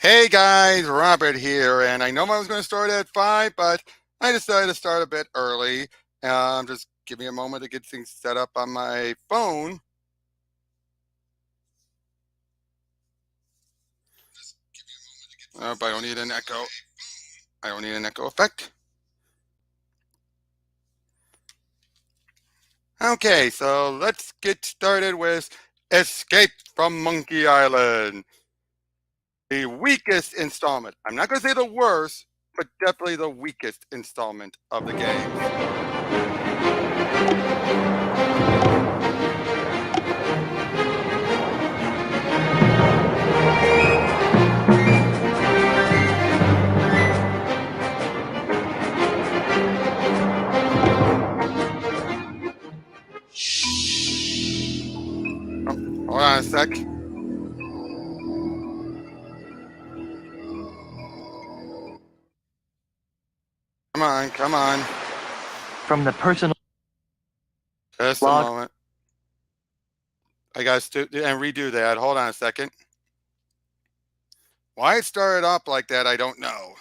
Hey guys, Robert here, and I know I was going to start at 5, but I decided to start a bit early. Just give me a moment to get things set up on my phone. But I don't need an echo. I don't need an echo effect. Okay, so let's get started with Escape from Monkey Island. The weakest installment. I'm not going to say the worst, but definitely the weakest installment of the game. Hold on a sec. Come on. From the personal Just a moment. I got to and redo that. Hold on a second. Why it started up like that, I don't know.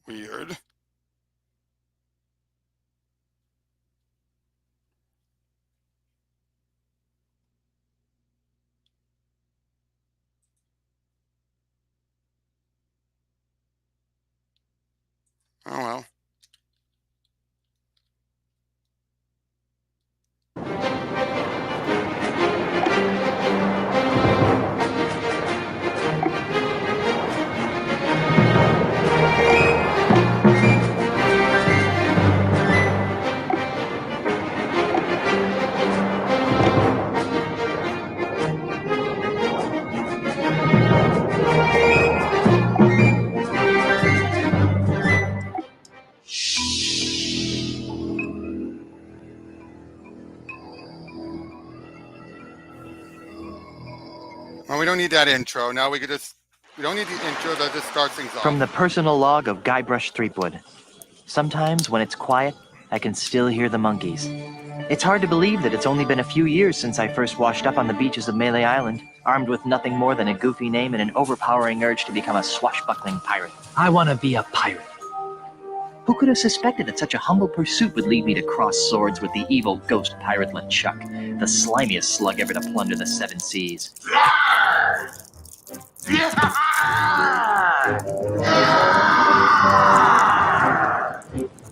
Weird. Oh well. Well, we don't need that intro. Now we don't need the intro that just starts things off. From the personal log of Guybrush Threepwood. Sometimes when it's quiet, I can still hear the monkeys. It's hard to believe that it's only been a few years since I first washed up on the beaches of Melee Island, armed with nothing more than a goofy name and an overpowering urge to become a swashbuckling pirate. I want to be a pirate. Who could have suspected that such a humble pursuit would lead me to cross swords with the evil ghost pirate LeChuck, the slimiest slug ever to plunder the seven seas?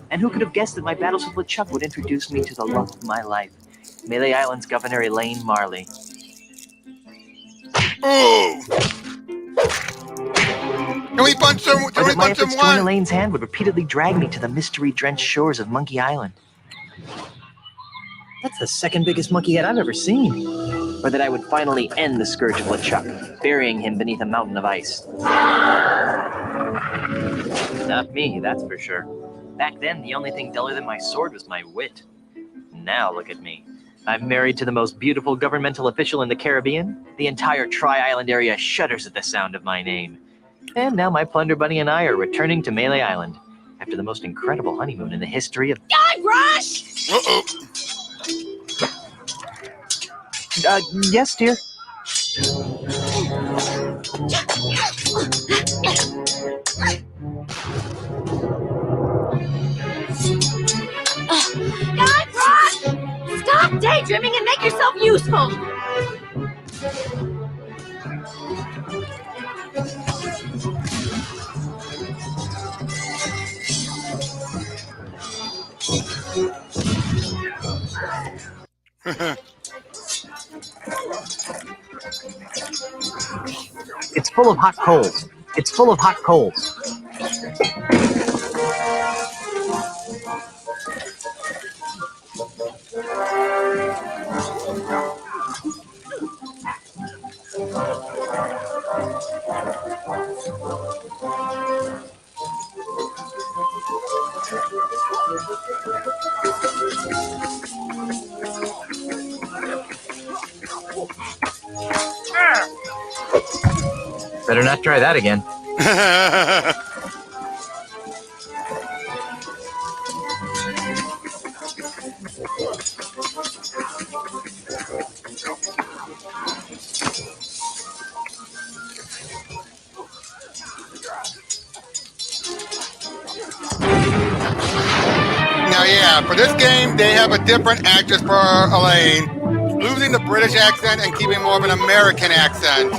And who could have guessed that my battles with LeChuck would introduce me to the love of my life, Melee Island's Governor Elaine Marley. Ooh! Can we punch him? Can we my punch him efforts to win once? Elaine's hand would repeatedly drag me to the mystery-drenched shores of Monkey Island. That's the second biggest monkey head I've ever seen. Or that I would finally end the scourge of LeChuck, burying him beneath a mountain of ice. Not me, that's for sure. Back then, the only thing duller than my sword was my wit. Now look at me. I'm married to the most beautiful governmental official in the Caribbean. The entire Tri-Island area shudders at the sound of my name. And now my plunder bunny and I are returning to Melee Island after the most incredible honeymoon in the history of... Guybrush! Uh-oh. Yes, dear? Guybrush! Stop daydreaming and make yourself useful! It's full of hot coals. It's full of hot coals. Better not try that again. Now, yeah, for this game, they have a different actress for Elaine, losing the British accent and keeping more of an American accent.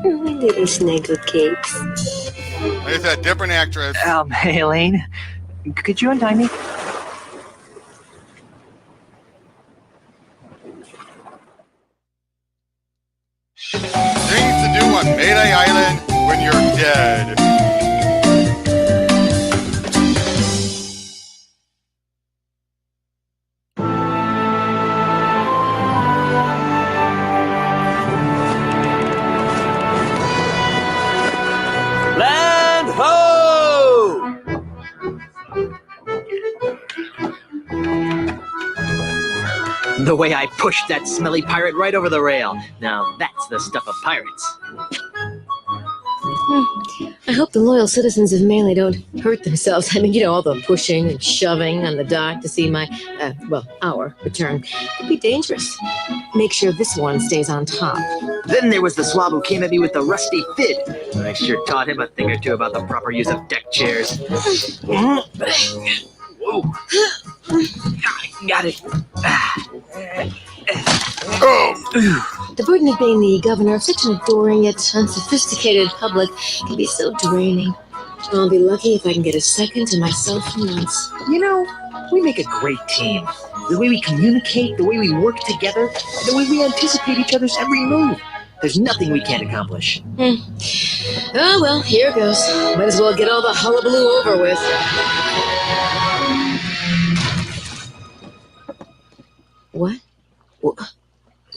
My little snuggle cakes. Like I said, different actress. Hey, Elaine, could you untie me? Things to do on Mayday Island when you're dead. Land ho! The way I pushed that smelly pirate right over the rail. Now that's the stuff of pirates. I hope the loyal citizens of Melee don't hurt themselves. I mean, you know, all the pushing and shoving on the dock to see my, our return. Could be dangerous. Make sure this one stays on top. Then there was the swab who came at me with the rusty fid. I sure taught him a thing or two about the proper use of deck chairs. Whoa. Got it. Oh, The burden of being the governor of such an adoring yet unsophisticated public can be so draining. I'll be lucky if I can get a second to myself for once. You know, we make a great team. The way we communicate, the way we work together, the way we anticipate each other's every move. There's nothing we can't accomplish. Oh, well, here goes. Might as well get all the hullabaloo over with. What?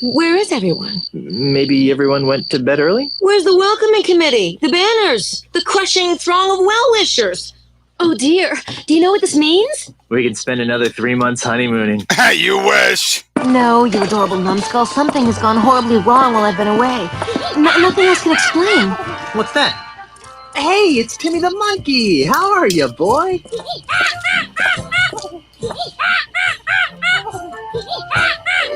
Where is everyone? Maybe everyone went to bed early? Where's the welcoming committee? The banners? The crushing throng of well-wishers? Oh dear, do you know what this means? We can spend another 3 months honeymooning. you wish. No, you adorable numbskull. Something has gone horribly wrong while I've been away. Nothing else can explain. What's that? Hey, it's Timmy the monkey. How are you, boy?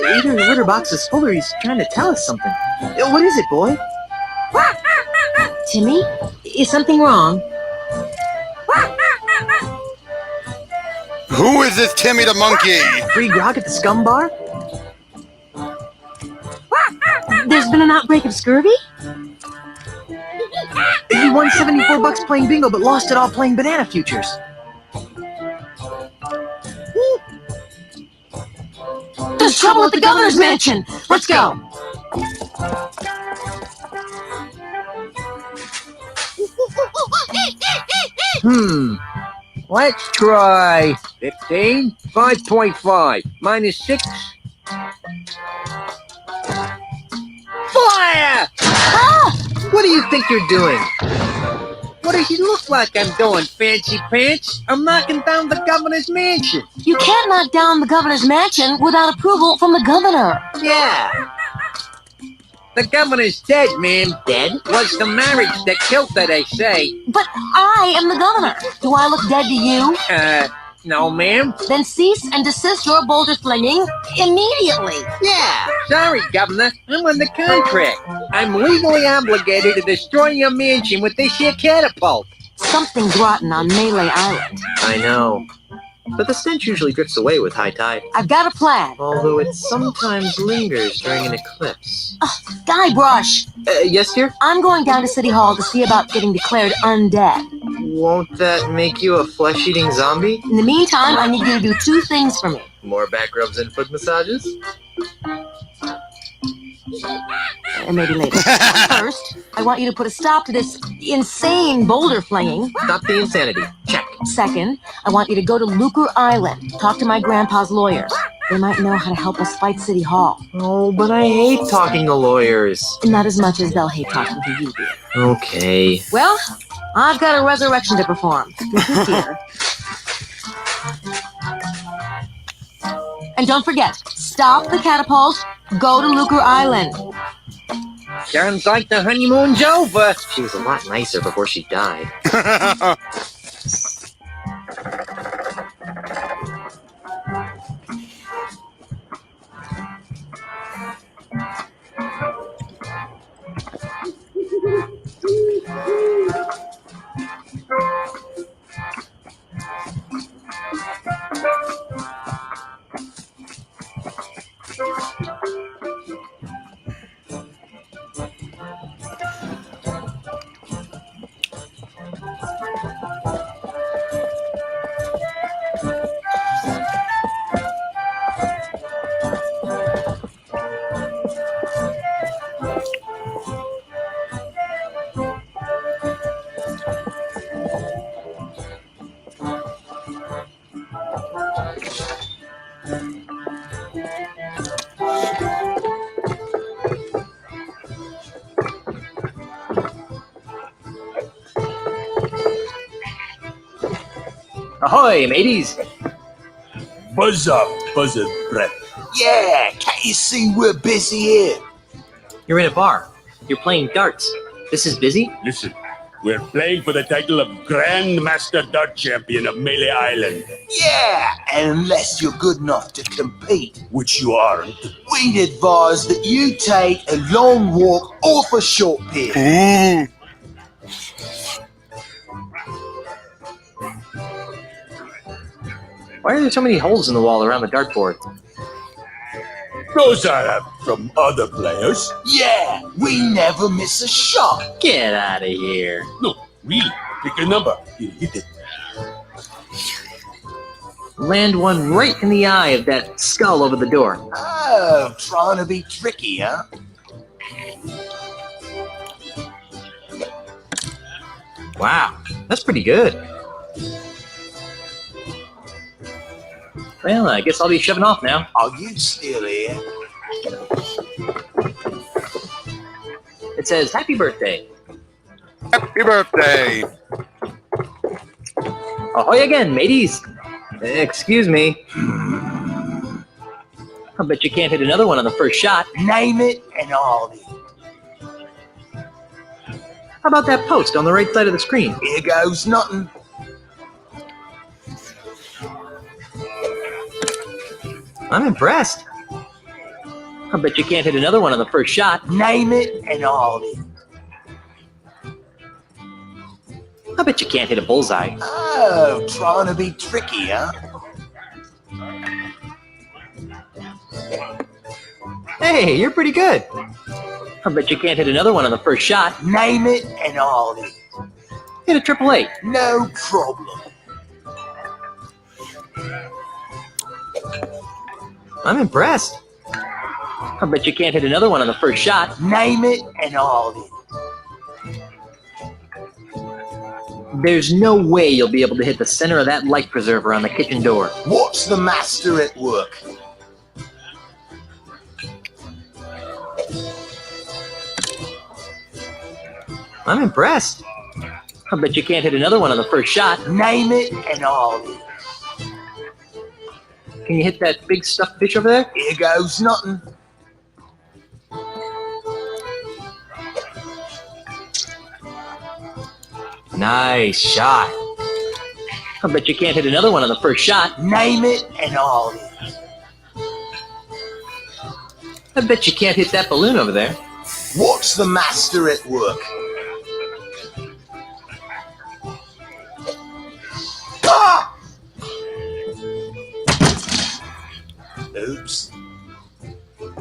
Either the litter box is full or he's trying to tell us something. What is it, boy? Timmy, is something wrong? Who is this Timmy the monkey? Free grog at the scum bar? There's been an outbreak of scurvy? He won $74 playing bingo but lost it all playing banana futures. There's trouble at the governor's mansion! Let's go! Let's try 15, 5.5, minus 6. Fire! What do you think you're doing? What does he look like I'm doing, fancy pants? I'm knocking down the governor's mansion. You can't knock down the governor's mansion without approval from the governor. Yeah. The governor's dead, ma'am. Dead? Was the marriage that killed her, they say. But I am the governor. Do I look dead to you? No, ma'am. Then cease and desist your boulder flinging immediately. Yeah. Sorry, Governor. I'm under contract. I'm legally obligated to destroy your mansion with this here catapult. Something's rotten on Melee Island. I know. but the stench usually drifts away with high tide. I've got a plan. Although it sometimes lingers during an eclipse. Guybrush, Yes, dear? I'm going down to City Hall to see about getting declared undead. Won't that make you a flesh-eating zombie? In the meantime, I need you to do two things for me. More back rubs and foot massages? And maybe later. First, I want you to put a stop to this insane boulder flinging. Stop the insanity. Check. Second, I want you to go to Lucre Island, talk to my grandpa's lawyers. They might know how to help us fight City Hall. Oh, but I hate talking to lawyers. Not as much as they'll hate talking to you, dear. Okay. Well, I've got a resurrection to perform. Dear. And don't forget, stop the catapult, go to Lucre Island. Sounds like the honeymoon's over. She was a lot nicer before she died. Ahoy, mateys. Buzz up, buzzard breath. Yeah, can't you see we're busy here? You're in a bar. You're playing darts. This is busy? Listen, we're playing for the title of Grand Master Dart Champion of Melee Island, Yeah, and unless you're good enough to compete, which you aren't. we'd advise that you take a long walk off a short pier. Ooh. Why are there so many holes in the wall around the dartboard? Those are from other players. Yeah, we never miss a shot. Get out of here. No, really. Pick a number. You hit it. Land one right in the eye of that skull over the door. Oh, trying to be tricky, huh? Wow, that's pretty good. Well, I guess I'll be shoving off now. Are you still here? It says, happy birthday. Happy birthday. Ahoy again, mateys. Excuse me. I bet you can't hit another one on the first shot. Name it and I'll eat. How about that post on the right side of the screen? Here goes nothing. I'm impressed. I bet you can't hit another one on the first shot. Name it and I'll eat. I bet you can't hit a bullseye. Oh, trying to be tricky, huh? Hey, you're pretty good. I bet you can't hit another one on the first shot. Name it and I'll eat. Hit a triple eight. No problem. I'm impressed. I bet you can't hit another one on the first shot. Name it and I'll eat. There's no way you'll be able to hit the center of that light preserver on the kitchen door. Watch the master at work. I'm impressed. I bet you can't hit another one on the first shot. Name it and I'll eat. Can you hit that big stuffed fish over there? Here goes nothing. Nice shot. I bet you can't hit another one on the first shot. Name it and I'll eat. I bet you can't hit that balloon over there. Watch the master at work. Ah!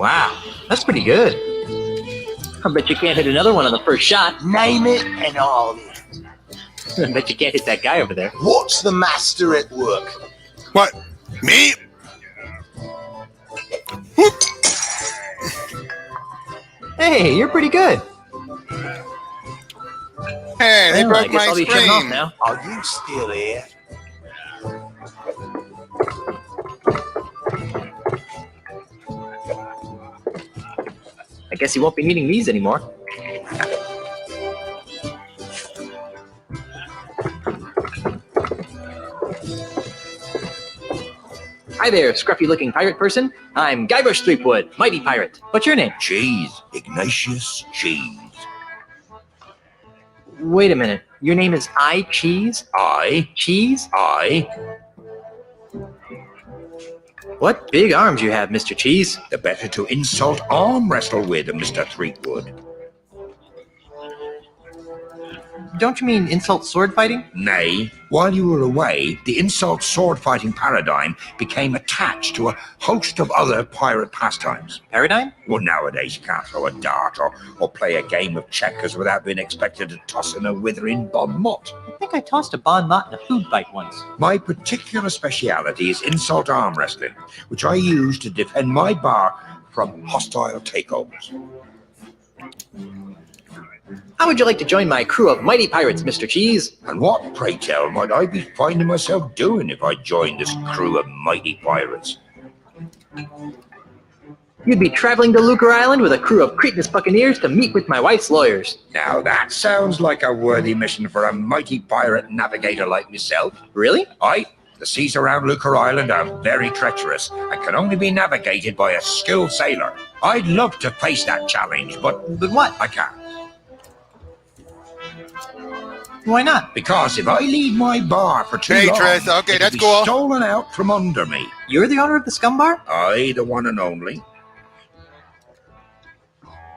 Wow, that's pretty good. I bet you can't hit another one on the first shot. Name it and I'll hit. I bet you can't hit that guy over there. What's the master at work? What? Me? Whoop. Hey, you're pretty good. Hey, they Well, I broke guess my I'll be shutting off screen. now. Are you still here? I guess you won't be needing these anymore. Hi there, scruffy-looking pirate person. I'm Guybrush Threepwood, mighty pirate. What's your name? Cheese. Ignatius Cheese. Wait a minute. Your name is I Cheese? Cheese? What big arms you have, Mr. Cheese. The better to insult arm wrestle with, Mr. Threepwood. Don't you mean insult sword fighting? Nay, while you were away, the insult sword fighting paradigm became attached to a host of other pirate pastimes. Paradigm? Well, nowadays you can't throw a dart or play a game of checkers without being expected to toss in a withering bon mot. I think I tossed a bon mot in a food fight once. My particular speciality is insult arm wrestling, which I use to defend my bar from hostile takeovers. How would you like to join my crew of mighty pirates, Mr. Cheese? And what, pray tell, might I be finding myself doing if I joined this crew of mighty pirates? You'd be traveling to Lucre Island with a crew of Cretinous buccaneers to meet with my wife's lawyers. Now that sounds like a worthy mission for a mighty pirate navigator like myself. Really? Aye, the seas around Lucre Island are very treacherous and can only be navigated by a skilled sailor. I'd love to face that challenge, but what? I can't. Why not? Because if I leave my bar for too long, Tress, okay, it'll that's be cool. stolen out from under me. You're the owner of the Scum Bar? I, the one and only.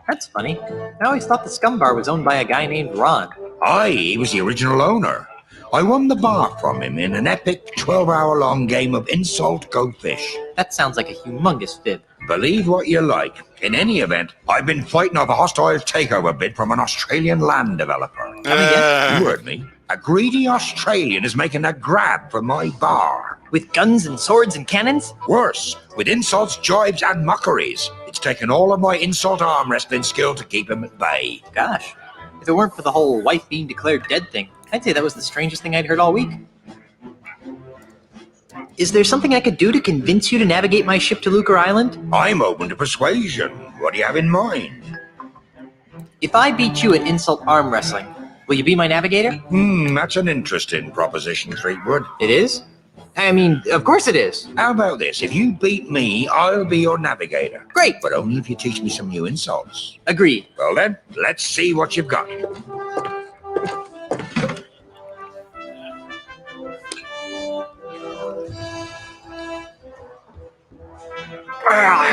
That's funny. I always thought the Scum Bar was owned by a guy named Ron. Aye, he was the original owner. I won the bar from him in an epic 12-hour-long game of insult go fish. That sounds like a humongous fib. Believe what you like. In any event, I've been fighting off a hostile takeover bid from an Australian land developer. You heard me. A greedy Australian is making a grab for my bar. With guns and swords and cannons? Worse, with insults, jibes, and mockeries. It's taken all of my insult arm wrestling skill to keep him at bay. Gosh, if it weren't for the whole wife being declared dead thing, I'd say that was the strangest thing I'd heard all week. Is there something I could do to convince you to navigate my ship to Lucre Island? I'm open to persuasion. What do you have in mind? If I beat you at insult arm wrestling, will you be my navigator? That's an interesting proposition, Threepwood. It is? I mean, of course it is. How about this? If you beat me, I'll be your navigator. Great. But only if you teach me some new insults. Agreed. Well then, let's see what you've got.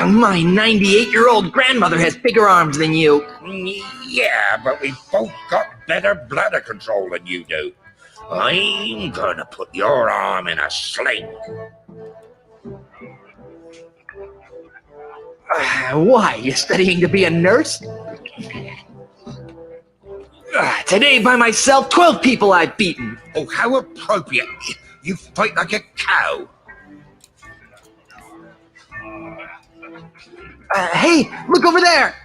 My 98-year-old grandmother has bigger arms than you. Yeah, but we've both got better bladder control than you do. I'm gonna put your arm in a sling. Why? You studying to be a nurse? Today by myself, 12 people I've beaten. Oh, how appropriate. You fight like a cow. Hey, look over there!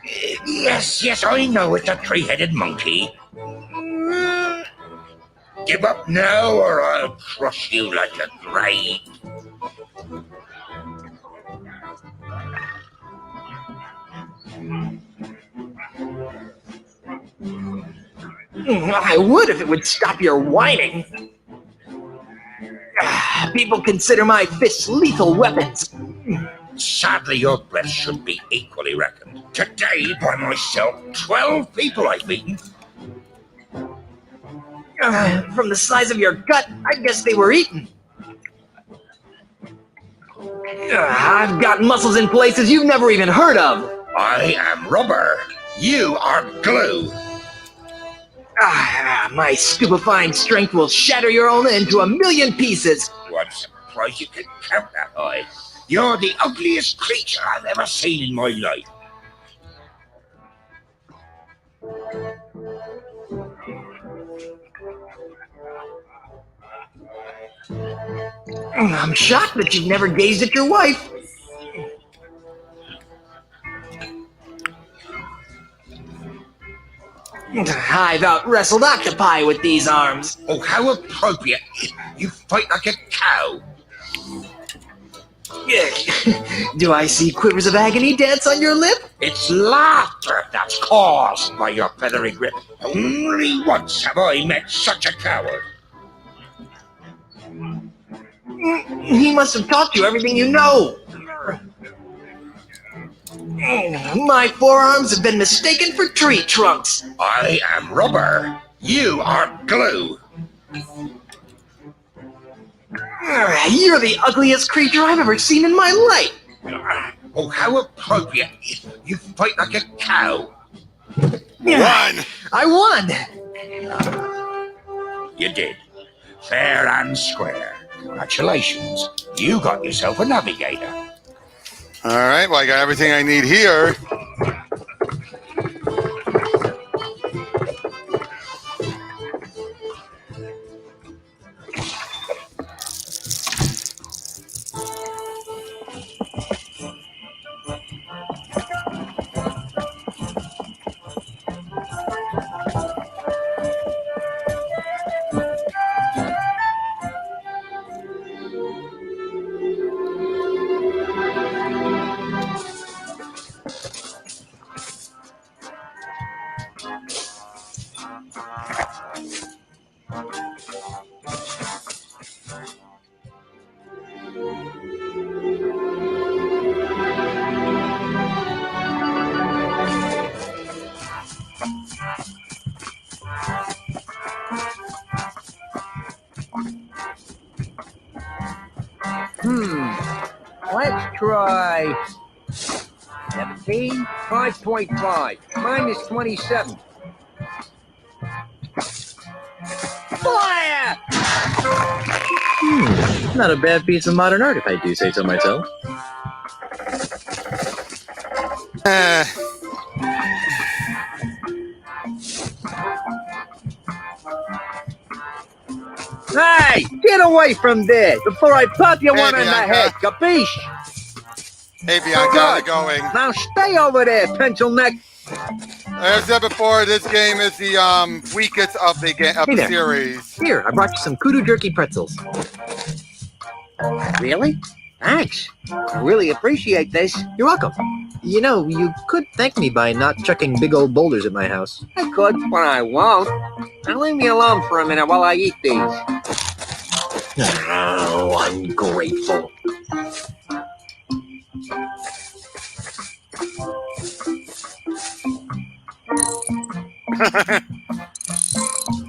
Yes, I know it's a three-headed monkey. Give up now or I'll crush you like a grape. I would if it would stop your whining. People consider my fists lethal weapons. Sadly, your breath should be equally reckoned. Today, by myself, 12 people I've beaten. From the size of your gut, I guess they were eaten. I've got muscles in places you've never even heard of. I am rubber. You are glue. My stupefying strength will shatter your own into a million pieces. I'm surprised you can count that high. You're the ugliest creature I've ever seen in my life. I'm shocked that you've never gazed at your wife. I've out-wrestled octopi with these arms. Oh, how appropriate. You fight like a cow. Do I see quivers of agony dance on your lip? It's laughter that's caused by your feathery grip. Only once have I met such a coward. He must have taught you everything you know. My forearms have been mistaken for tree trunks. I am rubber. You are glue. You're the ugliest creature I've ever seen in my life. Oh, how appropriate. You fight like a cow. One. I won. You did. Fair and square. Congratulations. You got yourself a navigator. All right, well, I got everything I need here. Let's try 17, 5.5, minus 27. Fire! Not a bad piece of modern art, if I do say so myself. Hey, get away from there before I pop you one in the Bianca. head, capiche? Hey, Bianca, how's it going? Now stay over there, pencil neck. As I said before, this game is the weakest of the Hey there. series. Here, I brought you some kudu jerky pretzels. Really? Thanks. I really appreciate this. You're welcome. You know, you could thank me by not chucking big old boulders at my house. I could, but I won't. Now leave me alone for a minute while I eat these. Oh, ungrateful.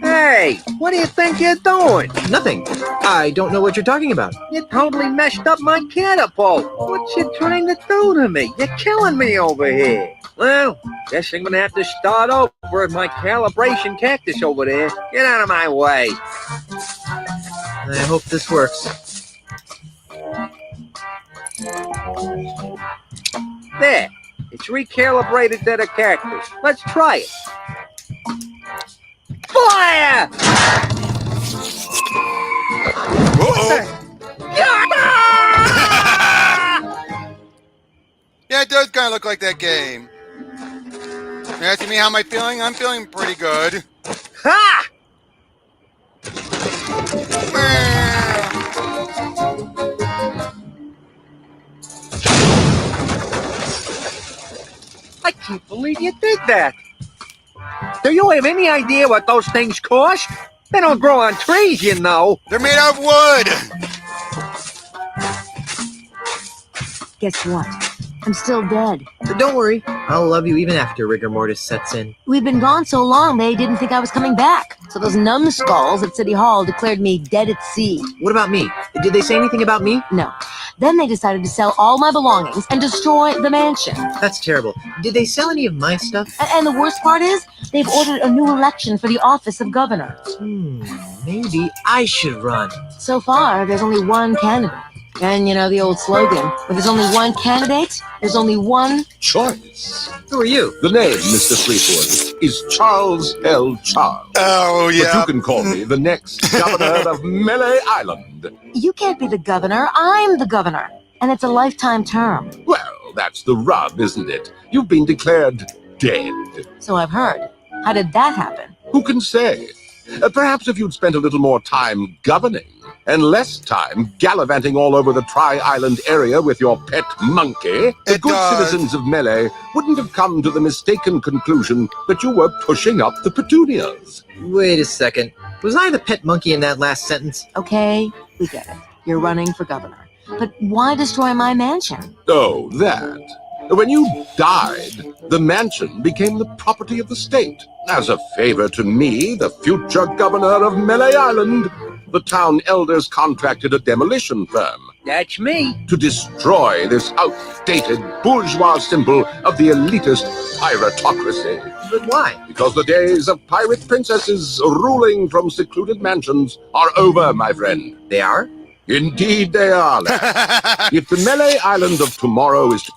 Hey, what do you think you're doing? Nothing. I don't know what you're talking about. You totally messed up my catapult. What you trying to do to me? You're killing me over here. Well, guess I'm gonna have to start over with my calibration cactus over there. Get out of my way. I hope this works. There. It's recalibrated to the cactus. Let's try it. Fire! Yeah, it does kind of look like that game. You asking me how am I feeling? I'm feeling pretty good. Ha! I can't believe you did that. Do you have any idea what those things cost? They don't grow on trees, you know. They're made out of wood. Guess what? I'm still dead. But don't worry, I'll love you even after rigor mortis sets in. We'd been gone so long they didn't think I was coming back. So those numbskulls at City Hall declared me dead at sea. What about me? Did they say anything about me? No. Then they decided to sell all my belongings and destroy the mansion. That's terrible. Did they sell any of my stuff? And the worst part is, they've ordered a new election for the office of governor. Maybe I should run. So far, there's only one candidate. And you know the old slogan, where there's only one candidate, there's only one choice. Who are you? The name, Mr. Fleetwood, is Charles L. Charles. Oh, But yeah. you can call me the next governor of Melee Island. You can't be the governor. I'm the governor. And it's a lifetime term. Well, that's the rub, isn't it? You've been declared dead. So I've heard. How did that happen? Who can say? Perhaps if you'd spent a little more time governing and less time gallivanting all over the Tri-Island area with your pet monkey, the good citizens of Melee wouldn't have come to the mistaken conclusion that you were pushing up the petunias. Wait a second. Was I the pet monkey in that last sentence? Okay, we get it. You're running for governor. But why destroy my mansion? Oh, that. When you died, the mansion became the property of the state. As a favor to me, the future governor of Melee Island, the town elders contracted a demolition firm That's me. to destroy this outdated bourgeois symbol of the elitist piratocracy. But why? Because the days of pirate princesses ruling from secluded mansions are over, my friend. They are? Indeed they are, lad. If the Melee Island of tomorrow is to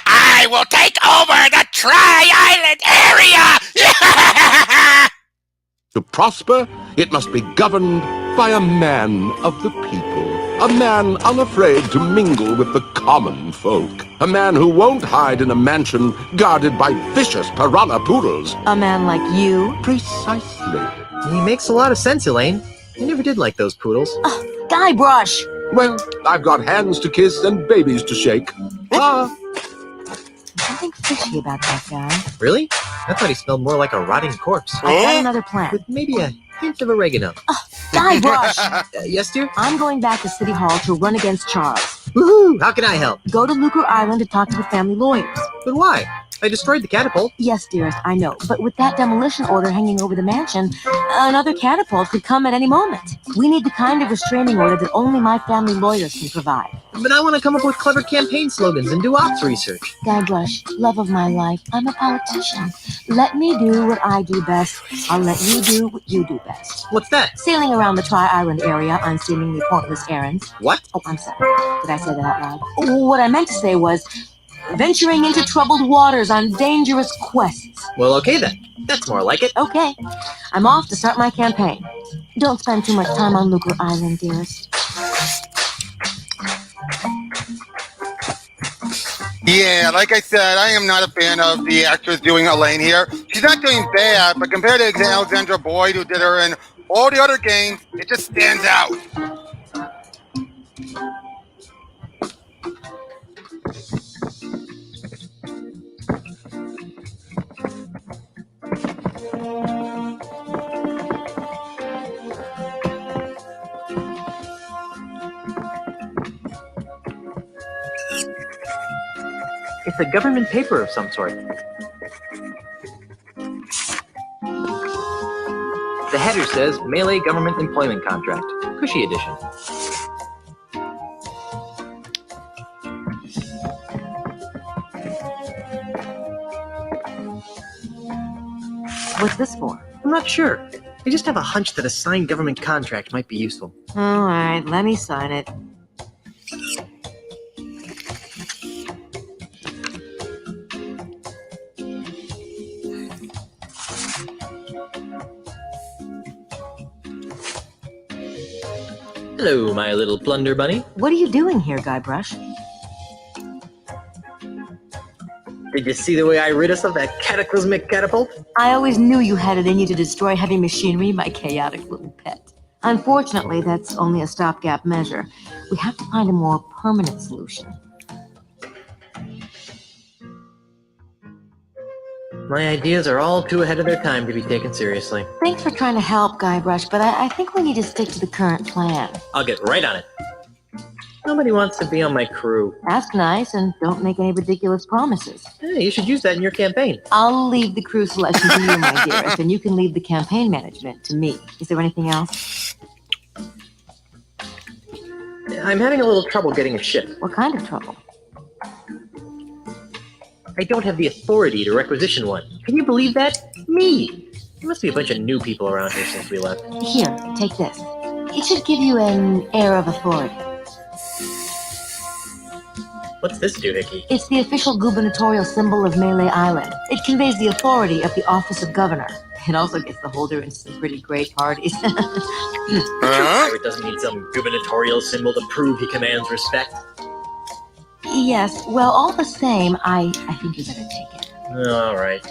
I will take over the Tri-Island area! To prosper, it must be governed by a man of the people. A man unafraid to mingle with the common folk. A man who won't hide in a mansion guarded by vicious piranha poodles. A man like you? Precisely. He makes a lot of sense, Elaine. I never did like those poodles. Guybrush! Well, I've got hands to kiss and babies to shake. Ah, Something fishy about that guy. Really? I thought he smelled more like a rotting corpse. I've got another plan. With maybe a hint of oregano. Guybrush! Yes, dear? I'm going back to City Hall to run against Charles. Woohoo! How can I help? Go to Lucre Island to talk to the family lawyers. But why? I destroyed the catapult. Yes, dearest, I know. But with that demolition order hanging over the mansion, another catapult could come at any moment. We need the kind of restraining order that only my family lawyers can provide. But I want to come up with clever campaign slogans and do ops research. Guybrush, love of my life, I'm a politician. Let me do what I do best. I'll let you do what you do best. What's that? Sailing around the Tri-Island area on seemingly pointless errands. What? Oh, I'm sorry. Did I say that out loud? What I meant to say was venturing into troubled waters on dangerous quests. Well, okay then. That's more like it. Okay, I'm off to start my campaign. Don't spend too much time on Lucre Island, dearest. Yeah, like I said, I am not a fan of the actress doing Elaine here. She's not doing bad, but compared to Alexandra Boyd, who did her in all the other games, it just stands out. It's a government paper of some sort. The header says Melee Government Employment Contract, Cushy Edition. What's this for? I'm not sure. I just have a hunch that a signed government contract might be useful. All right, let me sign it. Hello, my little plunder bunny. What are you doing here, Guybrush? Did you see the way I rid us of that cataclysmic catapult? I always knew you had it in you to destroy heavy machinery, my chaotic little pet. Unfortunately, that's only a stopgap measure. We have to find a more permanent solution. My ideas are all too ahead of their time to be taken seriously. Thanks for trying to help, Guybrush, but I think we need to stick to the current plan. I'll get right on it. Nobody wants to be on my crew. Ask nice and don't make any ridiculous promises. Hey, you should use that in your campaign. I'll leave the crew selection to you, my dearest, and you can leave the campaign management to me. Is there anything else? I'm having a little trouble getting a ship. What kind of trouble? I don't have the authority to requisition one. Can you believe that? Me! There must be a bunch of new people around here since we left. Here, take this. It should give you an air of authority. What's this doohickey? It's the official gubernatorial symbol of Melee Island. It conveys the authority of the office of governor. It also gets the holder into some pretty great parties. A true pirate doesn't need some gubernatorial symbol to prove he commands respect. Yes, well, all the same, I think you better take it. All right.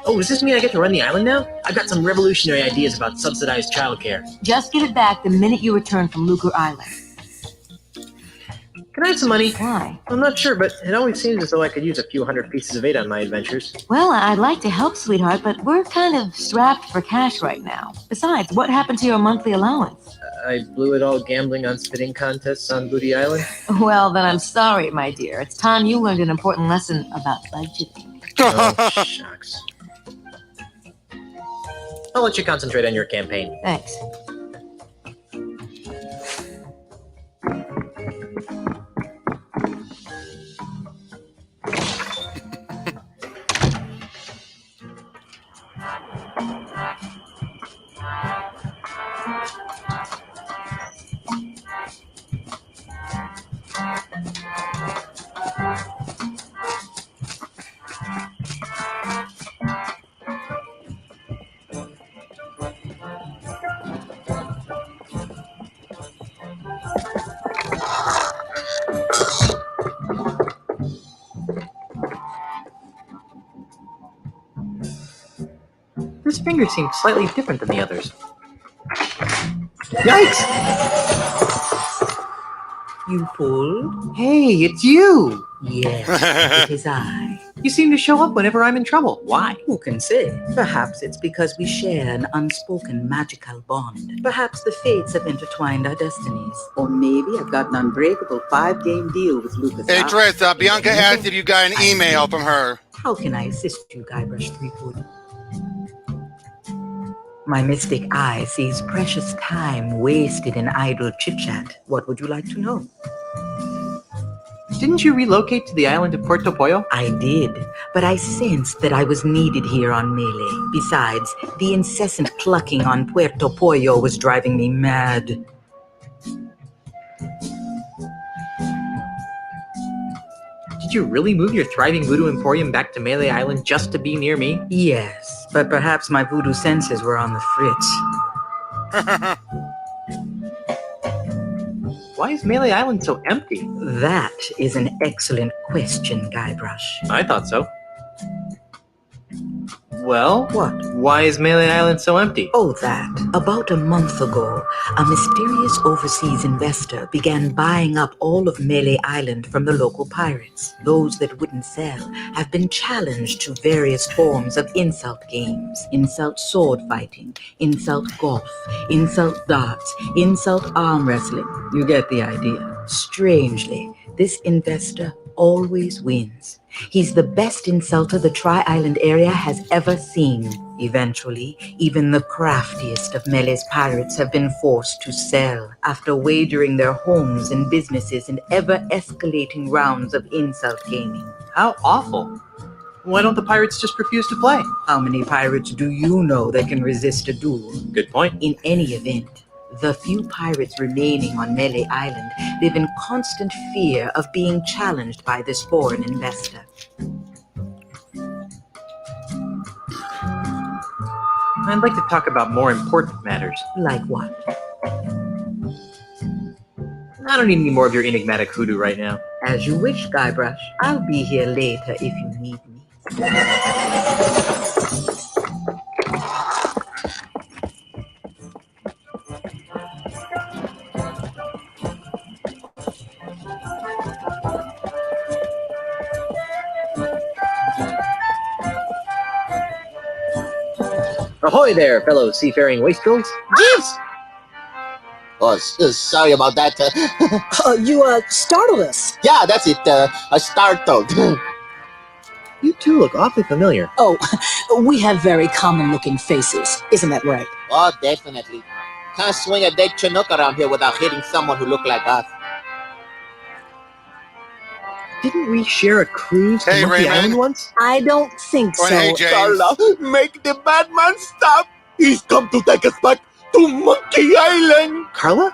Oh, does this mean I get to run the island now? I've got some revolutionary ideas about subsidized childcare. Just get it back the minute you return from Lucre Island. Can I have some money? Why? I'm not sure, but it always seems as though I could use a few hundred pieces of 8 on my adventures. Well, I'd like to help, sweetheart, but we're kind of strapped for cash right now. Besides, what happened to your monthly allowance? I blew it all gambling on spitting contests on Booty Island. Well, then I'm sorry, my dear. It's time you learned an important lesson about budgeting. Oh, shucks. I'll let you concentrate on your campaign. Thanks. This finger seems slightly different than the others. Yikes! You pulled? Hey, it's you! Yes, it is I. You seem to show up whenever I'm in trouble. Why? Who can say? Perhaps it's because we share an unspoken magical bond. Perhaps the fates have intertwined our destinies. Or maybe I've got an unbreakable 5-game deal with Lucas. Hey, Tressa, Bianca asked if you got an email from her. How can I assist you, Guybrush Threepwood? My mystic eye sees precious time wasted in idle chit-chat. What would you like to know? Didn't you relocate to the island of Puerto Pollo? I did, but I sensed that I was needed here on Melee. Besides, the incessant clucking on Puerto Pollo was driving me mad. Did you really move your thriving voodoo emporium back to Melee Island just to be near me? Yes, but perhaps my voodoo senses were on the fritz. Why is Melee Island so empty? That is an excellent question, Guybrush. I thought so. Well, What? why is Melee Island so empty? Oh, that. About a month ago, a mysterious overseas investor began buying up all of Melee Island from the local pirates. Those that wouldn't sell have been challenged to various forms of insult games. Insult sword fighting, insult golf, insult darts, insult arm wrestling. You get the idea. Strangely, this investor always wins. He's the best insulter the Tri-Island area has ever seen. Eventually, even the craftiest of Melee's pirates have been forced to sell after wagering their homes and businesses in ever-escalating rounds of insult gaming. How awful. Why don't the pirates just refuse to play? How many pirates do you know that can resist a duel? Good point. In any event, the few pirates remaining on Melee Island live in constant fear of being challenged by this foreign investor. I'd like to talk about more important matters. Like what? I don't need any more of your enigmatic hoodoo right now. As you wish, Guybrush. I'll be here later if you need me. Ahoy there, fellow seafaring wastrels. Jeeves! Oh, sorry about that. You startled us. Yeah, that's it. I startled. You two look awfully familiar. Oh, we have very common-looking faces. Isn't that right? Oh, definitely. Can't swing a dead Chinook around here without hitting someone who looked like us. Didn't we share a cruise to Hey, Monkey Raymond. Island once? I don't think Oh, so. hey, James. Carla, make the bad man stop. He's come to take us back to Monkey Island. Carla?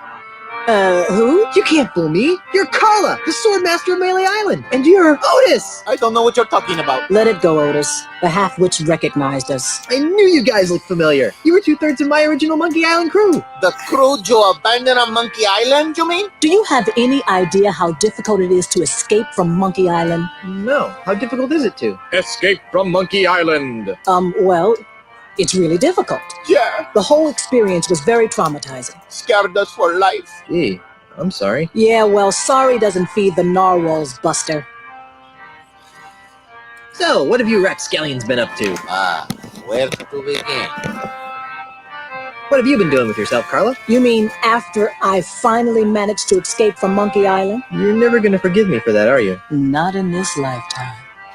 Who? You can't fool me. You're Carla, the sword master of Melee Island. And you're Otis. I don't know what you're talking about. Let it go, Otis. The half-witch recognized us. I knew you guys looked familiar. You were 2/3 of my original Monkey Island crew. The crew you abandoned on Monkey Island, you mean? Do you have any idea how difficult it is to escape from Monkey Island? No. How difficult is it to? Escape from Monkey Island. Well, it's really difficult. Yeah, The whole experience was very traumatizing. scared us for life. Gee, I'm sorry. Yeah, well, sorry doesn't feed the narwhals, Buster. So, what have you rapscallions been up to? Where to begin? What have you been doing with yourself, Carla? You mean after I finally managed to escape from Monkey Island? You're never gonna forgive me for that, are you? Not in this lifetime.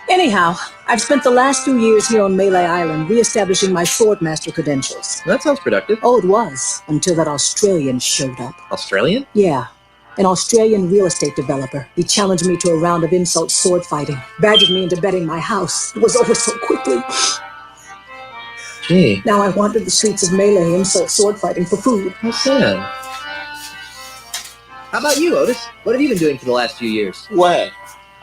Anyhow, I've spent the last few years here on Melee Island reestablishing my swordmaster credentials. That sounds productive. Oh, it was, until that Australian showed up. Australian? Yeah, an Australian real estate developer. He challenged me to a round of insult sword fighting, badgered me into betting my house. It was over so quickly. Gee, Now I wandered the streets of Melee insult sword fighting for food. how sad. How about you, Otis? What have you been doing for the last few years? Well,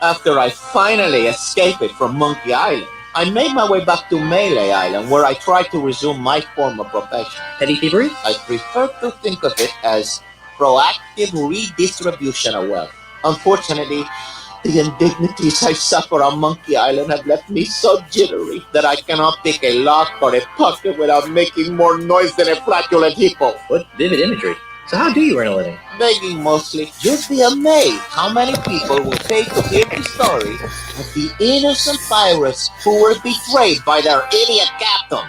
after I finally escaped from Monkey Island, I made my way back to Melee Island, where I tried to resume my former profession. Petty thievery? I prefer to think of it as proactive redistribution of wealth. Unfortunately, the indignities I suffer on Monkey Island have left me so jittery that I cannot pick a lock or a pocket without making more noise than a flatulent hippo. What vivid imagery. So how do you earn a living? Begging mostly. You'd be amazed how many people will pay to hear the story of the innocent pirates who were betrayed by their idiot captain.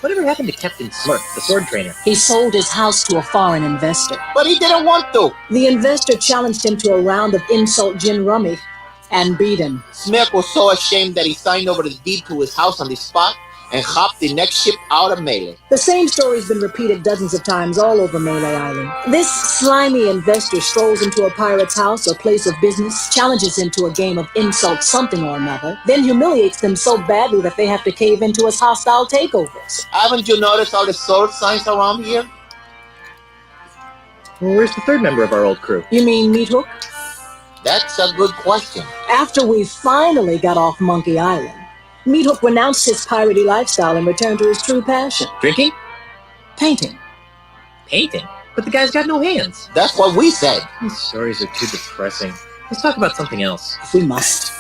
Whatever happened to Captain Smirk, the sword trainer? He sold his house to a foreign investor. But he didn't want to. The investor challenged him to a round of insult gin rummy and beat him. Smirk was so ashamed that he signed over the deed to his house on the spot and hopped the next ship out of Melee. The same story's been repeated dozens of times all over Melee Island. This slimy investor strolls into a pirate's house or place of business, challenges him to a game of insult something or another, then humiliates them so badly that they have to cave into his hostile takeovers. Haven't you noticed all the sword signs around here? Well, where's the third member of our old crew? You mean Meat Hook? That's a good question. After we finally got off Monkey Island, Meat Hook renounced his piratey lifestyle and returned to his true passion. Drinking? Painting. Painting? But the guy's got no hands. That's what we said. These stories are too depressing. Let's talk about something else. If we must.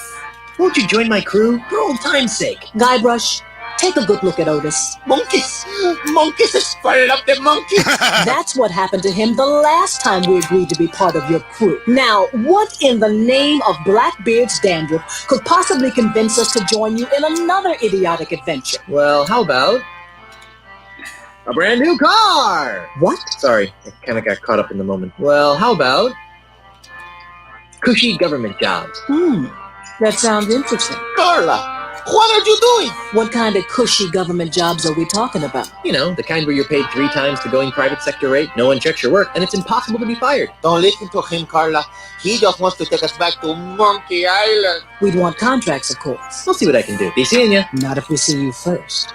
Won't you join my crew? For old time's sake. Guybrush, take a good look at Otis. Monkeys! Monkeys spotted up the monkeys! That's what happened to him the last time we agreed to be part of your crew. Now, what in the name of Blackbeard's dandruff could possibly convince us to join you in another idiotic adventure? Well, how about a brand new car? What? Sorry, I kind of got caught up in the moment. Well, how about cushy government jobs? That sounds interesting. Carla, what are you doing? What kind of cushy government jobs are we talking about? You know, the kind where you're paid 3 times the going private sector rate, no one checks your work, and it's impossible to be fired. Don't listen to him, Carla. He just wants to take us back to Monkey Island. We'd want contracts, of course. I'll see what I can do. Be seeing ya. Not if we see you first.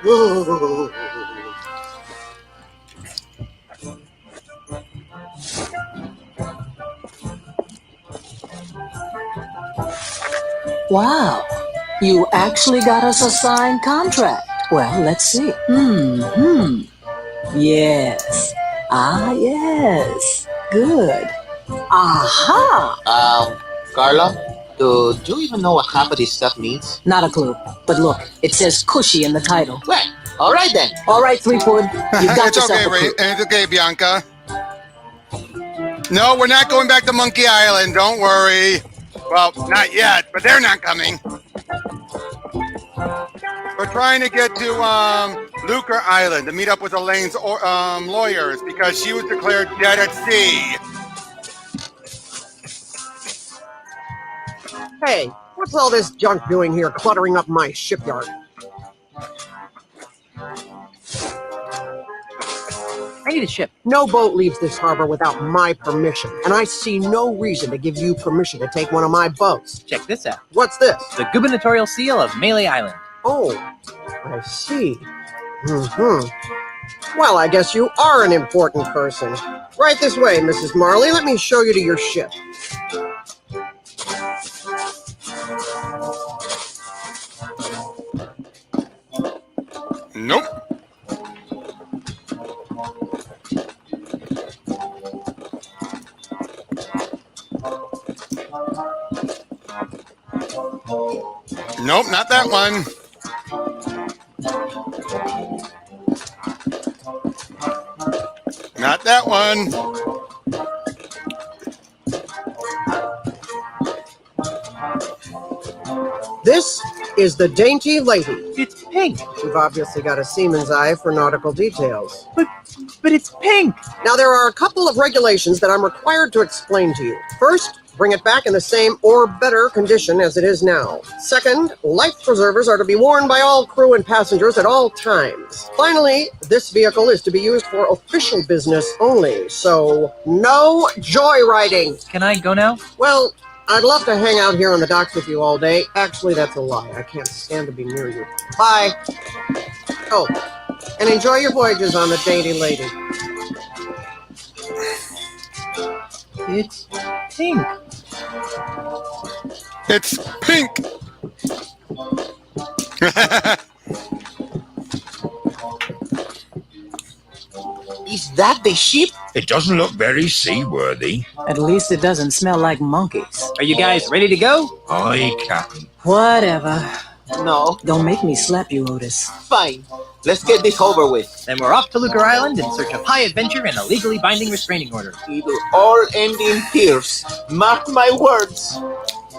Wow. You actually got us a signed contract. Well, let's see. Yes. Ah, yes. Good. Aha! Carla, do you even know what half of this stuff means? Not a clue. But look, it says cushy in the title. Well, all right then. All right, Threepwood. You got It's yourself okay, a crew. It's okay, Bianca. No, we're not going back to Monkey Island. Don't worry. Well, not yet, but they're not coming. We're trying to get to Lucre Island to meet up with Elaine's lawyers because she was declared dead at sea. Hey, what's all this junk doing here cluttering up my shipyard? I need a ship. No boat leaves this harbor without my permission, and I see no reason to give you permission to take one of my boats. Check this out. What's this? The gubernatorial seal of Melee Island. Oh, I see. Well, I guess you are an important person. Right this way, Mrs. Marley. Let me show you to your ship. Nope. Nope, not that one. Not that one. This is the Dainty Lady. It's pink. You've obviously got a seaman's eye for nautical details. But it's pink. Now, there are a couple of regulations that I'm required to explain to you. First, bring it back in the same or better condition as it is now. Second, life preservers are to be worn by all crew and passengers at all times. Finally, this vehicle is to be used for official business only, so no joyriding. Can I go now? Well, I'd love to hang out here on the docks with you all day. Actually, that's a lie. I can't stand to be near you. Bye. Oh, and enjoy your voyages on the Dainty Lady. It's pink. It's pink. Is that the ship? It doesn't look very seaworthy. At least it doesn't smell like monkeys. Are you guys ready to go? Aye, Captain. Whatever. No. Don't make me slap you, Otis. Fine. Let's get this over with. Then we're off to Lucre Island in search of high adventure and a legally binding restraining order. It'll all end in tears. Mark my words.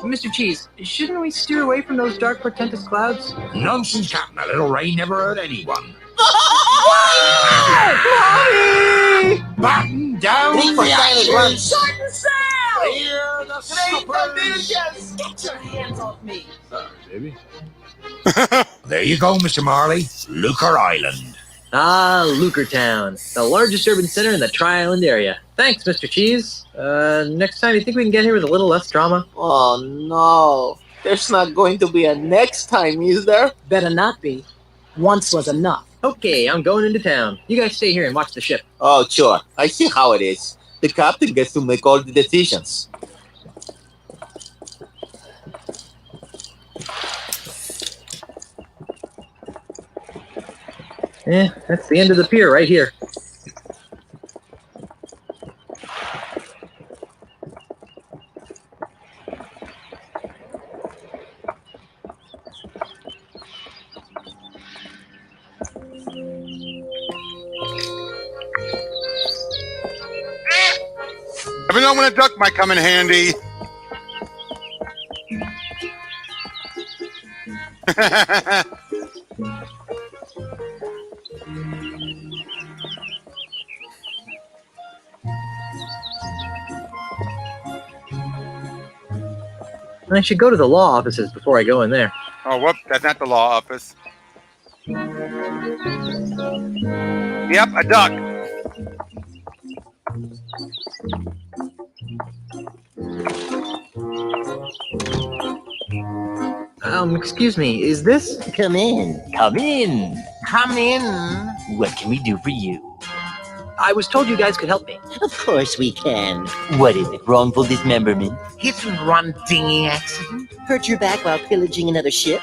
Mr. Cheese, shouldn't we steer away from those dark, portentous clouds? Nonsense, Captain. A little rain never hurt anyone. Mommy! Batten down Reach for silent run. Shorten sail! Here the Suppers. Get your hands off me! Sorry, baby. There you go, Mr. Marley. Lucre Island. Ah, Lucre Town, the largest urban center in the Tri-Island area. Thanks, Mr. Cheese. Next time, you think we can get here with a little less drama? Oh no. There's not going to be a next time, is there? Better not be. Once was enough. Okay, I'm going into town. You guys stay here and watch the ship. Oh, sure. I see how it is. The captain gets to make all the decisions. That's the end of the pier right here. Ever know when a duck might come in handy? I should go to the law offices before I go in there. Oh, whoop, that's not the law office. Yep, a duck. Excuse me, is this? Come in. Come in. Come in. What can we do for you? I was told you guys could help me. Of course we can. What is it? Wrongful dismemberment? Hit and run dinghy accident? Hurt your back while pillaging another ship?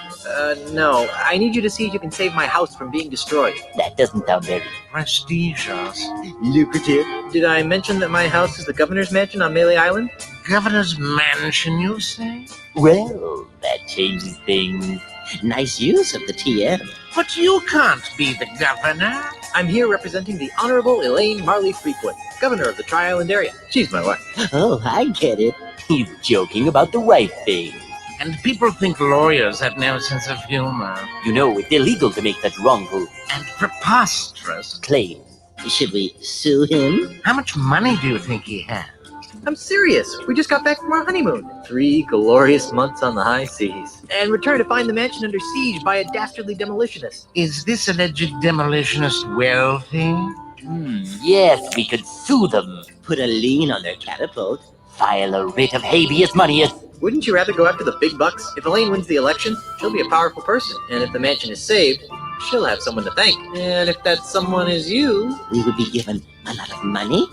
No. I need you to see if you can save my house from being destroyed. That doesn't sound very Prestigious. lucrative. Did I mention that my house is the governor's mansion on Melee Island? Governor's mansion, you say? Well, that changes things. Nice use of the TM. But you can't be the governor. I'm here representing the Honorable Elaine Marley Threepwood, governor of the Tri-Island area. She's my wife. Oh, I get it. He's joking about the wife thing. And people think lawyers have no sense of humor. You know, it's illegal to make such wrongful And preposterous. claims. Should we sue him? How much money do you think he has? I'm serious. We just got back from our honeymoon. 3 glorious months on the high seas. And returned to find the mansion under siege by a dastardly demolitionist. Is this alleged demolitionist wealthy? Yes, we could sue them. Put a lien on their catapult. File a writ of habeas moneyus. Wouldn't you rather go after the big bucks? If Elaine wins the election, she'll be a powerful person. And if the mansion is saved, she'll have someone to thank. And if that someone is you... We would be given a lot of money?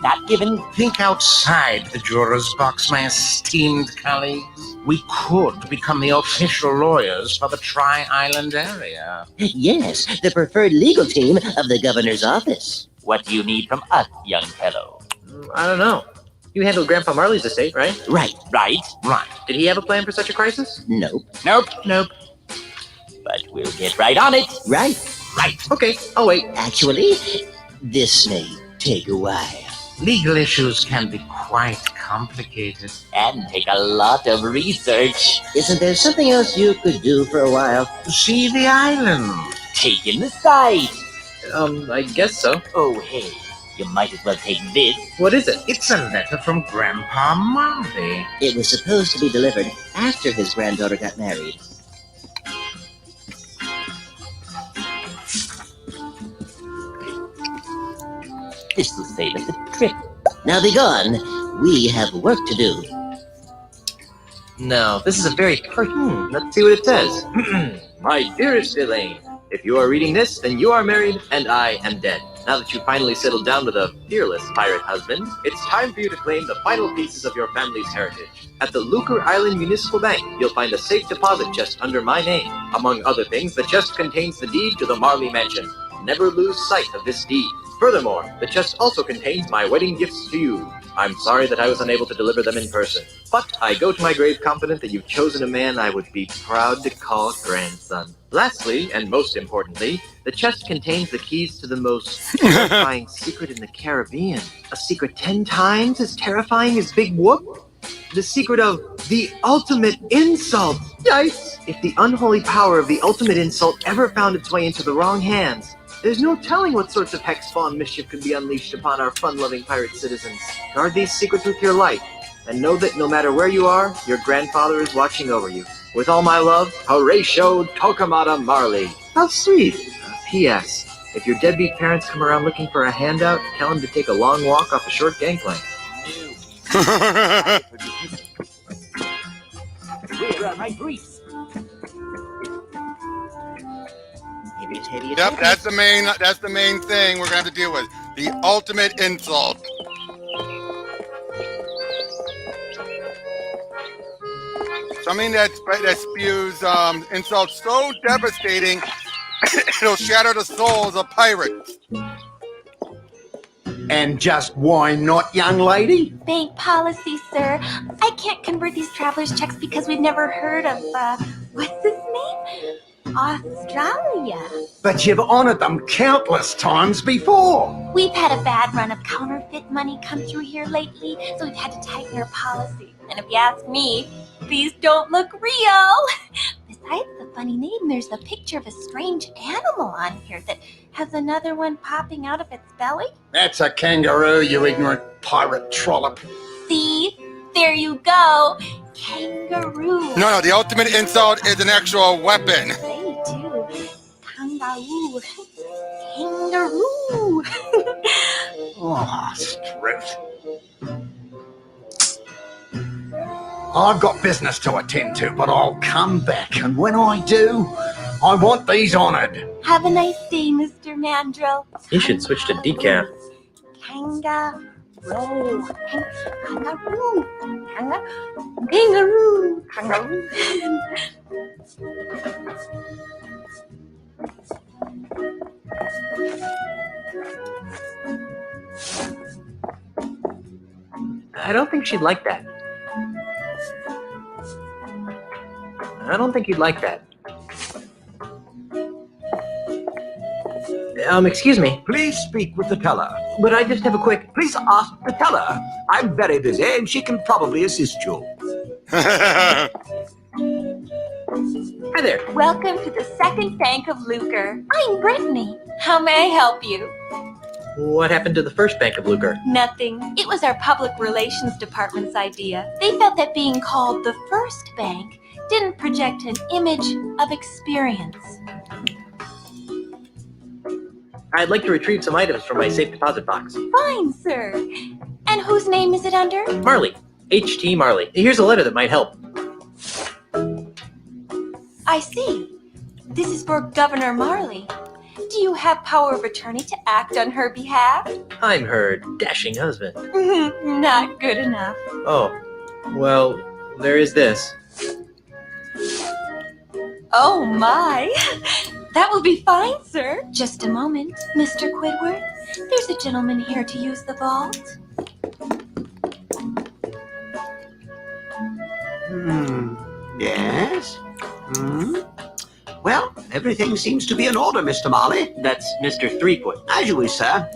not given. Think outside the juror's box, my esteemed colleagues. We could become the official lawyers for the Tri-Island area. Yes, the preferred legal team of the governor's office. What do you need from us, young fellow? I don't know. You handled Grandpa Marley's estate, right? Right. Did he have a plan for such a crisis? Nope. But we'll get right on it. Right. Okay, I'll wait. Actually, this may take a while. Legal issues can be quite complicated. And take a lot of research. Isn't there something else you could do for a while? See the island. Take in the sight. I guess so. Oh, hey, you might as well take this. What is it? It's a letter from Grandpa Marley. It was supposed to be delivered after his granddaughter got married. This will save us a trip. Now be gone. We have work to do. No, this is a very let's see what it says. My dearest Elaine, if you are reading this, then you are married and I am dead. Now that you've finally settled down with a fearless pirate husband, it's time for you to claim the final pieces of your family's heritage. At the Lucre Island Municipal Bank, you'll find a safe deposit chest under my name. Among other things, the chest contains the deed to the Marley Mansion. Never lose sight of this deed. Furthermore, the chest also contains my wedding gifts to you. I'm sorry that I was unable to deliver them in person, but I go to my grave confident that you've chosen a man I would be proud to call grandson. Lastly, and most importantly, the chest contains the keys to the most terrifying secret in the Caribbean. A secret 10 times as terrifying as Big Whoop? The secret of the ultimate insult. Yikes! If the unholy power of the ultimate insult ever found its way into the wrong hands, there's no telling what sorts of hex-spawn mischief could be unleashed upon our fun-loving pirate citizens. Guard these secrets with your life, and know that no matter where you are, your grandfather is watching over you. With all my love, Horatio Tokamata Marley. How sweet. P.S. If your deadbeat parents come around looking for a handout, tell them to take a long walk off a short gangplank. Where are my briefs? Yep, that's the main thing we're gonna have to deal with. The ultimate insult. Something that spews insults so devastating it'll shatter the souls of pirates. And just why not, young lady? Bank policy, sir. I can't convert these traveler's checks because we've never heard of, what's his name? Australia. But you've honored them countless times before. We've had a bad run of counterfeit money come through here lately, so we've had to tighten our policy. And if you ask me, these don't look real. Besides the funny name, there's a picture of a strange animal on here that has another one popping out of its belly. That's a kangaroo, you ignorant pirate trollop. See? There you go. Kangaroo. No, the ultimate insult is an actual weapon. They do. Kangaroo. Kangaroo. Oh, strength. I've got business to attend to, but I'll come back, and when I do, I want these honored. Have a nice day, Mr. Mandrill. You should switch to decaf. Kangaroo. Kangaroo. Kangaroo. Kangaroo. I don't think she'd like that. I don't think you'd like that. Excuse me. Please speak with the teller. But I just have a quick... Please ask the teller. I'm very busy, and she can probably assist you. Hi there. Welcome to the Second Bank of Lucre. I'm Brittany. How may I help you? What happened to the first Bank of Lucre? Nothing. It was our public relations department's idea. They felt that being called the first bank didn't project an image of experience. I'd like to retrieve some items from my safe deposit box. Fine, sir. And whose name is it under? Marley. H.T. Marley. Here's a letter that might help. I see. This is for Governor Marley. Do you have power of attorney to act on her behalf? I'm her dashing husband. Not good enough. Oh, well, there is this. Oh my! That will be fine, sir. Just a moment, Mr. Quidworth. There's a gentleman here to use the vault. Yes? Well, everything seems to be in order, Mr. Marley. That's Mr. Threepwood. As you wish, sir.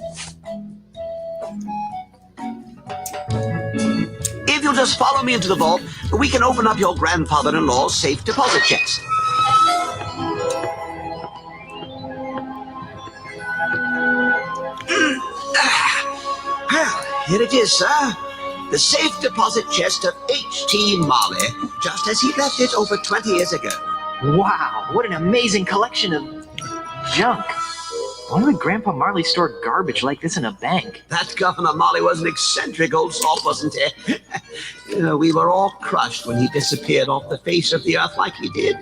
If you'll just follow me into the vault, we can open up your grandfather-in-law's safe deposit chest. Here it is, sir. The safe deposit chest of H.T. Marley, just as he left it over 20 years ago. Wow, what an amazing collection of junk. Why would Grandpa Marley store garbage like this in a bank? That Governor Marley was an eccentric old salt, wasn't he? We were all crushed when he disappeared off the face of the earth like he did.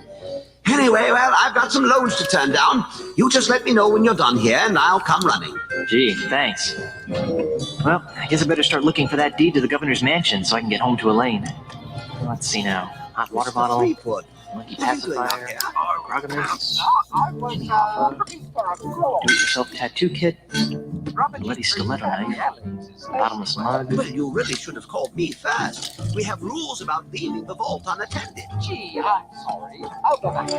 Anyway, well, I've got some loans to turn down. You just let me know when you're done here, and I'll come running. Gee, thanks. Well, I guess I better start looking for that deed to the governor's mansion so I can get home to Elaine. Let's see now. Hot water bottle, monkey pacifier, grogomas, do-it-yourself tattoo kit, bloody stiletto knife, bottomless mug. Well, you really should have called me first. We have rules about leaving the vault unattended. Gee, I'm sorry. I'll go back.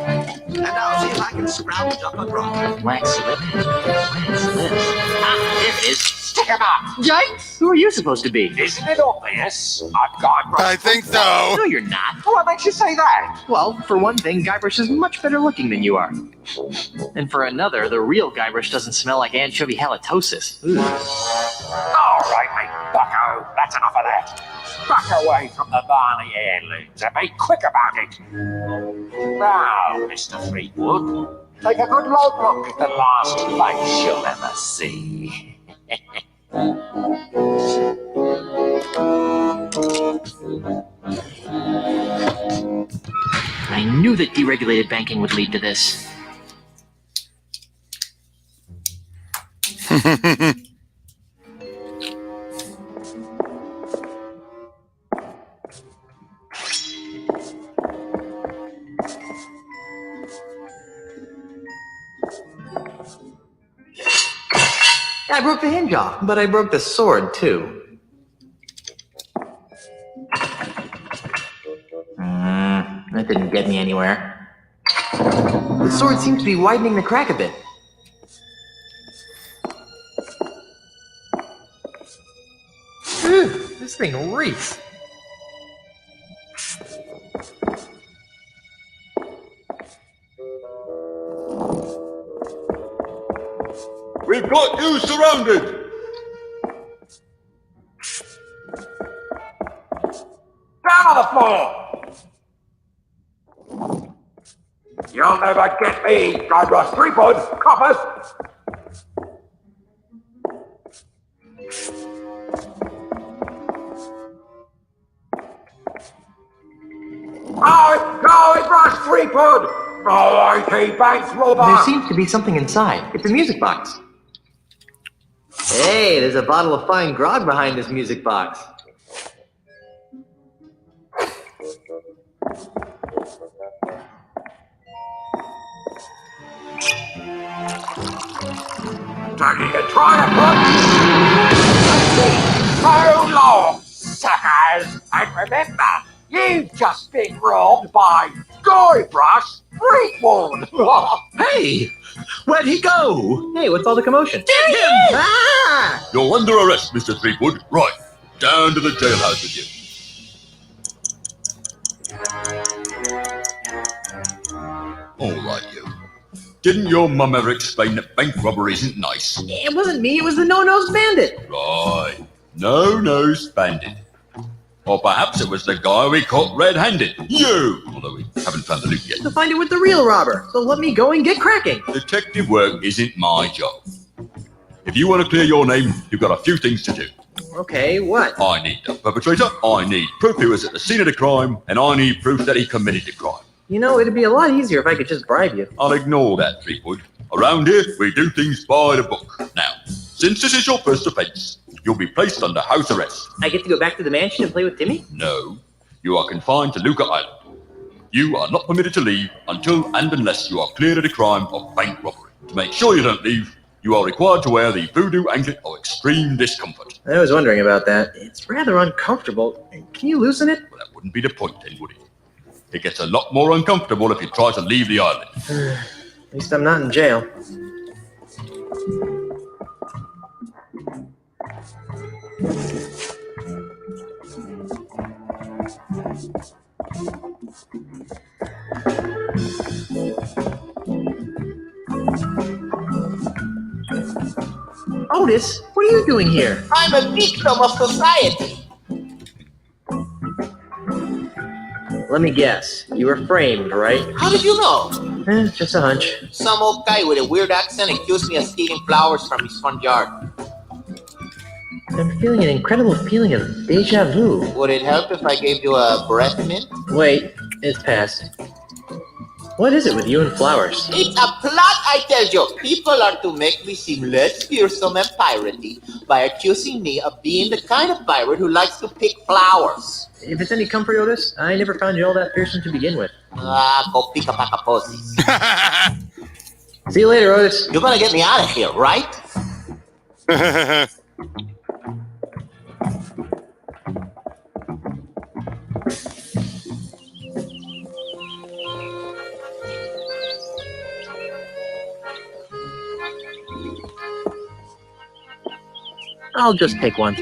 And I'll see if I can scrounge up a grog. Wax slip? What's this? Ah, there it is. Stick him up! Yikes! Who are you supposed to be? Isn't it obvious? I'm Guybrush. I think so. No, you're not. What makes you say that? Well, for one thing, Guybrush is much better looking than you are. And for another, the real Guybrush doesn't smell like anchovy halitosis. All right, mate, bucko. That's enough of that. Back away from the Barney heirlooms and be quick about it. Now, Mr. Threepwood, take a good long look at the last face you'll ever see. I knew that deregulated banking would lead to this. I broke the hinge off, but I broke the sword, too. That didn't get me anywhere. The sword seems to be widening the crack a bit. This thing reeks. We've got you surrounded! Down on the floor! You'll never get me, Guybrush Threepwood, coppers! Guybrush Threepwood! Mighty Banks robber! There seems to be something inside. It's a music box. Hey, there's a bottle of fine grog behind this music box. Taking a try at so long, suckers! And remember, you've just been robbed by Guybrush Threepwood! Hey! Where'd he go? Hey, what's all the commotion? Get him! Ah! You're under arrest, Mr. Threepwood. Right, down to the jailhouse with you. All right, you. Didn't your mum ever explain that bank robbery isn't nice? It wasn't me, it was the no-nosed bandit. Right. No-nosed bandit. Or perhaps it was the guy we caught red-handed. You! Although we haven't found the loot yet. To find it with the real robber, so let me go and get cracking. Detective work isn't my job. If you want to clear your name, you've got a few things to do. Okay, what? I need the perpetrator, I need proof he was at the scene of the crime, and I need proof that he committed the crime. You know, it'd be a lot easier if I could just bribe you. I'll ignore that, Threepwood. Around here, we do things by the book. Now, since this is your first offense, you'll be placed under house arrest. I get to go back to the mansion and play with Timmy? No, you are confined to Luca Island. You are not permitted to leave until and unless you are cleared of the crime of bank robbery. To make sure you don't leave, you are required to wear the voodoo anklet of extreme discomfort. I was wondering about that. It's rather uncomfortable. Can you loosen it? Well, that wouldn't be the point then, would it? It gets a lot more uncomfortable if you try to leave the island. At least I'm not in jail. Otis, what are you doing here? I'm a victim of society. Let me guess. You were framed, right? How did you know? Just a hunch. Some old guy with a weird accent accused me of stealing flowers from his front yard. I'm feeling an incredible feeling of deja vu. Would it help if I gave you a breath mint? Wait, it's past. What is it with you and flowers? It's a plot, I tell you. People are to make me seem less fearsome and piratey by accusing me of being the kind of pirate who likes to pick flowers. If it's any comfort, Otis, I never found you all that fearsome to begin with. Go pick up a posies. See you later, Otis. You're gonna get me out of here, right? I'll just take one.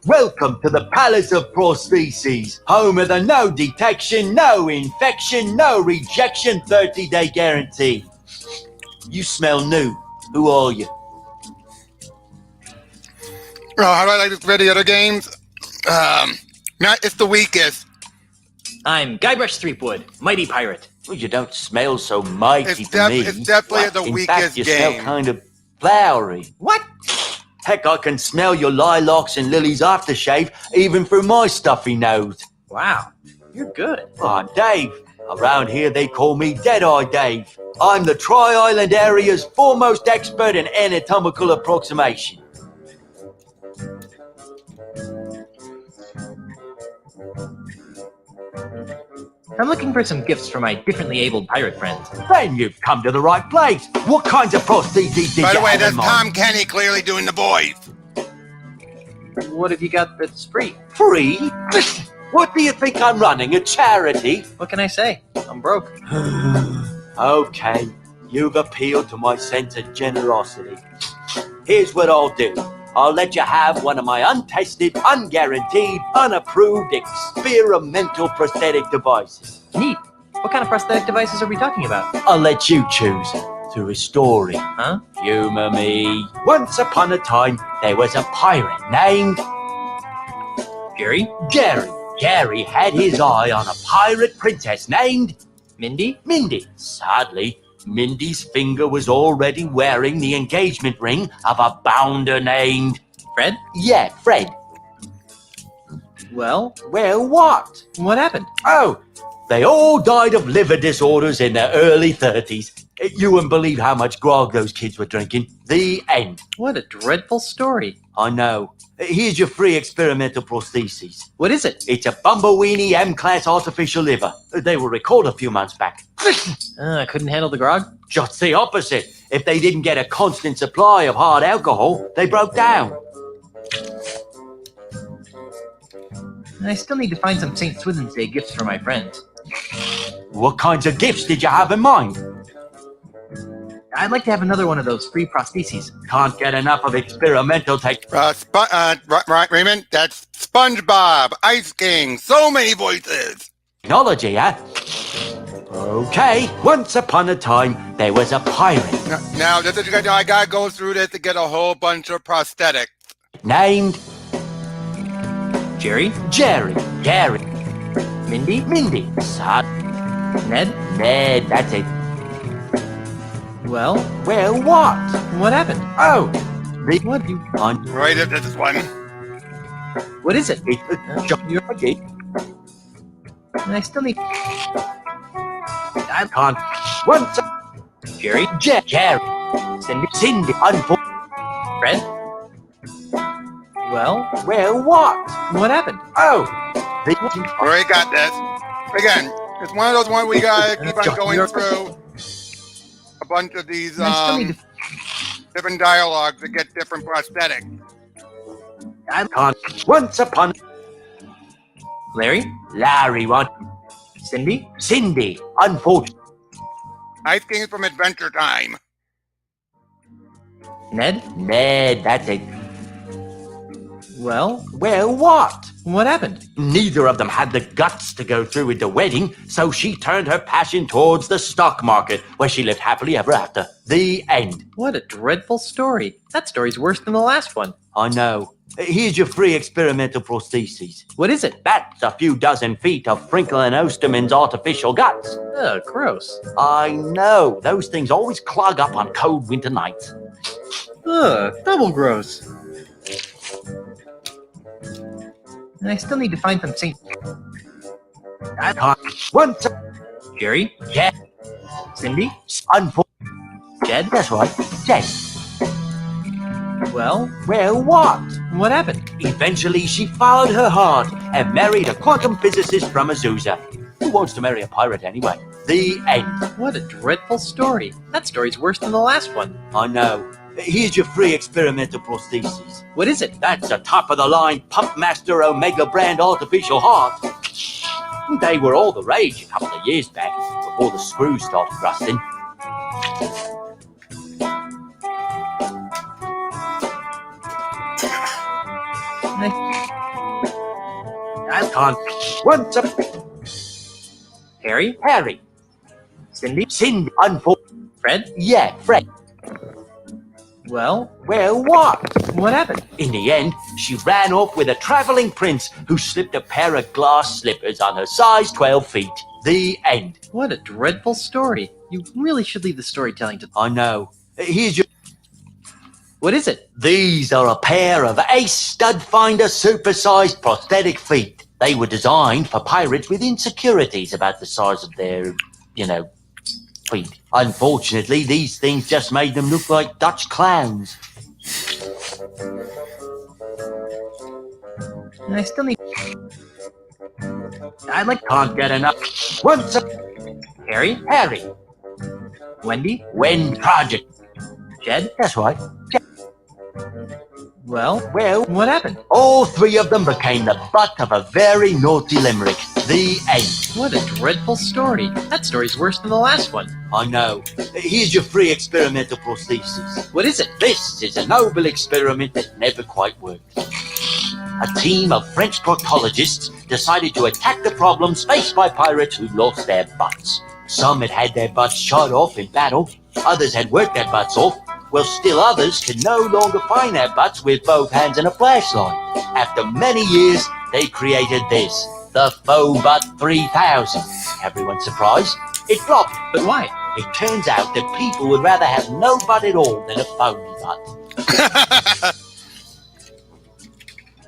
Welcome to the Palace of Prostheses, home of the no detection, no infection, no rejection 30-day guarantee. You smell new. Who are you? Oh, how do I like this ready other games? It's the weakest. I'm Guybrush Threepwood, mighty pirate. Well, you don't smell so mighty to me. It's definitely the In weakest fact, you game. smell kind of flowery. What? Heck, I can smell your lilacs and lilies aftershave even through my stuffy nose. Wow, you're good. Oh, Dave. Around here, they call me Dead-Eye Dave. I'm the Tri-Island area's foremost expert in anatomical approximation. I'm looking for some gifts for my differently abled pirate friends. Then you've come to the right place. What kinds of prostheses did By you the way, have that's in mind? Tom Kenny clearly doing the voice. What have you got that's free? Free? What do you think I'm running, a charity? What can I say? I'm broke. Okay, you've appealed to my sense of generosity. Here's what I'll do. I'll let you have one of my untested, unguaranteed, unapproved experimental prosthetic devices. Neat. What kind of prosthetic devices are we talking about? I'll let you choose. So through a story. Huh? Humor me. Once upon a time, there was a pirate named Jerry? Jerry. Jerry had his eye on a pirate princess named Mindy? Mindy. Sadly, Mindy's finger was already wearing the engagement ring of a bounder named Fred? Yeah, Fred. Well, What? what happened? Oh, they all died of liver disorders in their early 30s. You wouldn't believe how much grog those kids were drinking. The end. What a dreadful story. I know. Here's your free experimental prosthesis. What is it? It's a Bumbleweenie M-Class artificial liver. They were recalled a few months back. I couldn't handle the grog? Just the opposite. If they didn't get a constant supply of hard alcohol, they broke down. I still need to find some St. Swithin's Day gifts for my friends. What kinds of gifts did you have in mind? I'd like to have another one of those free prostheses. Can't get enough of experimental tech. Right, Raymond, that's SpongeBob, Ice King, so many voices. Technology, huh? Okay, once upon a time, there was a pirate. Now, I gotta go through this to get a whole bunch of prosthetics. Named Jerry? Jerry. Jerry. Mindy? Mindy. Sad. Ned? Ned, that's it. Well, what? What happened? Oh, what you on? Right, this is one. What is it? You're okay. I still need. I can't. Once. Jerry? Jerry. Cindy? Cindy. Fred? Well, what? What happened? Oh, Already got this. Again, it's one of those ones we gotta keep on going through a bunch of these different dialogues to get different prosthetics. I can't. Once upon. Larry? Larry, what? Cindy? Cindy. Unfortunately. Ice King from Adventure Time. Ned? Ned, that's it. Well, what? What happened? Neither of them had the guts to go through with the wedding, so she turned her passion towards the stock market, where she lived happily ever after. The end. What a dreadful story. That story's worse than the last one. I know. Here's your free experimental prosthesis. What is it? That's a few dozen feet of Frinkle and Osterman's artificial guts. Ugh, gross. I know. Those things always clog up on cold winter nights. Ugh, double gross. And I still need to find some St. I can't. Once. Jerry? Yeah. Cindy? Jed? That's right. Jed. Well, what? What happened? Eventually, she followed her heart and married a quantum physicist from Azusa. Who wants to marry a pirate anyway? The end. What a dreadful story. That story's worse than the last one. I know. Here's your free experimental prosthesis. What is it? That's a top-of-the-line Pumpmaster Omega brand artificial heart. They were all the rage a couple of years back, before the screws started rusting. I can't. Once a... Harry? Harry. Cindy? Cindy. Fred? Yeah, Fred. Well, what? What happened? In the end, she ran off with a traveling prince who slipped a pair of glass slippers on her size 12 feet. The end. What a dreadful story. You really should leave the storytelling to... I know. Here's your... What is it? These are a pair of Ace Stud Finder supersized prosthetic feet. They were designed for pirates with insecurities about the size of their, feet. Unfortunately, these things just made them look like Dutch clowns. I still need... Can't get enough. Once a... Harry? Harry. Wendy? When Project. Jed? That's right. Well, what happened? All three of them became the butt of a very naughty limerick. The end. What a dreadful story. That story's worse than the last one. I know. Here's your free experimental prosthesis. What is it? This is a noble experiment that never quite worked. A team of French proctologists decided to attack the problems faced by pirates who lost their butts. Some had had their butts shot off in battle. Others had worked their butts off, while still others could no longer find their butts with both hands and a flashlight. After many years, they created this, the Faux Butt 3000. Everyone's surprised? It flopped. But why? It turns out that people would rather have no butt at all than a phony butt.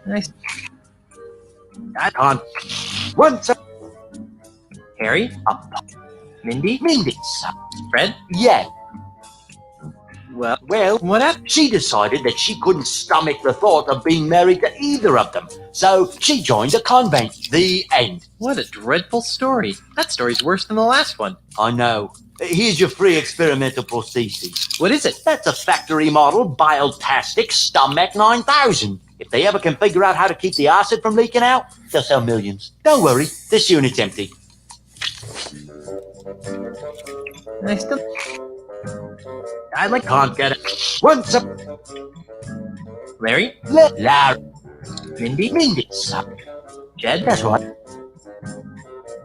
Nice. I can't. Once Harry? Mindy? Mindy. Fred? Yeah. Well, what happened? She decided that she couldn't stomach the thought of being married to either of them. So she joined a convent. The end. What a dreadful story. That story's worse than the last one. I know. Here's your free experimental prosthesis. What is it? That's a factory model Biotastic Stomach 9000. If they ever can figure out how to keep the acid from leaking out, they'll sell millions. Don't worry, this unit's empty. Can't get it. Once up. Larry? Larry. Mindy? Mindy. Jed? That's right.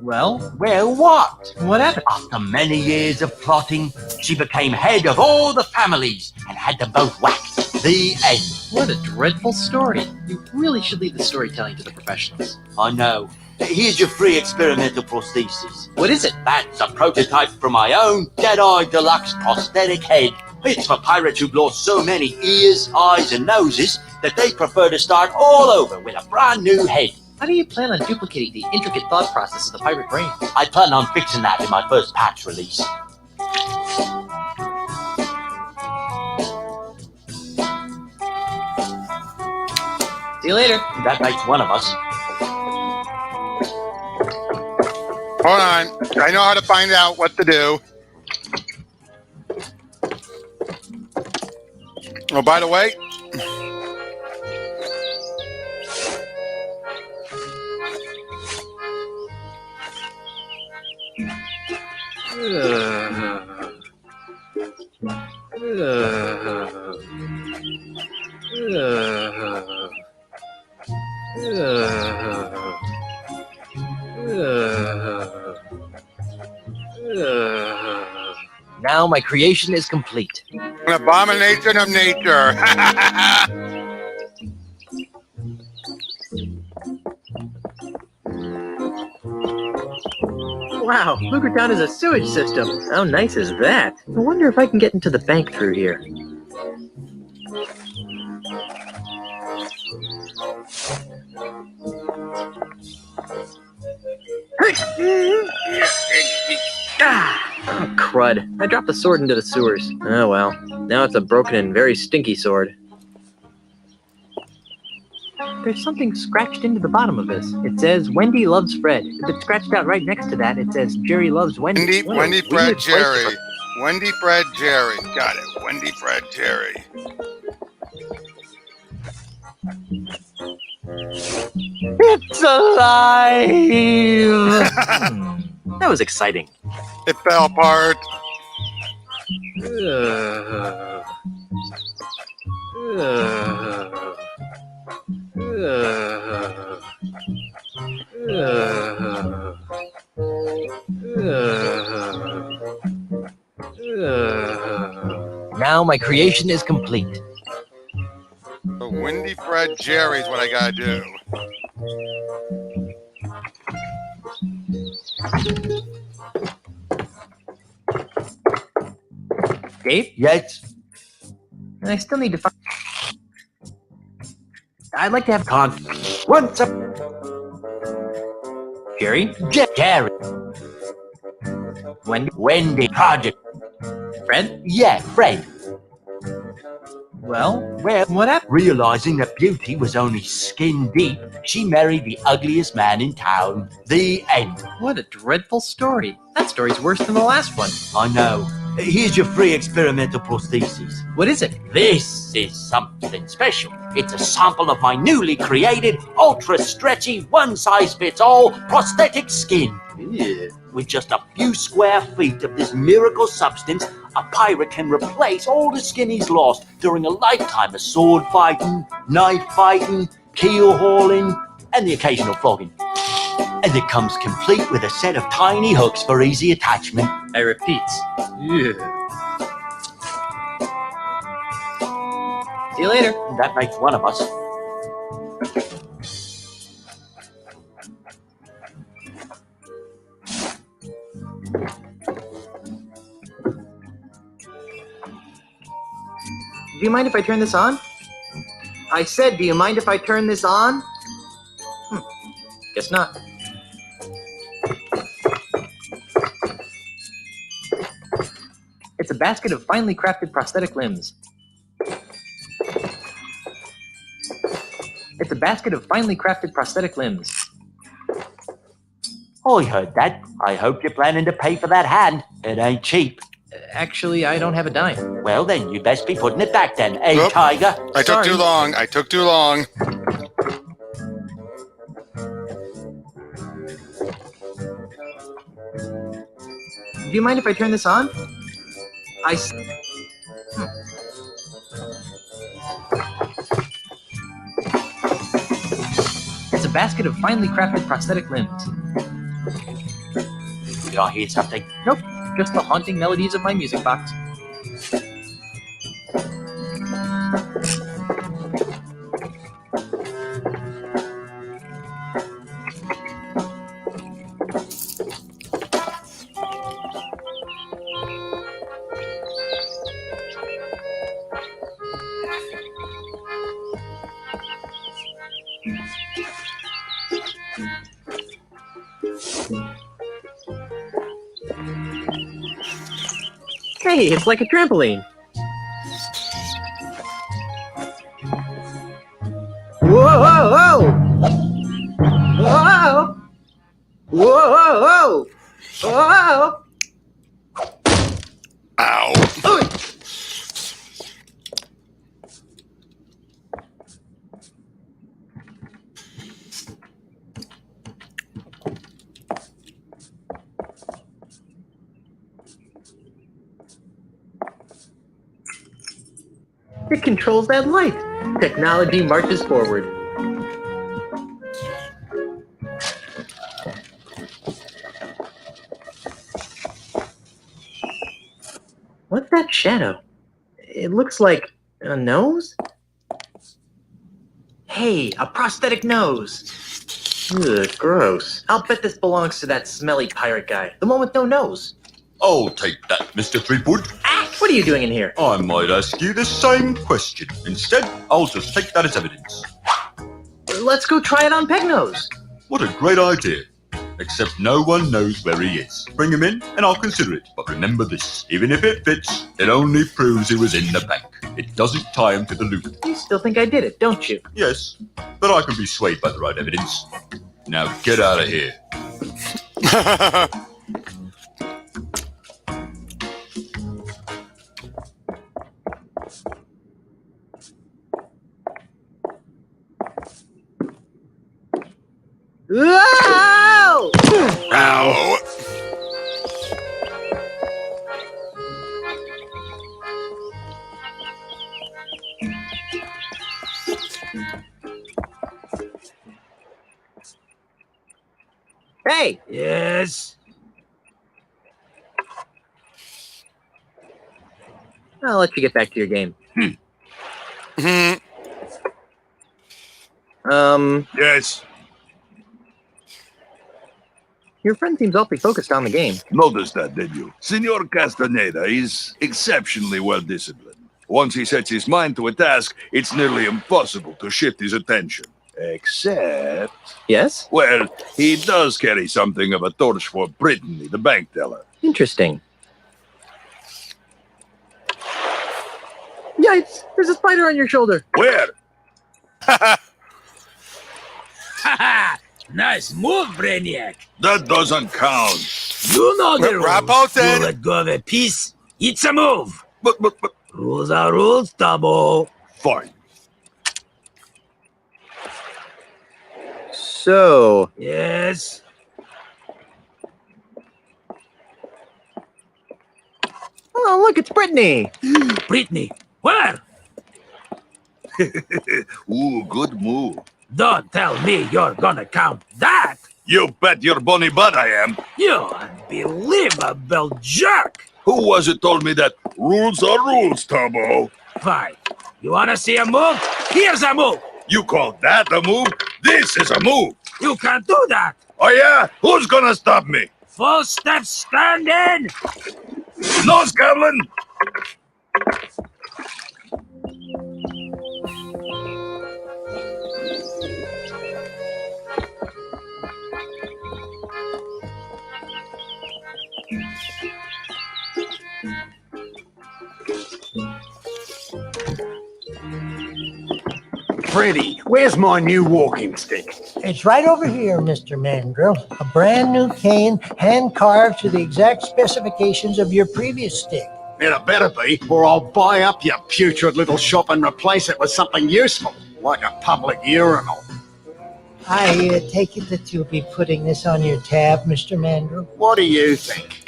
Well, what? What happened? After many years of plotting, she became head of all the families and had them both whacked. The end. What a dreadful story. You really should leave the storytelling to the professionals. I know. Here's your free experimental prosthesis. What is it? That's a prototype from my own Jedi Deluxe prosthetic head. It's for pirates who've lost so many ears, eyes, and noses that they prefer to start all over with a brand new head. How do you plan on duplicating the intricate thought process of the pirate brain? I plan on fixing that in my first patch release. See you later. That makes one of us. Hold on. I know how to find out what to do. Oh, by the way, Now my creation is complete. an abomination of nature. Wow, Luger Town is a sewage system. How nice is that? I wonder if I can get into the bank through here. Oh, crud. I dropped the sword into the sewers. Oh well. Now it's a broken and very stinky sword. There's something scratched into the bottom of this. It says, Wendy loves Fred. But scratched out right next to that, it says, Jerry loves Wendy. Wendy, Fred, Jerry. Wendy, Fred, Jerry. Got it. Wendy, Fred, Jerry. It's alive! That was exciting. It fell apart. Now my creation is complete. So Wendy, Fred, Jerry is what I gotta do. Dave? Yes. And I still need to find... I'd like to have... Once up. Jerry? Jerry. Wendy. Project. Fred? Yeah, Fred. Well, what happened? Realizing that beauty was only skin deep, she married the ugliest man in town. The end. What a dreadful story. That story's worse than the last one. I know. Here's your free experimental prosthesis. What is it? This is something special. It's a sample of my newly created, ultra-stretchy, one-size-fits-all prosthetic skin. Yeah. With just a few square feet of this miracle substance, a pirate can replace all the skin he's lost during a lifetime of sword fighting, knife fighting, keel hauling, and the occasional flogging. And it comes complete with a set of tiny hooks for easy attachment. I repeat. Yeah. See you later. That makes one of us. Do you mind if I turn this on? I said, do you mind if I turn this on? Guess not. It's a basket of finely crafted prosthetic limbs. It's a basket of finely crafted prosthetic limbs. I heard that. I hope you're planning to pay for that hand. It ain't cheap. Actually, I don't have a dime. Well, then you best be putting it back then, eh, Oop. Tiger? I took too long. I took too long. Do you mind if I turn this on? It's a basket of finely crafted prosthetic limbs. Did I hear something? Nope, just the haunting melodies of my music box. Hey, it's like a trampoline. Whoa, whoa, whoa! Whoa, whoa, whoa! Ow. It controls that light. Technology marches forward. What's that shadow? It looks like a nose? Hey, a prosthetic nose. Ugh, gross. I'll bet this belongs to that smelly pirate guy, the one with no nose. I'll take that, Mr. Threepwood. What are you doing in here? I might ask you the same question. Instead, I'll just take that as evidence. Let's go try it on Pegnose. What a great idea. Except no one knows where he is. Bring him in and I'll consider it. But remember this, even if it fits, it only proves he was in the bank. It doesn't tie him to the loot. You still think I did it, don't you? Yes, but I can be swayed by the right evidence. Now get out of here. Whoa! Ow. Hey! Yes? I'll let you get back to your game. Yes. Your friend seems awfully focused on the game. Noticed that, did you? Senor Castaneda is exceptionally well disciplined. Once he sets his mind to a task, it's nearly impossible to shift his attention. Except... Yes? Well, he does carry something of a torch for Brittany, the bank teller. Interesting. Yikes! There's a spider on your shoulder. Where? Nice move, Brainiac. That doesn't count. You know the rules. Raposen. You let go of a piece, it's a move. But... Rules are rules, Tabo. Fine. So... Yes? Oh, look, it's Brittany! Brittany, where? Ooh, good move. Don't tell me you're gonna count that. You bet your bonny butt I am. You unbelievable jerk. Who was it told me that rules are rules, Tabo? Fine. You wanna see a move? Here's a move! You call that a move? This is a move! You can't do that! Oh yeah? Who's gonna stop me? Full step standing! Nose goblin! Freddy, where's my new walking stick? It's right over here, Mr. Mandrill. A brand new cane, hand-carved to the exact specifications of your previous stick. It better be, or I'll buy up your putrid little shop and replace it with something useful, like a public urinal. I take it that you'll be putting this on your tab, Mr. Mandrill. What do you think?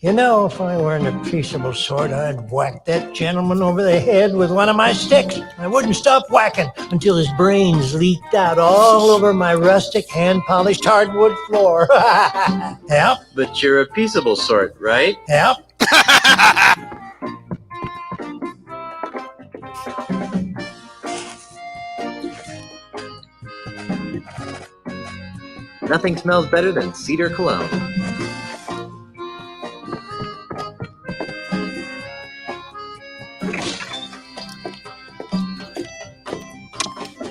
You know, if I weren't a peaceable sort, I'd whack that gentleman over the head with one of my sticks. I wouldn't stop whacking until his brains leaked out all over my rustic, hand-polished hardwood floor. Yep. But you're a peaceable sort, right? Yep. Nothing smells better than cedar cologne.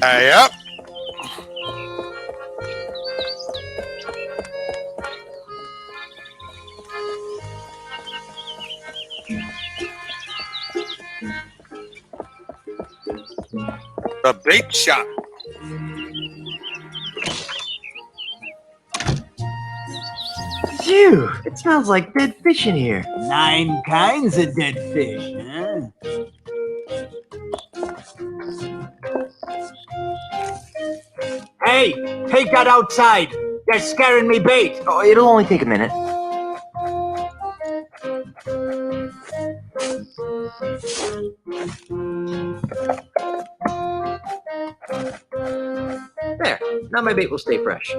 Yep. The bait shop. Phew, it smells like dead fish in here. 9 kinds of dead fish, huh? Hey, take that outside. You're scaring me bait. Oh, it'll only take a minute. There, now my bait will stay fresh.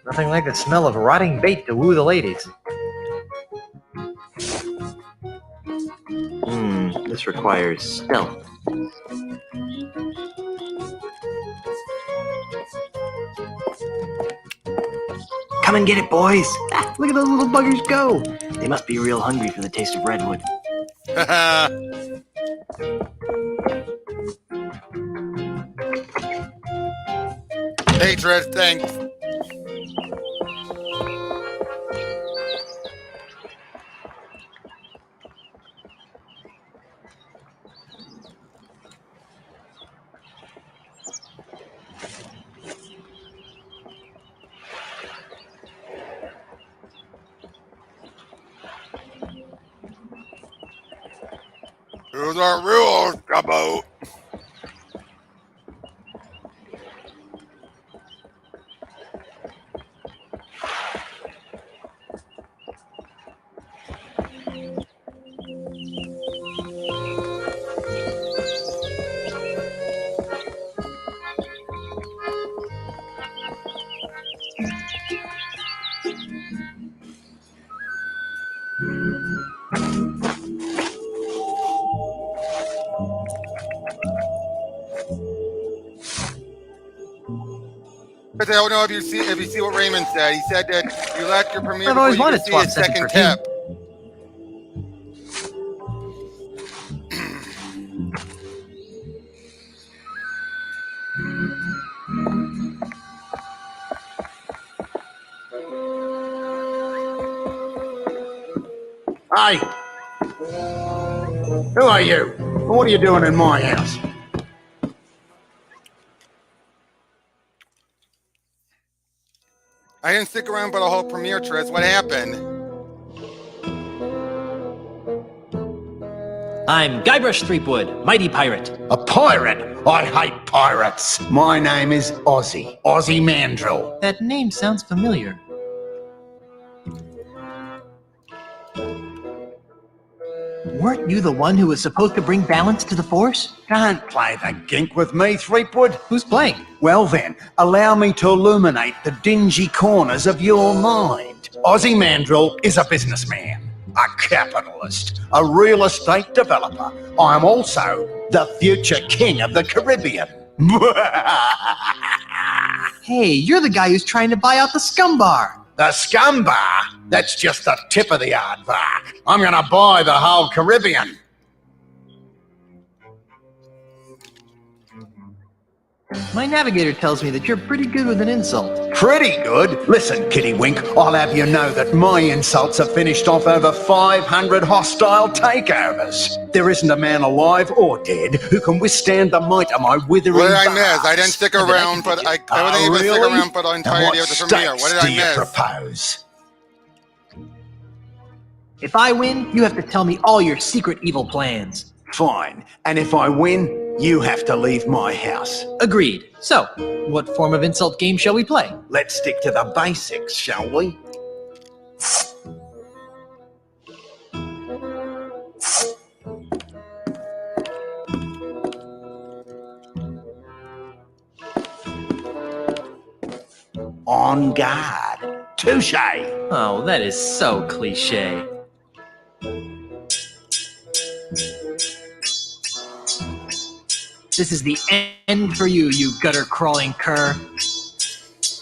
Nothing like the smell of rotting bait to woo the ladies. This requires stealth. Come and get it, boys! Ah, look at those little buggers go! They must be real hungry for the taste of redwood. Hey, Dress, thanks. Those are rules, Gumbo. I don't know if you see what Raymond said. He said that you left your premiere I've before always you wanted could see swap his session second for him. tip. Hey! Who are you? What are you doing in my house? I didn't stick around for the whole premiere, Tris. What happened? I'm Guybrush Threepwood, mighty pirate. A pirate? I hate pirates. My name is Ozzy. Ozzy Mandrill. That name sounds familiar. Weren't you the one who was supposed to bring balance to the Force? Can't play the gink with me, Threepwood. Who's playing? Well then, allow me to illuminate the dingy corners of your mind. Ozzy Mandrill is a businessman, a capitalist, a real estate developer. I am also the future king of the Caribbean. Hey, you're the guy who's trying to buy out the Scum Bar. The Scum Bar? That's just the tip of the aardvark. I'm gonna buy the whole Caribbean. My navigator tells me that you're pretty good with an insult. Pretty good? Listen, Kittywink, I'll have you know that my insults have finished off over 500 hostile takeovers. There isn't a man alive or dead who can withstand the might of my withering What did I bars. miss? I didn't stick around, but I wasn't even stick around for the entirety of the premiere. What did I miss? Propose? If I win, you have to tell me all your secret evil plans. Fine. And if I win, you have to leave my house. Agreed. So, what form of insult game shall we play? Let's stick to the basics, shall we? On guard. Touche. Oh, that is so cliche. This is the end for you, you gutter-crawling cur.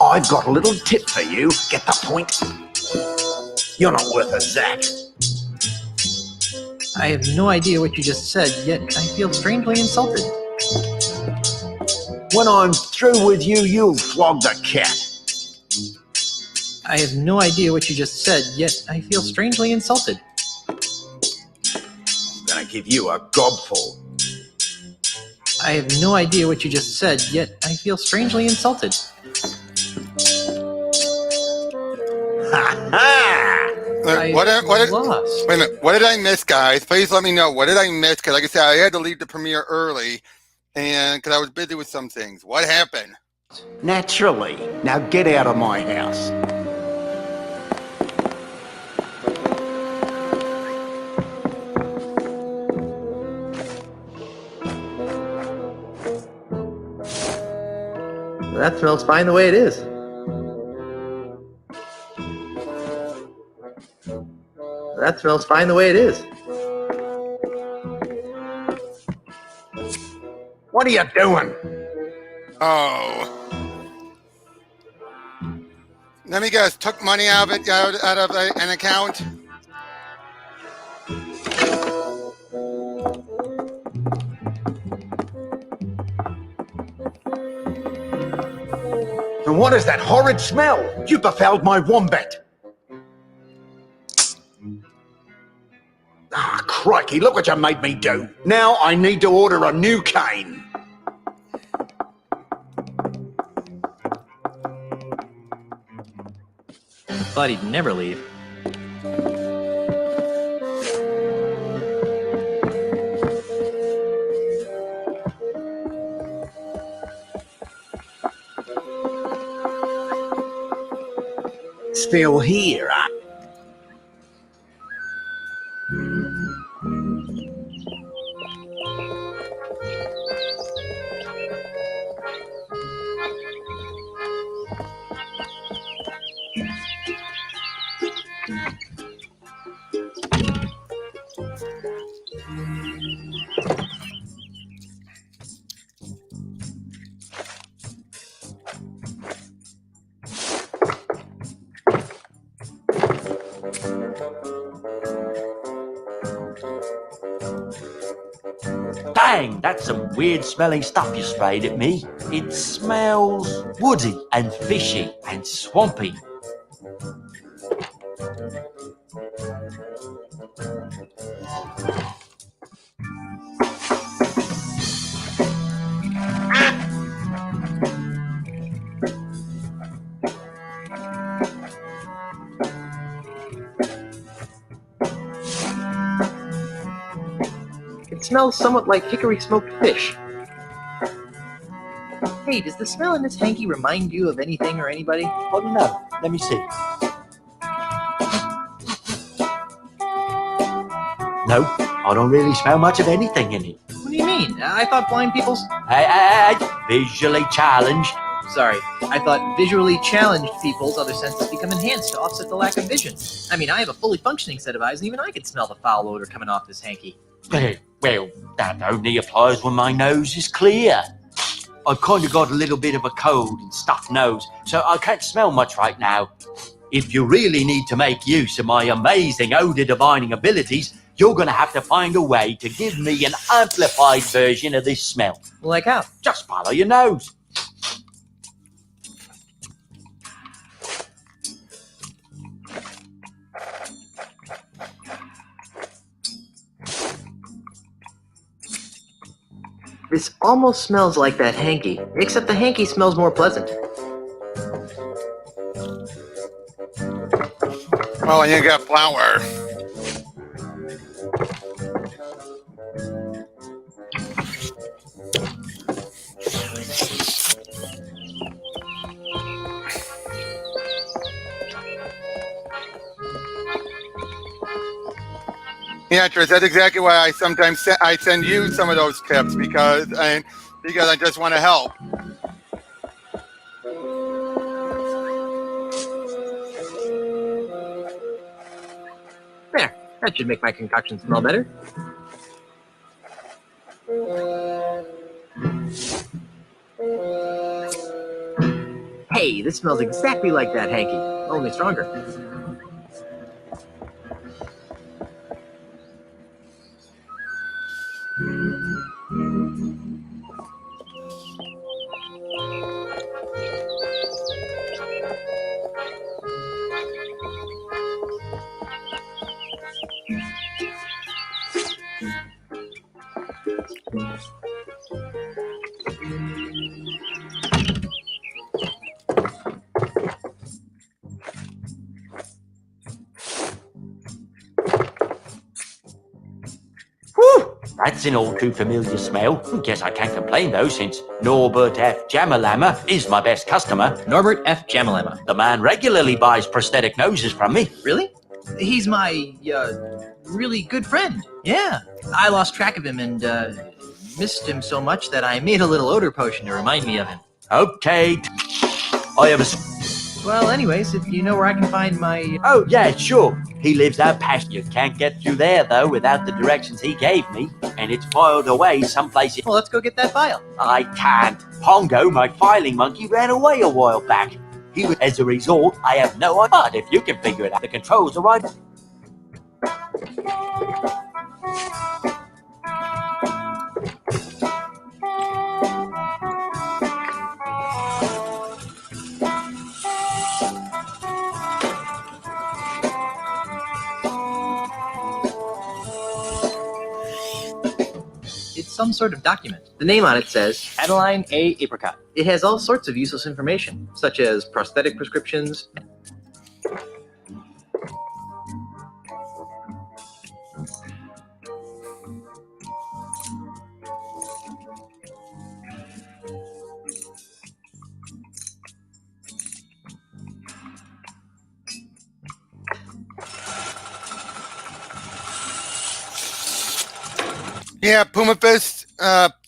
I've got a little tip for you. Get the point? You're not worth a zack. I have no idea what you just said, yet I feel strangely insulted. When I'm through with you, you'll flog the cat. I have no idea what you just said, yet I feel strangely insulted. I'm gonna give you a gobful. I have no idea what you just said, yet I feel strangely insulted. What did, wait a minute, what did I miss, guys? Please let me know. What did I miss? Because like I said, I had to leave the premiere early, and because I was busy with some things. What happened? Naturally. Now get out of my house. That smells fine the way it is. That smells fine the way it is. What are you doing? Oh. Let me guess, took money out of it, out of an account? And what is that horrid smell? You befouled my wombat. Ah, crikey, look what you made me do. Now I need to order a new cane. Thought he'd never leave. Still here, huh? Dang, that's some weird smelling stuff you sprayed at me. It smells woody and fishy and swampy. It smells somewhat like hickory smoked fish. Hey, does the smell in this hanky remind you of anything or anybody? Oh no, let me see. No, I don't really smell much of anything in it. What do you mean? I thought blind people's... Hey, visually challenged. Sorry, I thought visually challenged people's other senses become enhanced to offset the lack of vision. I mean, I have a fully functioning set of eyes, and even I can smell the foul odor coming off this hanky. Well, that only applies when my nose is clear. I've kind of got a little bit of a cold and stuffed nose, so I can't smell much right now. If you really need to make use of my amazing odor divining abilities, you're going to have to find a way to give me an amplified version of this smell. Like how? Just follow your nose. This almost smells like that hanky, except the hanky smells more pleasant. Oh, and you got flour. Yeah, Trish, that's exactly why I sometimes I send you some of those tips because I just want to help. There, that should make my concoction smell better. Hey, this smells exactly like that hanky, only stronger. That's an all too familiar smell. Guess I can't complain though, since Norbert F. Jamalama is my best customer. Norbert F. Jamalama. The man regularly buys prosthetic noses from me. Really? He's my, really good friend. Yeah. I lost track of him and, missed him so much that I made a little odor potion to remind me of him. Okay. I have a... Well, anyways, if you know where I can find my... Oh, yeah, sure. He lives out past you. Can't get through there, though, without the directions he gave me. And it's filed away someplace... Well, let's go get that file. I can't. Pongo, my filing monkey, ran away a while back. As a result, I have no idea. But if you can figure it out, the controls are right... It's some sort of document. The name on it says Adeline A. Apricot. It has all sorts of useless information, such as prosthetic prescriptions. Yeah, Puma Fist,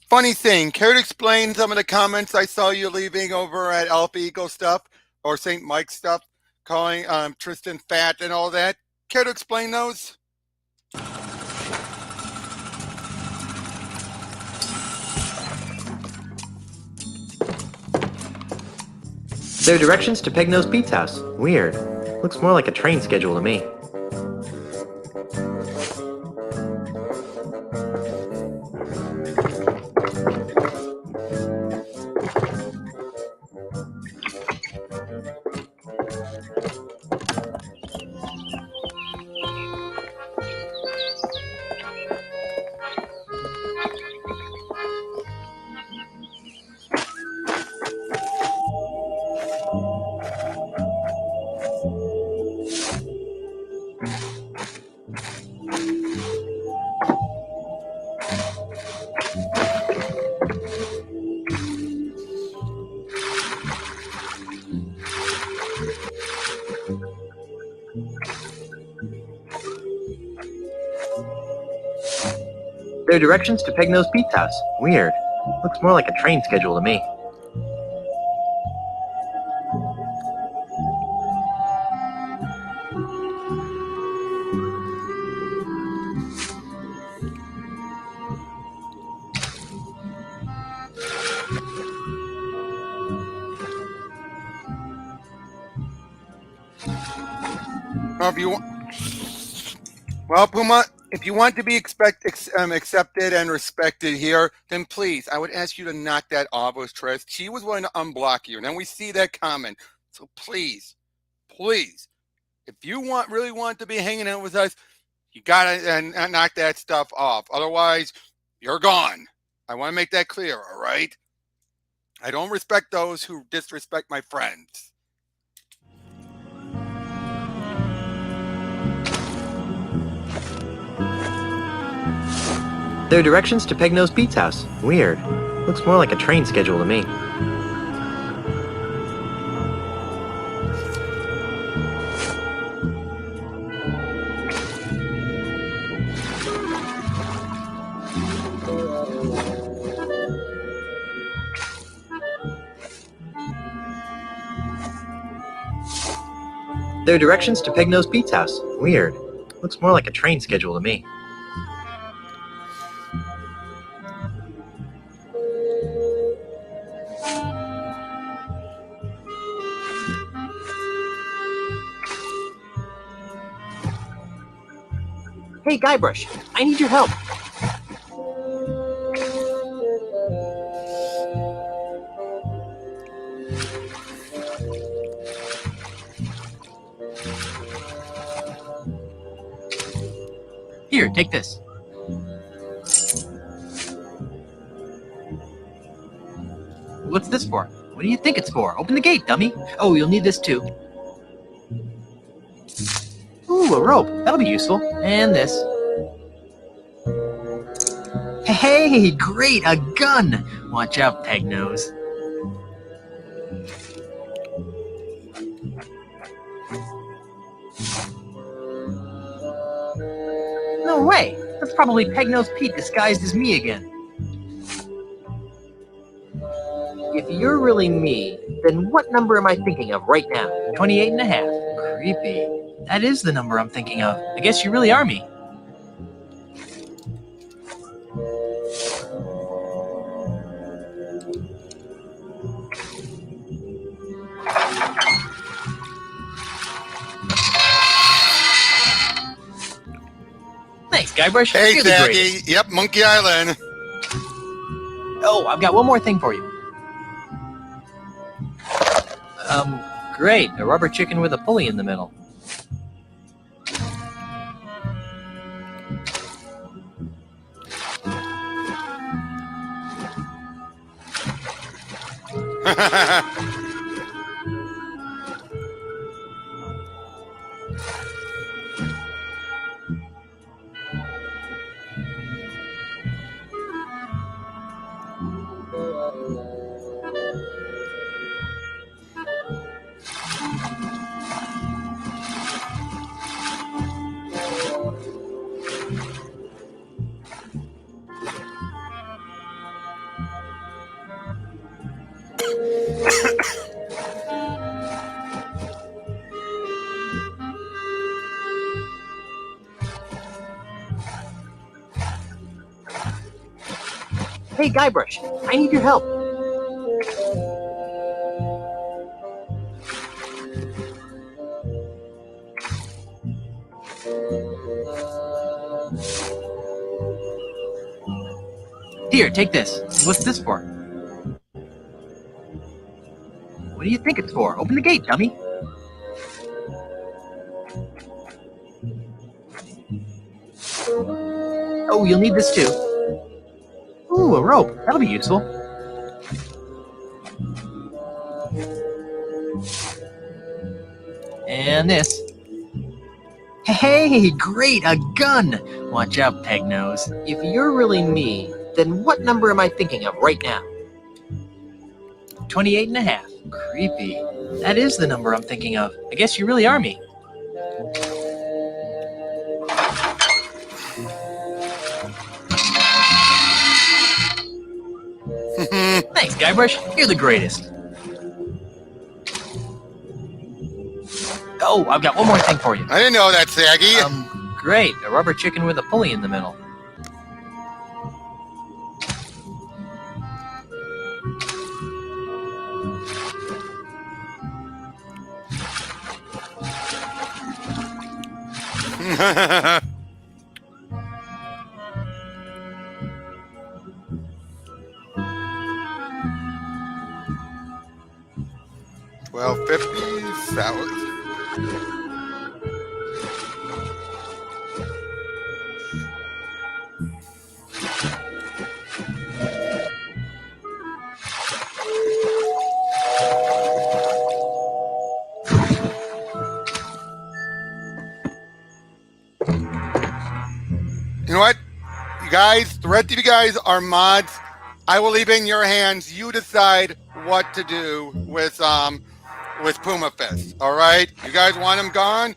funny thing. Care to explain some of the comments I saw you leaving over at Alpha Eagle stuff or St. Mike stuff, calling Tristan fat and all that? Care to explain those? They're directions to Pegnose Pete's house. Weird. Looks more like a train schedule to me. There are directions to Peg-Nosed Pete's house. Weird. Looks more like a train schedule to me. Well, Puma, if you want to be accepted and respected here, then please, I would ask you to knock that off with Trish. She was willing to unblock you, and then we see that comment. So please, if you really want to be hanging out with us, you gotta knock that stuff off. Otherwise, you're gone. I want to make that clear. All right. I don't respect those who disrespect my friends. There are directions to Peg-Nosed Pete's house. Weird. Looks more like a train schedule to me. There are directions to Peg-Nosed Pete's house. Weird. Looks more like a train schedule to me. Hey, Guybrush, I need your help. Here, take this. What's this for? What do you think it's for? Open the gate, dummy. Oh, you'll need this too. Ooh, a rope. That'll be useful. And this. Hey, great, a gun! Watch out, Peg-Nose. No way! That's probably Peg-Nosed Pete disguised as me again. If you're really me, then what number am I thinking of right now? 28 and a half. Creepy. That is the number I'm thinking of. I guess you really are me. Thanks, Guybrush. Hey, You're the Saggy. greatest. Yep, Monkey Island. Oh, I've got one more thing for you. Great. A rubber chicken with a pulley in the middle. Hey, Guybrush, I need your help. Here, take this. What's this for? What do you think it's for? Open the gate, dummy. Oh, you'll need this too. Ooh, a rope. That'll be useful. And this. Hey, great, a gun! Watch out, Peg-Nose. If you're really me, then what number am I thinking of right now? 28 and a half. Creepy. That is the number I'm thinking of. I guess you really are me. Thanks, Guybrush. You're the greatest. Oh, I've got one more thing for you. I didn't know that, Saggy. Great. A rubber chicken with a pulley in the middle. $12.50 salad. You know what? You guys, the rest of you guys are mods. I will leave it in your hands. You decide what to do with Puma Fist. All right? You guys want him gone?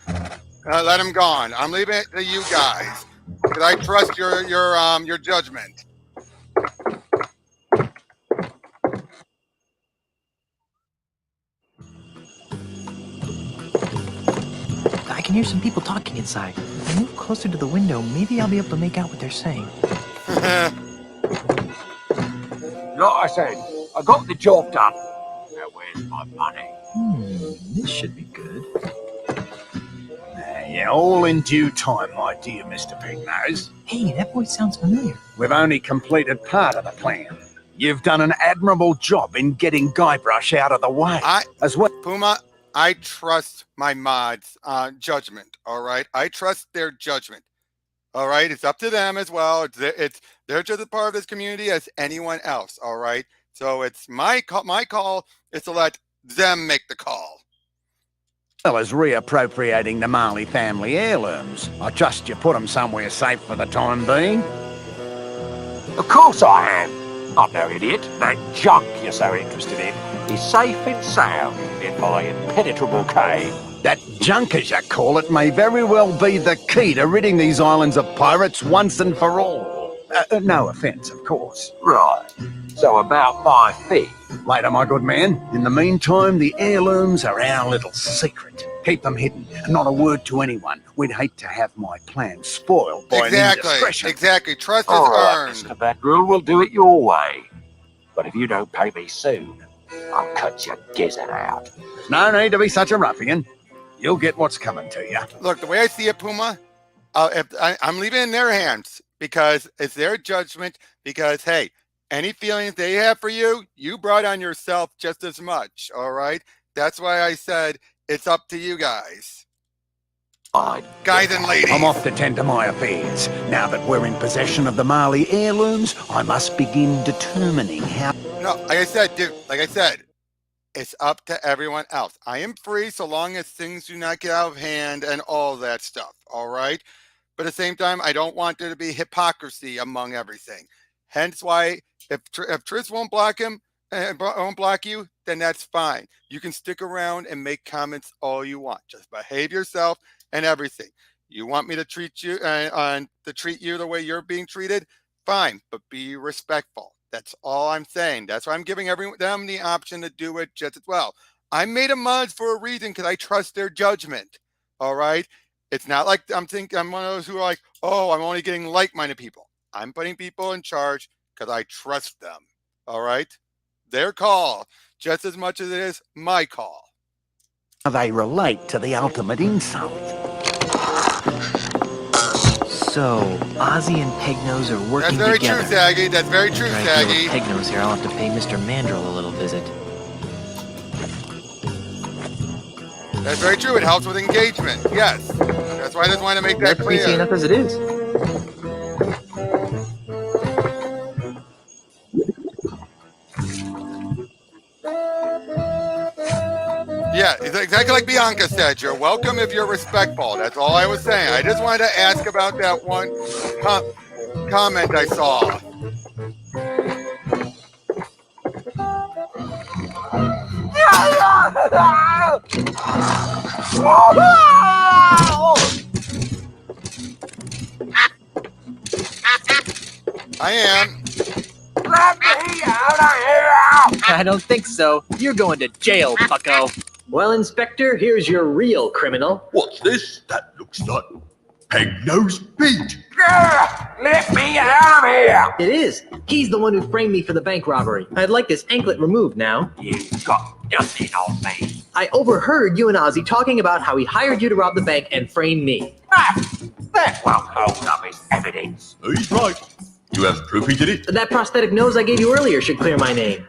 Let him gone. I'm leaving it to you guys because I trust your judgment. I can hear some people talking inside. If I move closer to the window, maybe I'll be able to make out what they're saying. Like I said, I got the job done. Now where's my money? This should be good. Yeah, all in due time, my dear Mr. Pignose. Hey, that voice sounds familiar. We've only completed part of the plan. You've done an admirable job in getting Guybrush out of the way. As well. Puma, I trust my mods' judgment, all right? I trust their judgment, all right? It's up to them as well. They're just a part of this community as anyone else, all right? So it's my call is to let them make the call. Well as reappropriating the Marley family heirlooms. I trust you put them somewhere safe for the time being. Of course I am. I'm no idiot. That junk you're so interested in is safe and sound in my impenetrable cave. That junk, as you call it, may very well be the key to ridding these islands of pirates once and for all. No offence, of course. Right. So about my fee. Later, my good man. In the meantime, the heirlooms are our little secret. Keep them hidden, and not a word to anyone. We'd hate to have my plan spoiled by an indiscretion. Exactly. Trust is All right, earned. Mr. Mandrill, we'll do it your way. But if you don't pay me soon, I'll cut your gizzard out. No need to be such a ruffian. You'll get what's coming to you. Look, the way I see it, Puma, I'm leaving it in their hands because it's their judgment. Because, hey, any feelings they have for you, you brought on yourself just as much, all right? That's why I said it's up to you guys. Guys and ladies. I'm off to tend to my affairs. Now that we're in possession of the Marley heirlooms, I must begin determining how... No, like I said, dude, it's up to everyone else. I am free so long as things do not get out of hand and all that stuff, all right? But at the same time, I don't want there to be hypocrisy among everything. Hence why, if Tris won't block him, won't block you, then that's fine. You can stick around and make comments all you want. Just behave yourself and everything. You want me to treat you the way you're being treated? Fine, but be respectful. That's all I'm saying. That's why I'm giving them the option to do it just as well. I made a mods for a reason because I trust their judgment. All right. It's not like I'm one of those who are like, oh, I'm only getting like-minded people. I'm putting people in charge because I trust them. All right. Their call just as much as it is my call. They relate to the ultimate insult. So, Ozzy and Pegnose are working together. That's very true, Saggy. That's very true, Saggy. With Pegnose here, I'll have to pay Mr. Mandrill a little visit. That's very true. It helps with engagement. Yes. That's why I just want to make that clear. Easy enough as it is. Yeah, it's exactly like Bianca said. You're welcome if you're respectful. That's all I was saying. I just wanted to ask about that one comment I saw. I am. Let me out of here! I don't think so. You're going to jail, bucko. Well, Inspector, here's your real criminal. What's this? That looks like Peg-Nose Pete. Let me out of here! It is. He's the one who framed me for the bank robbery. I'd like this anklet removed now. You've got nothing on me. I overheard you and Ozzy talking about how he hired you to rob the bank and frame me. That won't hold up as evidence. He's right. You have proof he did it? That prosthetic nose I gave you earlier should clear my name.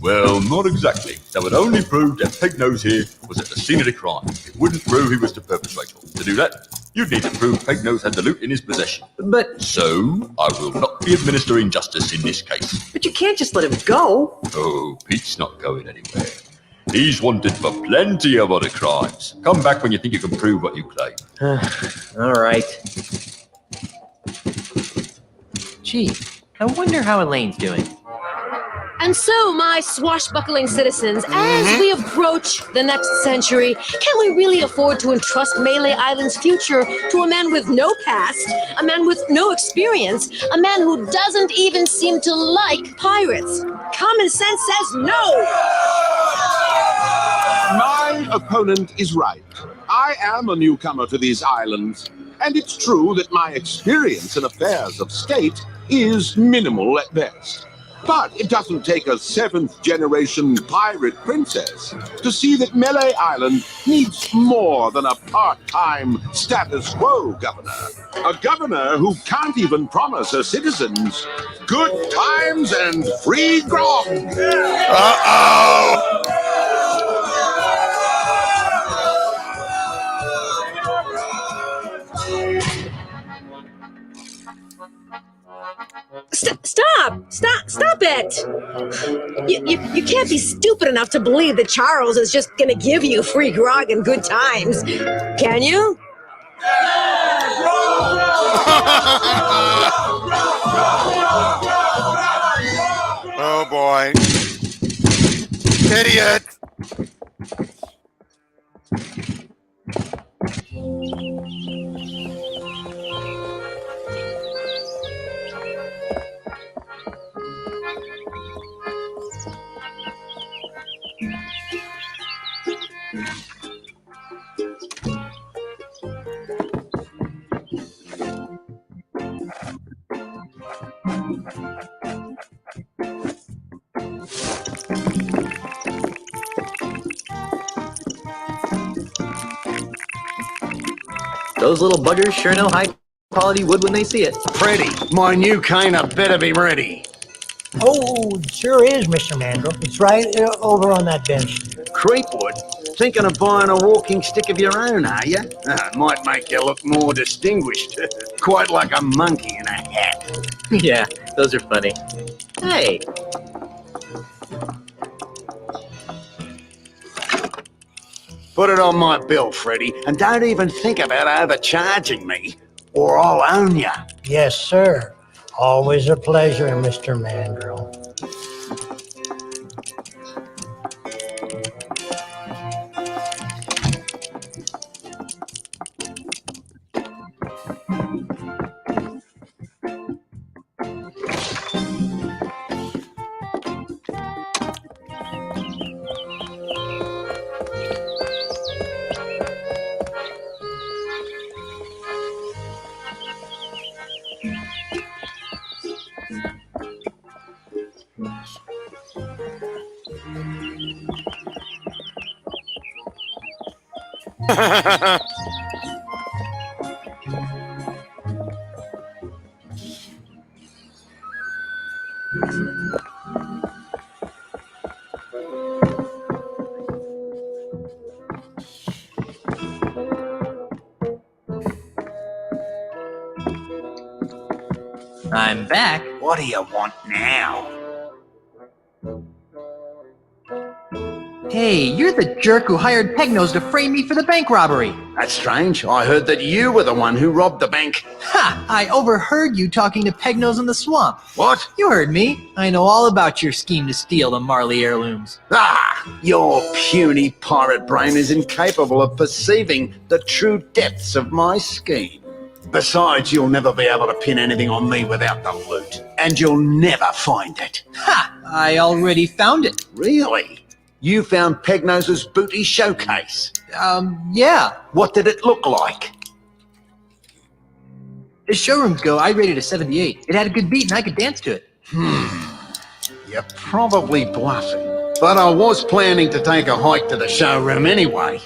Well, not exactly. That would only prove that Peg-Nose here was at the scene of the crime. It wouldn't prove he was the perpetrator. To do that, you'd need to prove Peg-Nose had the loot in his possession. But... So, I will not be administering justice in this case. But you can't just let him go. Oh, Pete's not going anywhere. He's wanted for plenty of other crimes. Come back when you think you can prove what you claim. All right. Gee, I wonder how Elaine's doing. And so, my swashbuckling citizens, as we approach the next century, can we really afford to entrust Melee Island's future to a man with no past, a man with no experience, a man who doesn't even seem to like pirates? Common sense says no! My opponent is right. I am a newcomer to these islands, and it's true that my experience in affairs of state is minimal at best. But it doesn't take a 7th-generation pirate princess to see that Melee Island needs more than a part-time status quo governor. A governor who can't even promise her citizens good times and free grog. Uh-oh! Stop it! You can't be stupid enough to believe that Charles is just gonna give you free grog and good times, can you? Oh boy. Idiot! Those little buggers sure know high-quality wood when they see it. Freddy, my new cane better be ready. Oh, it sure is, Mr. Mandrel. It's right over on that bench. Creepwood? Thinking of buying a walking stick of your own, are you? Might make you look more distinguished. Quite like a monkey in a hat. Yeah, those are funny. Hey. Put it on my bill, Freddy, and don't even think about overcharging me, or I'll own you. Yes, sir. Always a pleasure, Mr. Mandrel. I'm back. What do you want now? Hey, you're the jerk who hired Pegnose to frame me for the bank robbery. That's strange. I heard that you were the one who robbed the bank. Ha! I overheard you talking to Pegnose in the swamp. What? You heard me. I know all about your scheme to steal the Marley heirlooms. Ah! Your puny pirate brain is incapable of perceiving the true depths of my scheme. Besides, you'll never be able to pin anything on me without the loot. And you'll never find it. Ha! I already found it. Really? You found Pegnose's booty showcase? Yeah. What did it look like? As showrooms go, I rated a 78. It had a good beat and I could dance to it. You're probably bluffing. But I was planning to take a hike to the showroom anyway.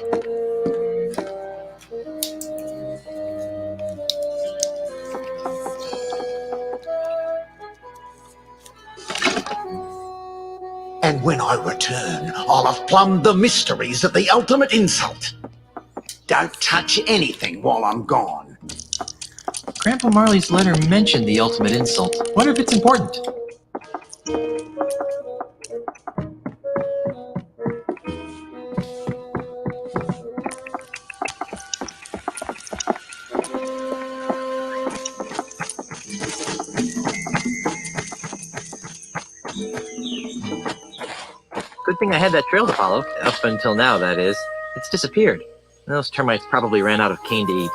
And when I return, I'll have plumbed the mysteries of the ultimate insult. Don't touch anything while I'm gone. Grandpa Marley's letter mentioned the ultimate insult. Wonder if it's important. Good thing I had that trail to follow. Up until now, that is. It's disappeared. Those termites probably ran out of cane to eat.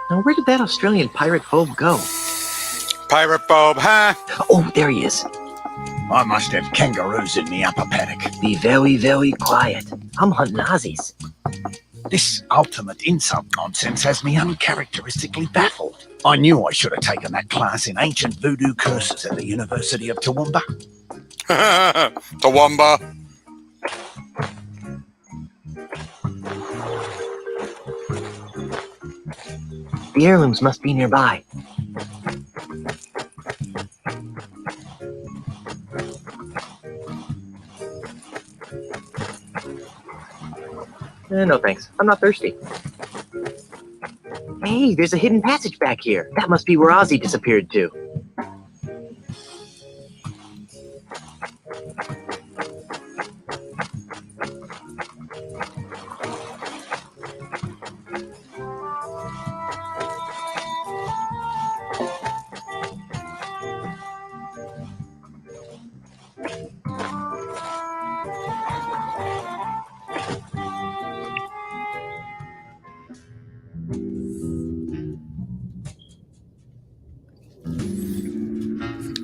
Now, where did that Australian pirate phobe go? Pirate phobe, huh? Oh, there he is. I must have kangaroos in the upper paddock. Be very, very quiet. I'm hunting Aussies. This ultimate insult nonsense has me uncharacteristically baffled. I knew I should have taken that class in ancient voodoo curses at the University of Toowoomba. Toowoomba. The heirlooms must be nearby. No thanks. I'm not thirsty. Hey, there's a hidden passage back here. That must be where Ozzy disappeared to.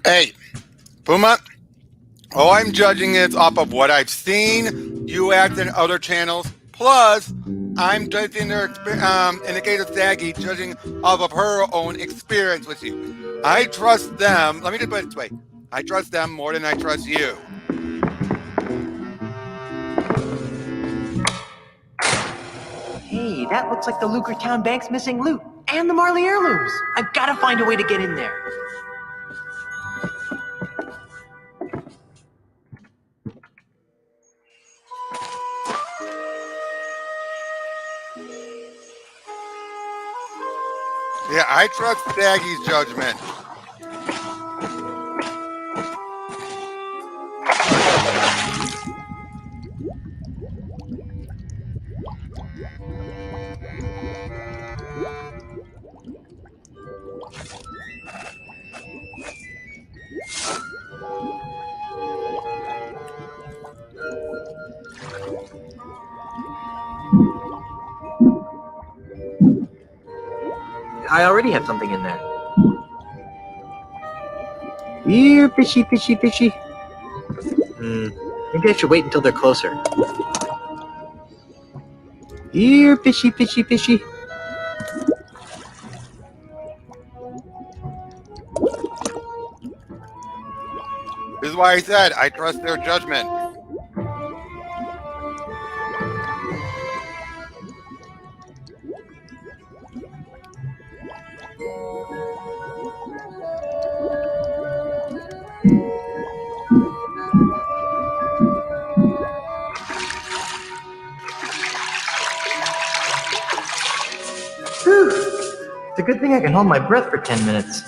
Hey, Puma, all I'm judging is off of what I've seen, you act in other channels, plus I'm judging their Indicator Saggy, judging off of her own experience with you. I trust them, let me just put it this way, I trust them more than I trust you. Hey, that looks like the Lucretown Bank's missing loot. And the Marley heirlooms. I've got to find a way to get in there. Yeah, I trust Saggy's judgment. I already have something in there. Here, fishy, fishy, fishy. Maybe I should wait until they're closer. Here, fishy, fishy, fishy. This is why I said I trust their judgment. Whew. It's a good thing I can hold my breath for 10 minutes.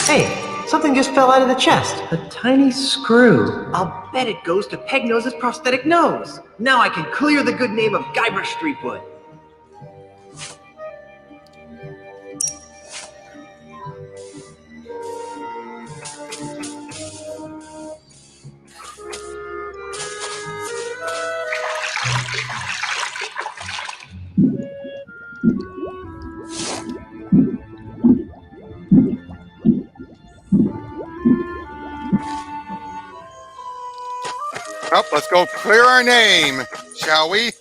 Hey, something just fell out of the chest. A tiny screw. I'll bet it goes to Pegnose's prosthetic nose. Now I can clear the good name of Guybrush Threepwood. Well, let's go clear our name, shall we?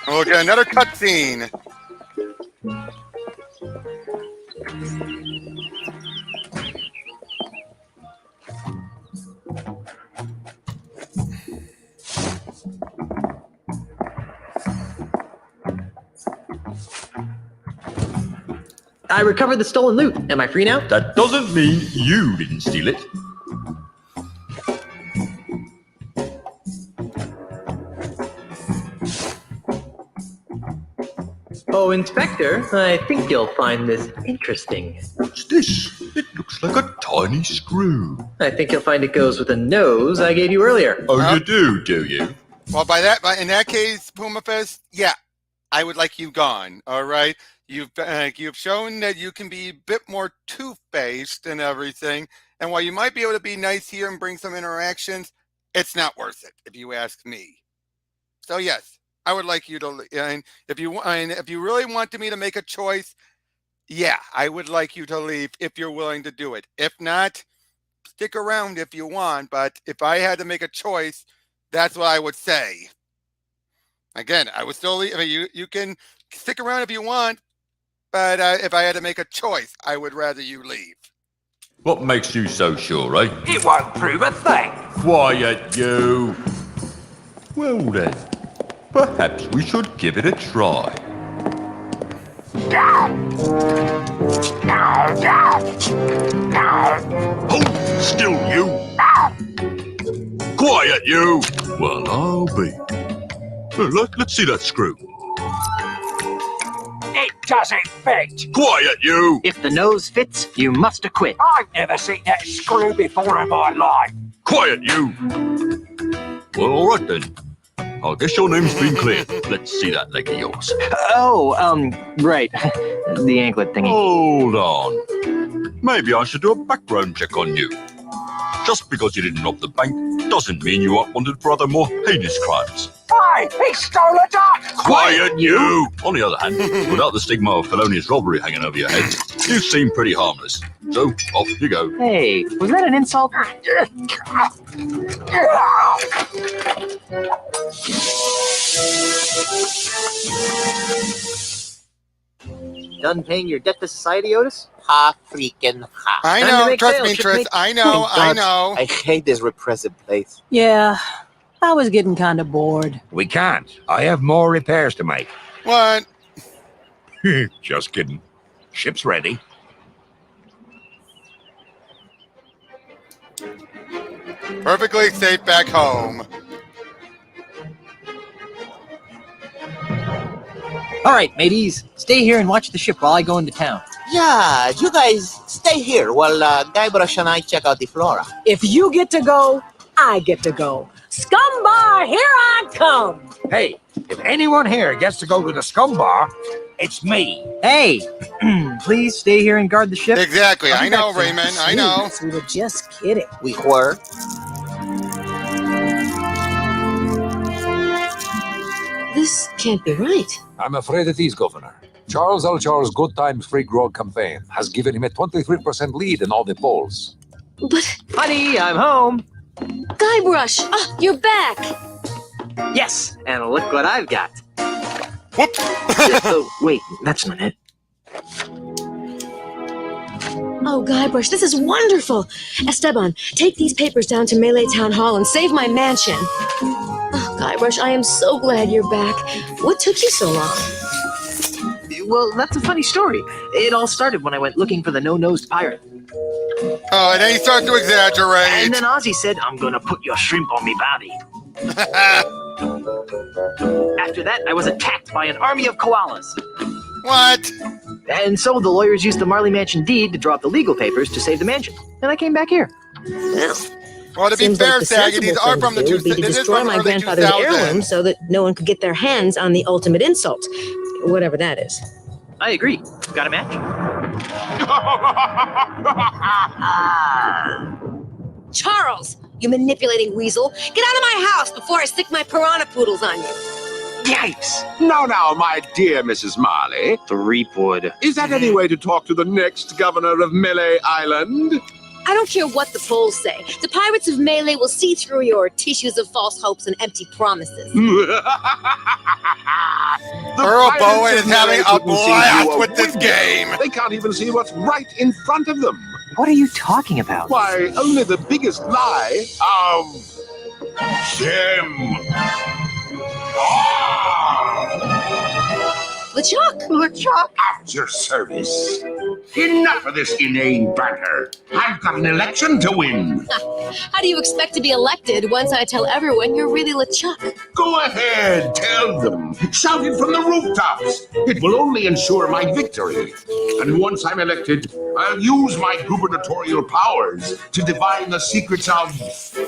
We'll get another cutscene. I recovered the stolen loot. Am I free now? That doesn't mean you didn't steal it. Oh, Inspector, I think you'll find this interesting. What's this? It looks like a tiny screw. I think you'll find it goes with the nose I gave you earlier. Oh, you do you? Well, in that case, Puma Fist, yeah, I would like you gone. All right, you've shown that you can be a bit more two-faced and everything, and while you might be able to be nice here and bring some interactions, it's not worth it, if you ask me. So yes, I would like you to, and if you really want me to make a choice, yeah, I would like you to leave if you're willing to do it. If not, stick around if you want, but if I had to make a choice, that's what I would say. Again, I would still leave. I mean, you can stick around if you want, but if I had to make a choice, I would rather you leave. What makes you so sure, eh? It won't prove a thing. Quiet, you. Well then, perhaps we should give it a try. Hold still, you. Quiet, you. Well, I'll be. Let's see that screw. It doesn't fit. Quiet, you. If the nose fits, you must acquit. I've never seen that screw before in my life. Quiet, you. Well, all right then. I guess your name's been cleared. Let's see that leg of yours. Oh, right. The anklet thingy. Hold on. Maybe I should do a background check on you. Just because you didn't rob the bank doesn't mean you aren't wanted for other more heinous crimes. Hey, he stole a duck! Quiet, you. On the other hand, without the stigma of felonious robbery hanging over your head, you seem pretty harmless. So, off you go. Hey, was that an insult? Done paying your debt to society, Otis? Ha freaking ha. I know, trust me, Tris. I know. I hate this repressive place. Yeah, I was getting kind of bored. We can't. I have more repairs to make. What? Just kidding. Ship's ready. Perfectly safe back home. All right, mateys. Stay here and watch the ship while I go into town. Yeah, you guys stay here while Guybrush and I check out the flora. If you get to go, I get to go. Scumbar, here I come. Hey, if anyone here gets to go to the scum bar, it's me. Hey, please stay here and guard the ship. Exactly. I know, Raymond. I know. Jeez, we were just kidding. We were. This can't be right. I'm afraid it is, Governor. Charles L. Charles' Good Times Free Grog campaign has given him a 23% lead in all the polls. But... Honey, I'm home. Guybrush! Oh, you're back! Yes, and look what I've got. Whoops! Oh, wait, that's not it. Oh, Guybrush, this is wonderful! Esteban, take these papers down to Melee Town Hall and save my mansion. Oh, Guybrush, I am so glad you're back. What took you so long? Well, that's a funny story. It all started when I went looking for the no-nosed pirate. Oh, and then he starts to exaggerate. And then Ozzy said, I'm gonna put your shrimp on me body. After that, I was attacked by an army of koalas. What? And so the lawyers used the Marley Mansion deed to draw up the legal papers to save the mansion. And I came back here. Well, to be Seems fair, like the Saggy, these sensible are thing from to the do would be to destroy my grandfather's heirloom so that no one could get their hands on the ultimate insult. Whatever that is. I agree. Got a match? Charles! you manipulating weasel. Get out of my house before I stick my piranha poodles on you. Yikes! Now, my dear Mrs. Marley. Threepwood. Is that any way to talk to the next governor of Melee Island? I don't care what the polls say. The pirates of Melee will see through your tissues of false hopes and empty promises. Earl Bowen is having a blast with this game. They can't even see what's right in front of them. What are you talking about? Why, only the biggest lie of them. LeChuck! At your service. Enough of this inane banter. I've got an election to win. How do you expect to be elected once I tell everyone you're really LeChuck? Go ahead, tell them. Shout it from the rooftops. It will only ensure my victory. And once I'm elected, I'll use my gubernatorial powers to divine the secrets of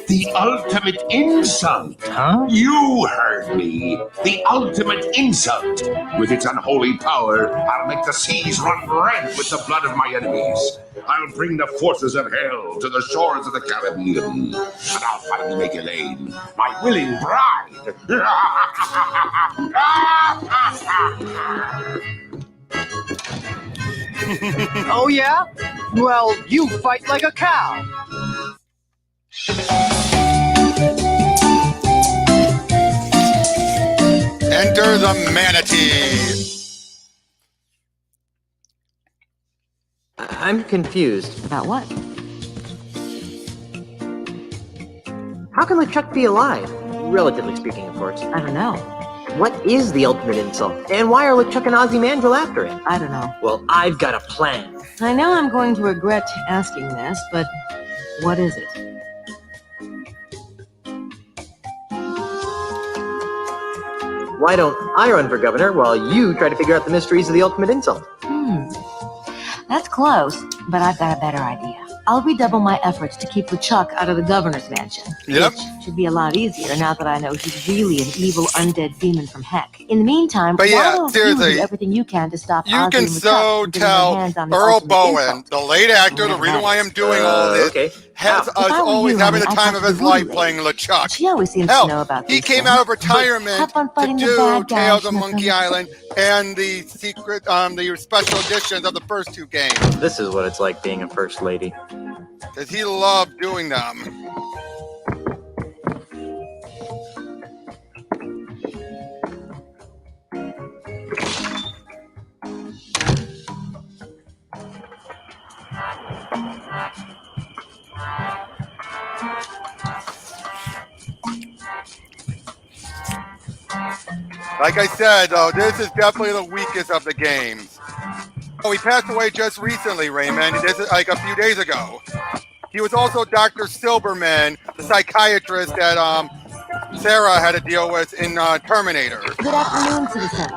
the ultimate insult. Huh? You heard me. The ultimate insult. With its unholy power, I'll make the seas run red with the blood of my enemies. I'll bring the forces of hell to the shores of the Caribbean. And I'll finally make Elaine my willing bride. Oh, yeah? Well, you fight like a cow. Enter the manatee. I'm confused. About what? How can LeChuck be alive? Relatively speaking, of course. I don't know. What is the ultimate insult? And why are LeChuck and Ozymandias after it? I don't know. Well, I've got a plan. I know I'm going to regret asking this, but what is it? Why don't I run for governor while you try to figure out the mysteries of the ultimate insult? That's close, but I've got a better idea. I'll redouble my efforts to keep LeChuck out of the governor's mansion. Yep. Which should be a lot easier now that I know he's really an evil undead demon from heck. In the meantime, But yeah, why don't seriously, you do everything you can to stop You Ozzy can and LeChuck so from getting their tell hands on the Earl ultimate Bowen, insult? the late actor, the reason why I'm doing all this, Okay. has If us I were always you, having the I'd time talk of to his the life voodoo playing LeChuck. She always seems Hell, to know about he these came things. out of retirement Have fun to fighting the do bad guys, Tales of Schnitzler. Monkey Island and the secret, the special editions of the first two games, This is what it's like being a first lady. because he loved doing them. Like I said, though, this is definitely the weakest of the games. Oh, he passed away just recently, Raymond. This is like a few days ago. He was also Dr. Silberman, the psychiatrist that Sarah had to deal with in Terminator. Good afternoon, citizen.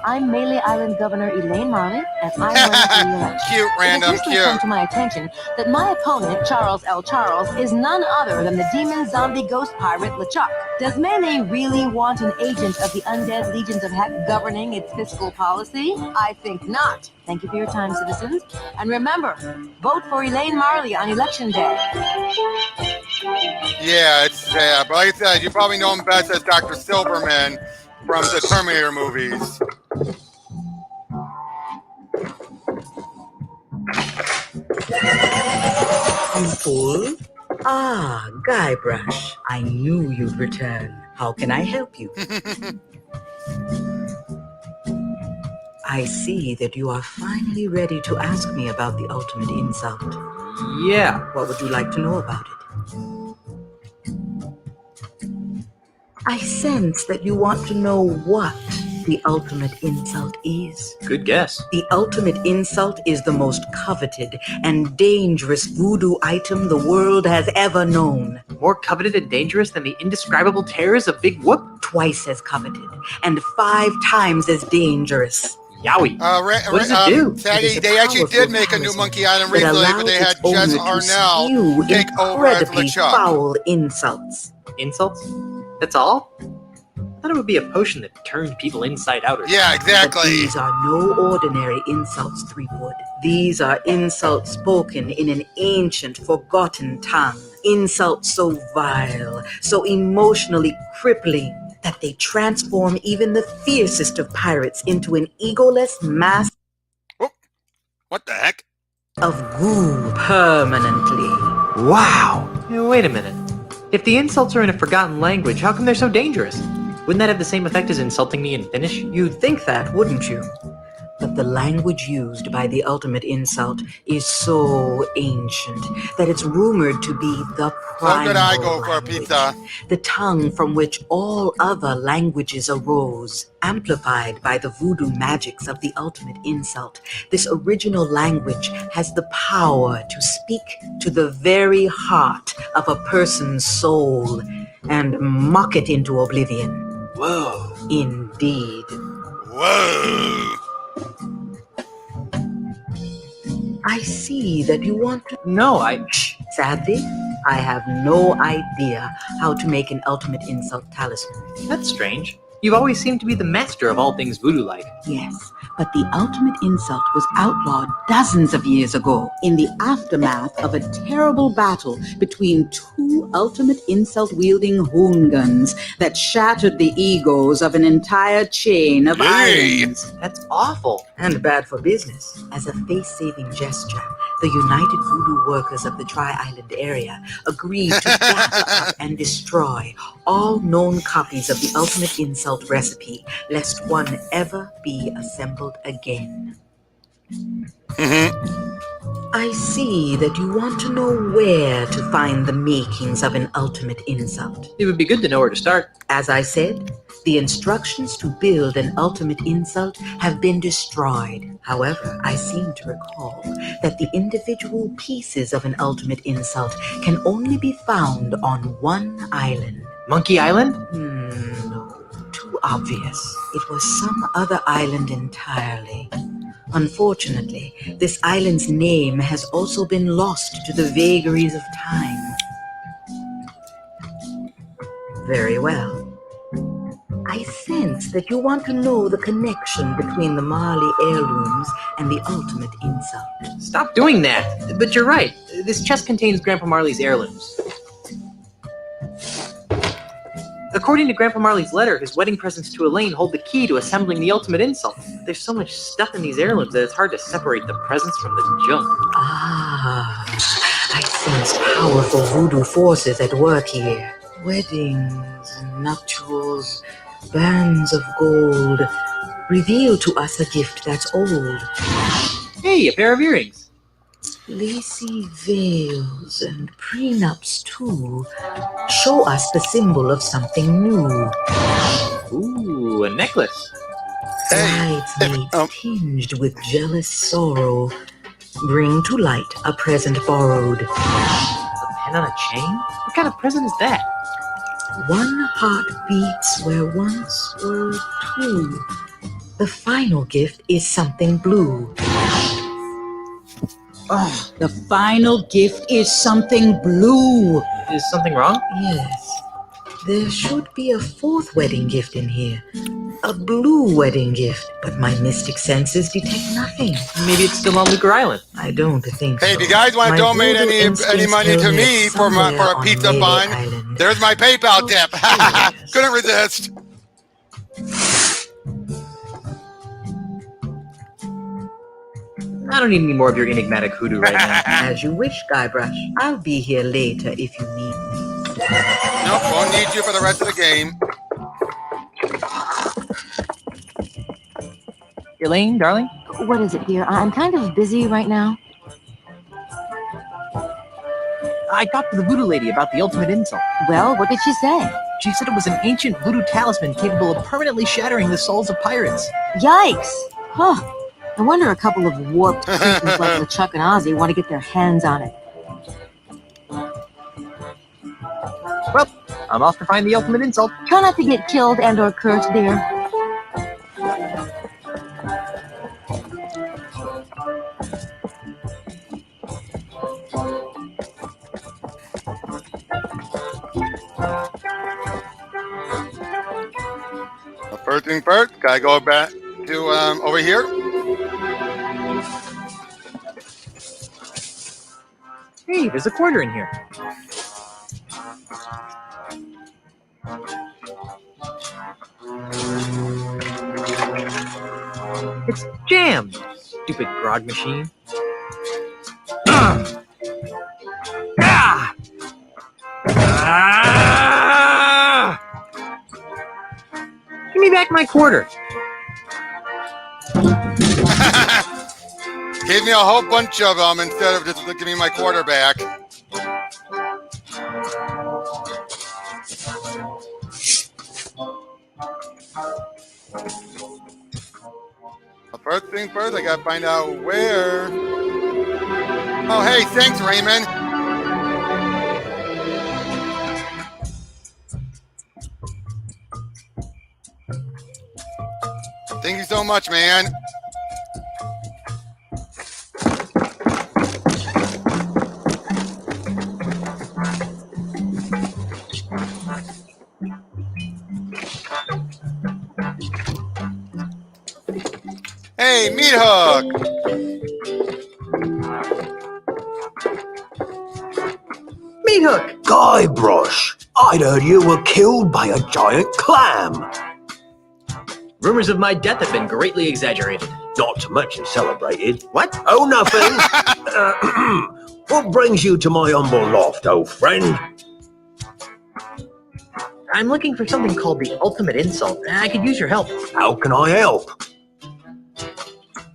I'm Melee Island Governor Elaine Marley, and I'm running for re-election. Cute, random, It has recently come cute. to my attention that my opponent, Charles L. Charles, is none other than the demon zombie ghost pirate LeChuck. Does Melee really want an agent of the undead legions of heck governing its fiscal policy? I think not. Thank you for your time, citizens. And remember, vote for Elaine Marley on Election Day. Yeah, it's sad. But like I said, you probably know him best as Dr. Silberman from the Terminator movies. Fool? Ah, Guybrush. I knew you'd return. How can I help you? I see that you are finally ready to ask me about the ultimate insult. Yeah. What would you like to know about it? I sense that you want to know what the ultimate insult is. Good guess. The ultimate insult is the most coveted and dangerous voodoo item the world has ever known. More coveted and dangerous than the indescribable terrors of Big Whoop? Twice as coveted and 5 times as dangerous. Yowie. What does it do? Sadly, It is a they actually did powerful make a new talisman Monkey Island that recently, but allows they had its owner Jess to Arnell spew take over as incredibly LeChuck. foul insults. Insults? That's all? I thought it would be a potion that turned people inside out. Yeah, exactly. But these are no ordinary insults, Threepwood. These are insults spoken in an ancient, forgotten tongue. Insults so vile, so emotionally crippling, that they transform even the fiercest of pirates into an egoless mass What the heck? of goo permanently. Wow! Hey, wait a minute. If the insults are in a forgotten language, how come they're so dangerous? Wouldn't that have the same effect as insulting me in Finnish? You'd think that, wouldn't you? But the language used by the ultimate insult is so ancient that it's rumored to be the primal So could I go for a language, pizza? the tongue from which all other languages arose, amplified by the voodoo magics of the ultimate insult. This original language has the power to speak to the very heart of a person's soul and mock it into oblivion. Whoa. Indeed. Whoa. I see that you want to... No, Sadly, I have no idea how to make an ultimate insult talisman. That's strange. You've always seemed to be the master of all things voodoo-like. Yes, but the ultimate insult was outlawed dozens of years ago in the aftermath of a terrible battle between two ultimate insult-wielding hoongans that shattered the egos of an entire chain of islands. That's awful. And bad for business. As a face-saving gesture, the United Voodoo Workers of the Tri-Island area agreed to gather up and destroy all known copies of the ultimate insult recipe, lest one ever be assembled again. I see that you want to know where to find the makings of an ultimate insult. It would be good to know where to start. As I said, the instructions to build an ultimate insult have been destroyed. However, I seem to recall that the individual pieces of an ultimate insult can only be found on one island. Monkey Island? No, too obvious. It was some other island entirely. Unfortunately, this island's name has also been lost to the vagaries of time. Very well. I sense that you want to know the connection between the Marley heirlooms and the ultimate insult. Stop doing that. But you're right. This chest contains Grandpa Marley's heirlooms. According to Grandpa Marley's letter, his wedding presents to Elaine hold the key to assembling the ultimate insult. There's so much stuff in these heirlooms that it's hard to separate the presents from the junk. Ah, I sense powerful voodoo forces at work here. Weddings, nuptials, bands of gold reveal to us a gift that's old. Hey, a pair of earrings. Lacy veils and prenups, too, show us the symbol of something new. Ooh, a necklace. Bridesmaids tinged with jealous sorrow bring to light a present borrowed. A pen on a chain? What kind of present is that? One heart beats where once were two. The final gift is something blue. Oh, the final gift is something blue. Is something wrong? Yes. There should be a fourth wedding gift in here. A blue wedding gift. But my mystic senses detect nothing. Maybe it's still on Lucre Island. I don't think Hey, so. if you guys want to My donate voodoo any instincts money tell to me me it's for a somewhere pizza on bun, Maley Island. there's my PayPal tip. Couldn't resist. I don't need any more of your enigmatic hoodoo right now. As you wish, Guybrush. I'll be here later if you need me. Nope, won't need you for the rest of the game. Elaine, darling? What is it, dear? I'm kind of busy right now. I talked to the voodoo lady about the ultimate insult. Well, what did she say? She said it was an ancient voodoo talisman capable of permanently shattering the souls of pirates. Yikes! Huh. I wonder a couple of warped creatures like LeChuck and Ozzy want to get their hands on it. Well, I'm off to find the ultimate insult. Try not to get killed and or cursed, dear. First thing first, gotta go back to over here. Hey, there's a quarter in here. It's jammed, stupid grog machine. Give me back my quarter. Gave me a whole bunch of them instead of just giving me my quarter back. First thing first, I gotta find out where. Oh, hey, thanks, Raymond. Thank you so much, man. Hey, Meat Hook. Meat Hook! Guybrush, I'd heard you were killed by a giant clam. Rumors of my death have been greatly exaggerated. Not to mention celebrated. What? Oh, nothing. What brings you to my humble loft, old friend? I'm looking for something called the ultimate insult. I could use your help. How can I help?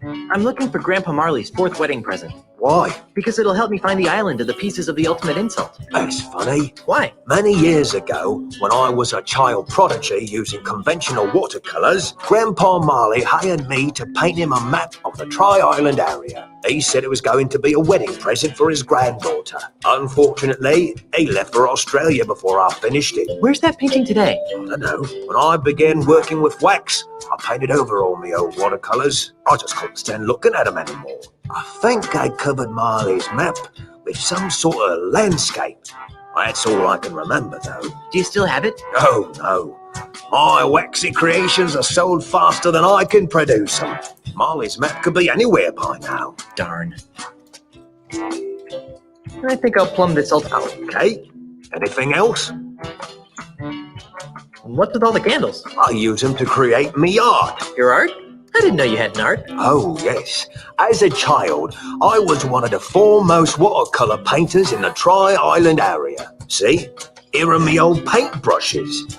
I'm looking for Grandpa Marley's 4th wedding present. Why? Because it'll help me find the island of the pieces of the ultimate insult. That's funny. Why? Many years ago, when I was a child prodigy using conventional watercolors, Grandpa Marley hired me to paint him a map of the Tri-Island area. He said it was going to be a wedding present for his granddaughter. Unfortunately, he left for Australia before I finished it. Where's that painting today? I don't know. When I began working with wax, I painted over all my old watercolors. I just couldn't stand looking at them anymore. I think I covered Marley's map with some sort of landscape. That's all I can remember, though. Do you still have it? Oh, no. My waxy creations are sold faster than I can produce them. Marley's map could be anywhere by now. Darn. I think I'll plumb this ultimate. Okay. Anything else? What's with all the candles? I use them to create me art. Your art? I didn't know you had an art. Oh, yes. As a child, I was one of the foremost watercolor painters in the Tri-Island area. See? Here are me old paintbrushes.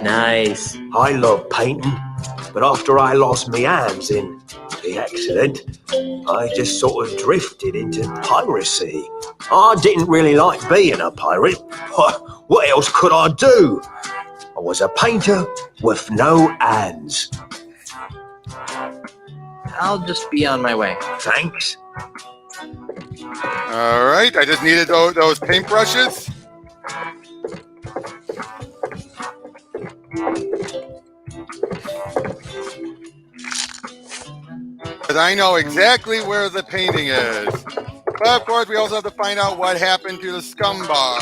Nice. I love painting, but after I lost my hands in the accident, I just sort of drifted into piracy. I didn't really like being a pirate. What else could I do? I was a painter with no hands. I'll just be on my way. Thanks. All right, I just needed those paintbrushes. Because I know exactly where the painting is. But of course, we also have to find out what happened to the scum bar.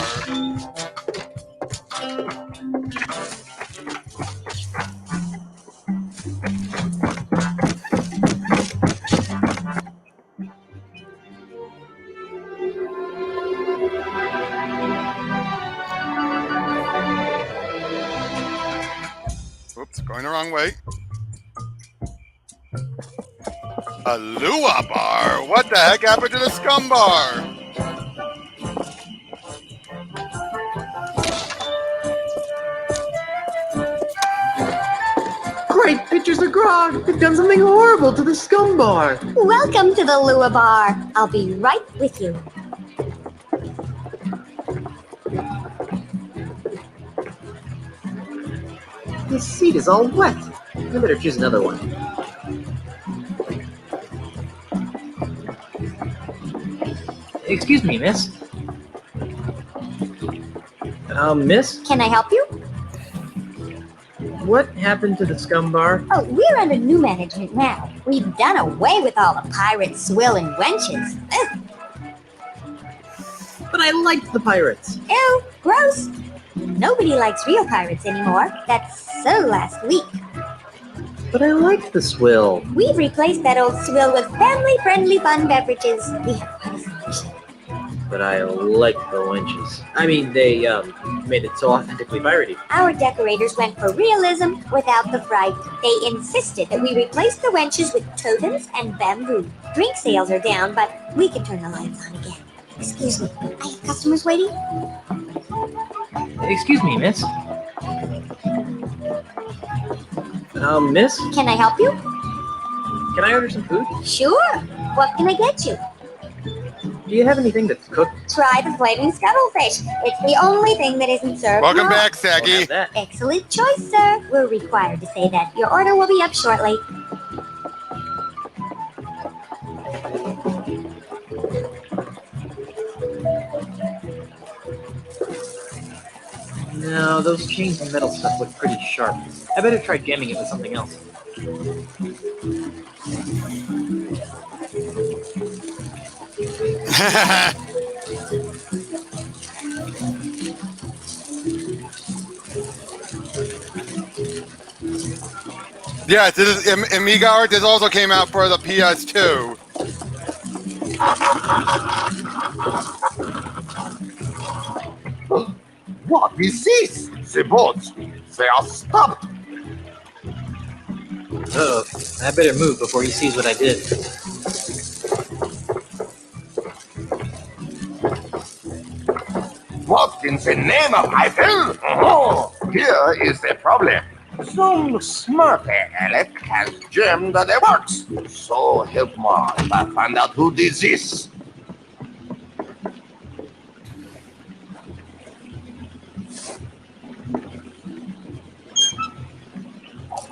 Oops, going the wrong way. A Lua bar? What the heck happened to the scum bar? Great pictures of grog. They've done something horrible to the scum bar. Welcome to the Lua Bar. I'll be right with you. This seat is all wet. I better choose another one. Excuse me, miss. Miss? Can I help you? What happened to the scum bar? Oh, we're under new management now. We've done away with all the pirate swill and wenches. Ugh. But I liked the pirates. Ew, gross. Nobody likes real pirates anymore. That's so last week. But I like the swill. We've replaced that old swill with family-friendly fun beverages. We have quite a selection. But I like the wenches. I mean, they made it so authentically piratey. Our decorators went for realism without the fright. They insisted that we replace the wenches with totems and bamboo. Drink sales are down, but we can turn the lights on again. Excuse me, I have customers waiting. Excuse me, miss. Miss? Can I help you? Can I order some food? Sure. What can I get you? Do you have anything that's cooked? Try the flaming scuttlefish. It's the only thing that isn't served. Welcome raw. back, Saggy. Excellent choice, sir. We're required to say that. Your order will be up shortly. No, those chains and metal stuff look pretty sharp. I better try jamming it with something else. Yes, this is Amiga art. This also came out for the PS2. What is this? The boats, they are stopped. Uh-oh, I better move before he sees what I did. What in the name of Eiffel? Oh, here is the problem. Some smart Alec has jammed the works. So help me if I find out who did this.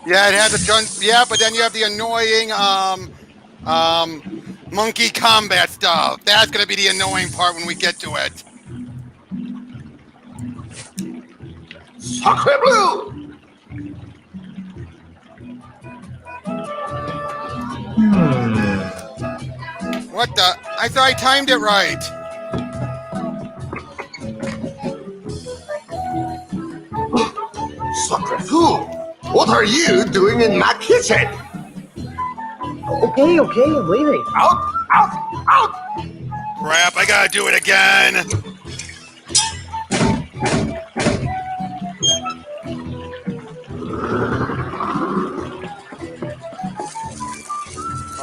Yeah, it has a gun. Yeah, but then you have the annoying monkey combat stuff. That's gonna be the annoying part when we get to it. Sacre bleu! What the? I thought I timed it right. Sacre bleu! What are you doing in my kitchen? Okay, I'm leaving. Out! Crap, I gotta do it again.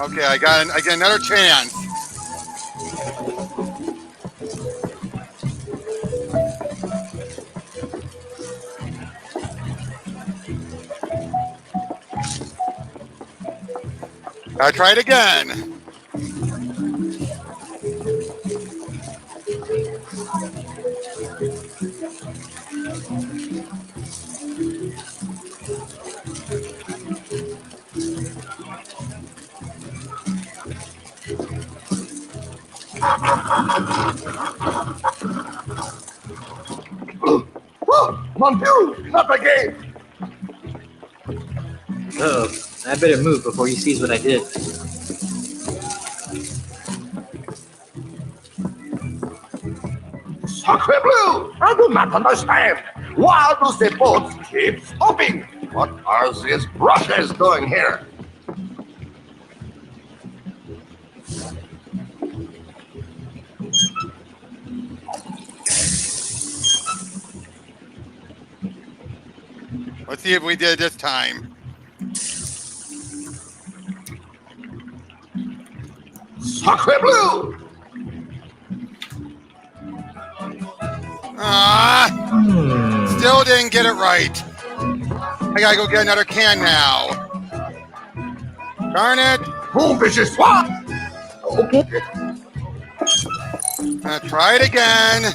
Okay, I get another chance. I'll try it again. Mon Dieu, not again! Uh-oh, I better move before he sees what I did. Sacre bleu! I do not understand. Why do the boats keep stopping? What are these brushes doing here? Let's see if we did it this time. Sacre bleu! Still didn't get it right. I gotta go get another can now. Darn it. Move, bitches! What? Okay. Try it again.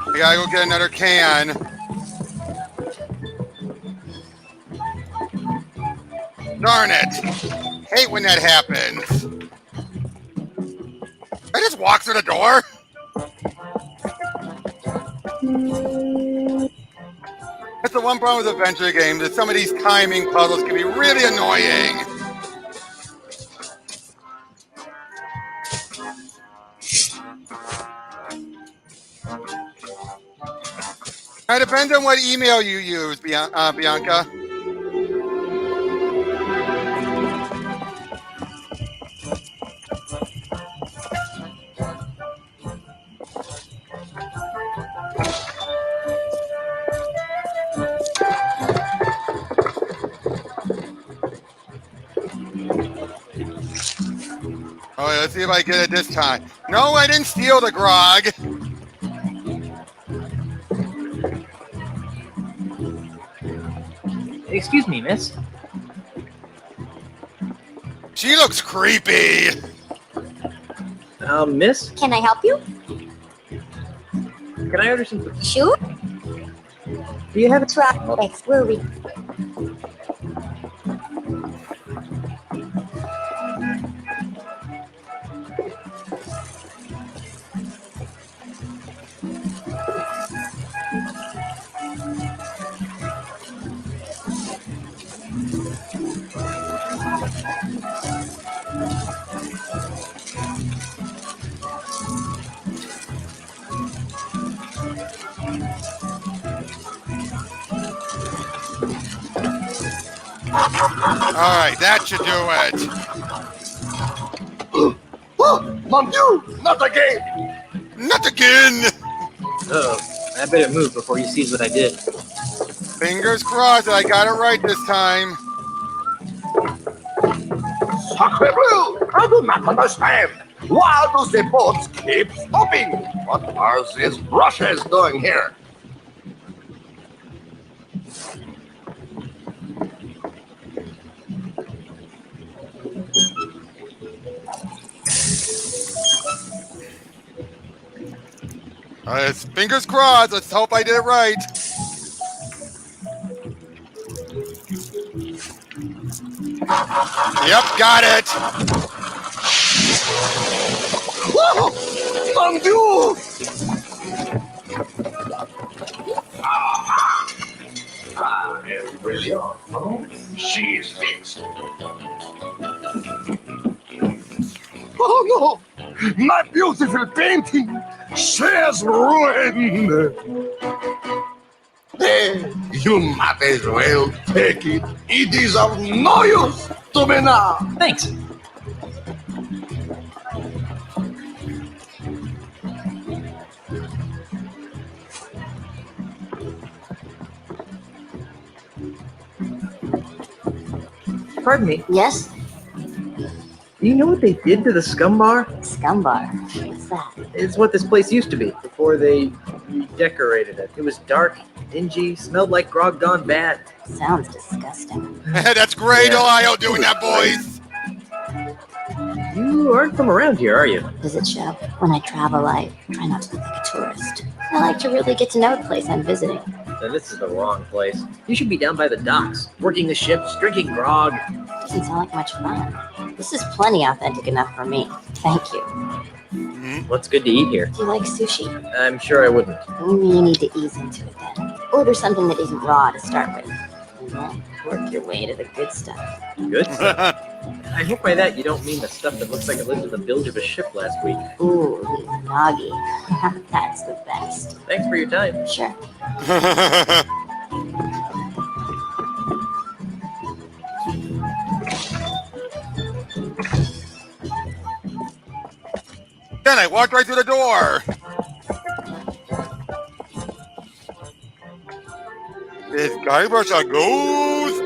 I gotta go get another can. Darn it. Hate when that happens. I just walk through the door. That's the one problem with adventure games is some of these timing puzzles can be really annoying. It depends on what email you use, Bianca. All right, let's see if I get it this time. No, I didn't steal the grog. Excuse me, miss. She looks creepy. Miss? Can I help you? Can I order some food? Sure. Do you have a Try X, will we? All right, that should do it. Oh, mon Dieu, not again! Not again! Oh, I better move before he sees what I did. Fingers crossed that I got it right this time. Sacre bleu! I do not understand. Why do the boats keep stopping? What are these brushes doing here? Fingers crossed. Let's hope I did it right. Yep, got it. Whoa! Mon Dieu! Brilliant. She's fixed. Oh no! My beautiful painting! She's ruined! Hey, you might as well take it. It is of no use to me now. Thanks. Pardon me. Yes? Do you know what they did to the Scum Bar? Scum Bar? What's that? It's what this place used to be before they redecorated it. It was dark, dingy, smelled like grog gone bad. Sounds disgusting. That's great, Ohio, doing that, boys. You aren't from around here, are you? Does it show? When I travel, I try not to look like a tourist. I like to really get to know the place I'm visiting. Then this is the wrong place. You should be down by the docks, working the ships, drinking grog. Doesn't sound like much fun. This is plenty authentic enough for me. Thank you. What's good to eat here? Do you like sushi? I'm sure I wouldn't. You need to ease into it then. Order something that isn't raw to start with. And then work your way to the good stuff. Good stuff. I hope by that you don't mean the stuff that looks like it lived in the bilge of a ship last week. Ooh, nagi. That's the best. Thanks for your time. Sure. Then I walked right through the door. This Guybrush goes.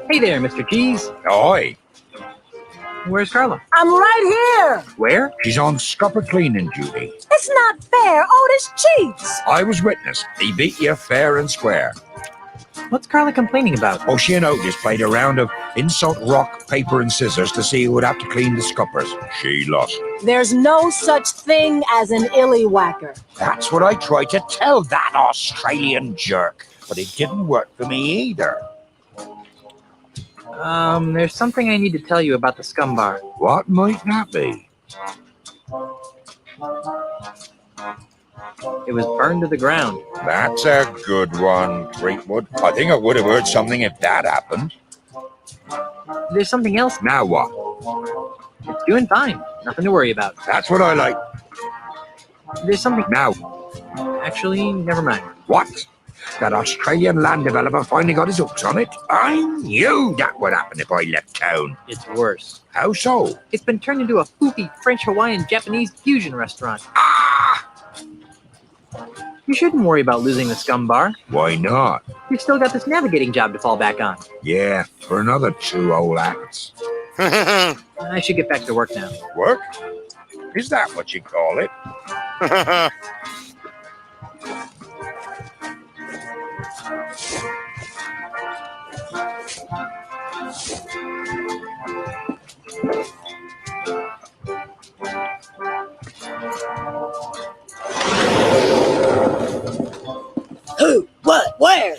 Hey there, Mr. Cheese. Oi. Where's Carla? I'm right here. Where? She's on scupper cleaning duty. It's not fair. Otis cheats. I was witness. He beat you fair and square. What's Carla complaining about? Oh, she and Otis played a round of insult, rock, paper, and scissors to see who would have to clean the scuppers. She lost. There's no such thing as an illywhacker. That's what I tried to tell that Australian jerk. But it didn't work for me either. There's something I need to tell you about the scum bar. What might that be? It was burned to the ground. That's a good one, Fleetwood. I think I would have heard something if that happened. There's something else. Now what? It's doing fine. Nothing to worry about. That's what I like. There's something... Now. Actually, never mind. What? That Australian land developer finally got his hooks on it? I knew that would happen if I left town. It's worse. How so? It's been turned into a foofy French-Hawaiian-Japanese fusion restaurant. Ah! You shouldn't worry about losing the scum bar. Why not? You've still got this navigating job to fall back on. Yeah, for another 2 whole acts. I should get back to work now. Work? Is that what you call it? Who? What? Where?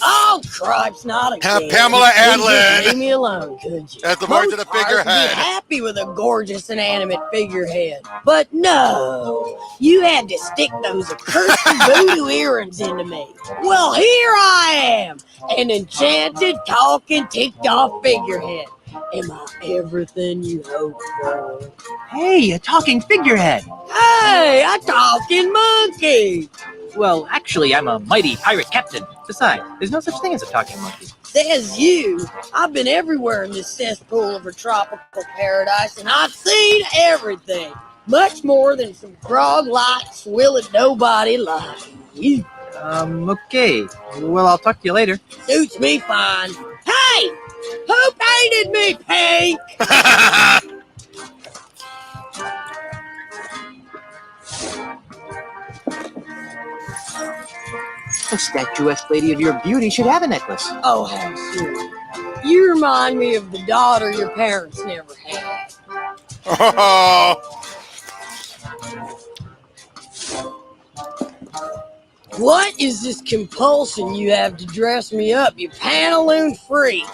Oh, cripes, not again. Pamela Adlin. Leave me alone, could you? That's the voice of the Most hearts would figurehead. be happy with a gorgeous inanimate figurehead. But no, you had to stick those accursed voodoo earrings into me. Well, here I am, an enchanted, talking, ticked-off figurehead. Am I everything you hoped for? Hey, a talking figurehead. Hey, a talking monkey. Well, actually, I'm a mighty pirate captain. Besides, there's no such thing as a talking monkey. Says you. I've been everywhere in this cesspool of a tropical paradise, and I've seen everything. Much more than some frog-like, swilling nobody like you. Okay. Well, I'll talk to you later. Suits me fine. Hey! Who painted me pink? The statuesque lady of your beauty should have a necklace. Oh, how sweet. You remind me of the daughter your parents never had. What is this compulsion you have to dress me up, you pantaloon freak?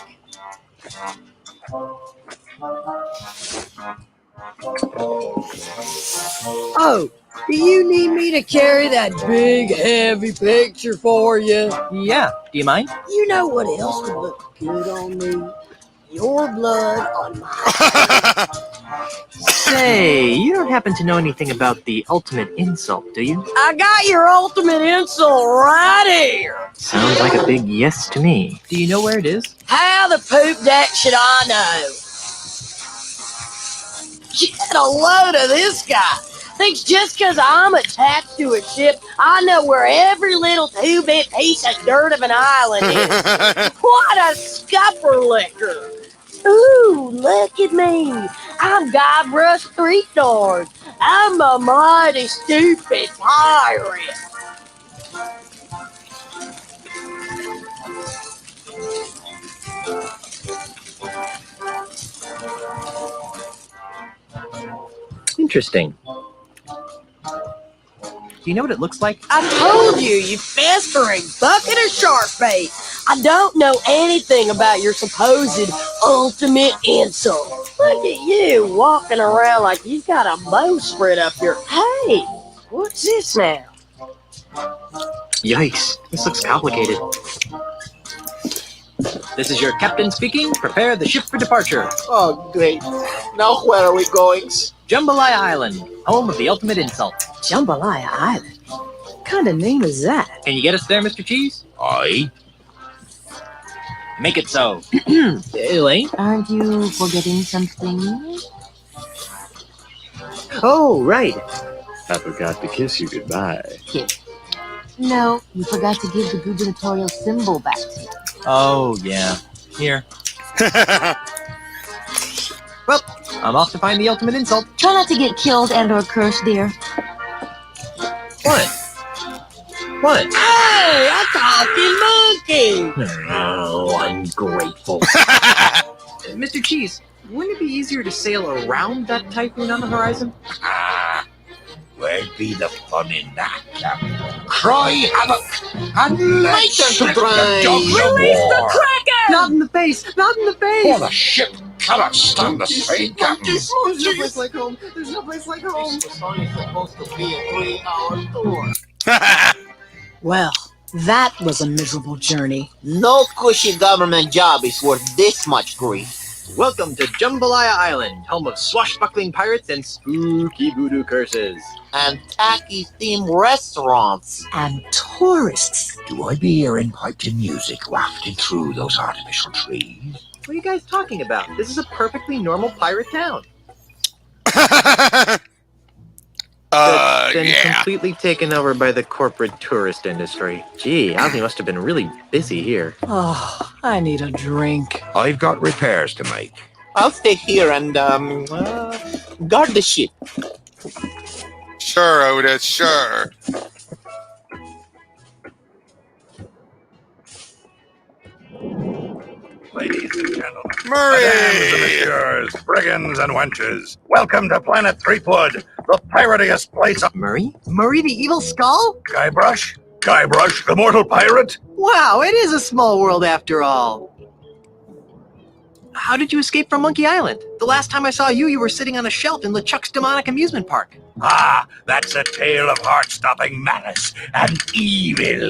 Oh, do you need me to carry that big, heavy picture for you? Yeah, do you mind? You know what else would look good on me? Your blood on my... Say, you don't happen to know anything about the ultimate insult, do you? I got your ultimate insult right here. Sounds like a big yes to me. Do you know where it is? How the poop that should I know? Get a load of this guy. Thinks just because I'm attached to a ship, I know where every little two-bit piece of dirt of an island is. What a scupper liquor. Ooh, look at me. I'm Guybrush Threepnard. I'm a mighty stupid pirate. Interesting. Do you know what it looks like? I told you, you festering bucket of shark bait. I don't know anything about your supposed ultimate insult. Look at you walking around like you got a bowsprit up your... Hey, what's this now? Yikes, this looks complicated. This is your captain speaking. Prepare the ship for departure. Oh, great. Now where are we going? Jambalaya Island, home of the ultimate insult. Jambalaya Island? What kind of name is that? Can you get us there, Mr. Cheese? Aye. Make it so. Elaine? Aren't you forgetting something? Oh, right. I forgot to kiss you goodbye. Kiss. No, you forgot to give the gubernatorial symbol back to me. Oh, yeah. Here. Well, I'm off to find the ultimate insult. Try not to get killed and or cursed, dear. What? What? Hey, a talking monkey! Oh, ungrateful. Mr. Cheese, wouldn't it be easier to sail around that typhoon on the horizon? Where'd be the fun in that, Captain? Cry havoc and let's My turn to slip the drive. dogs of Release the war. Kraken! Not in the face! Not in the face! For the ship cannot stand the strain, Captain. There's no place like home. There's no place like home. This was only supposed to be a 3-hour tour. Well, that was a miserable journey. No cushy government job is worth this much grief. Welcome to Jambalaya Island, home of swashbuckling pirates and spooky voodoo curses. And tacky themed restaurants. And tourists. Do I be hearing piped-in music wafted through those artificial trees? What are you guys talking about? This is a perfectly normal pirate town. That's been completely taken over by the corporate tourist industry. Gee, Ozzy must have been really busy here. Oh, I need a drink. I've got repairs to make. I'll stay here and, guard the ship. Sure, Otis, sure. Ladies and gentlemen, Murray! Mesdames and messieurs, brigands and wenches, welcome to Planet Threepwood, the piratiest place on... Murray? Murray the Evil Skull? Guybrush? Guybrush, the mortal pirate? Wow, it is a small world after all. How did you escape from Monkey Island? The last time I saw you, you were sitting on a shelf in LeChuck's demonic amusement park. Ah, that's a tale of heart-stopping malice and evil.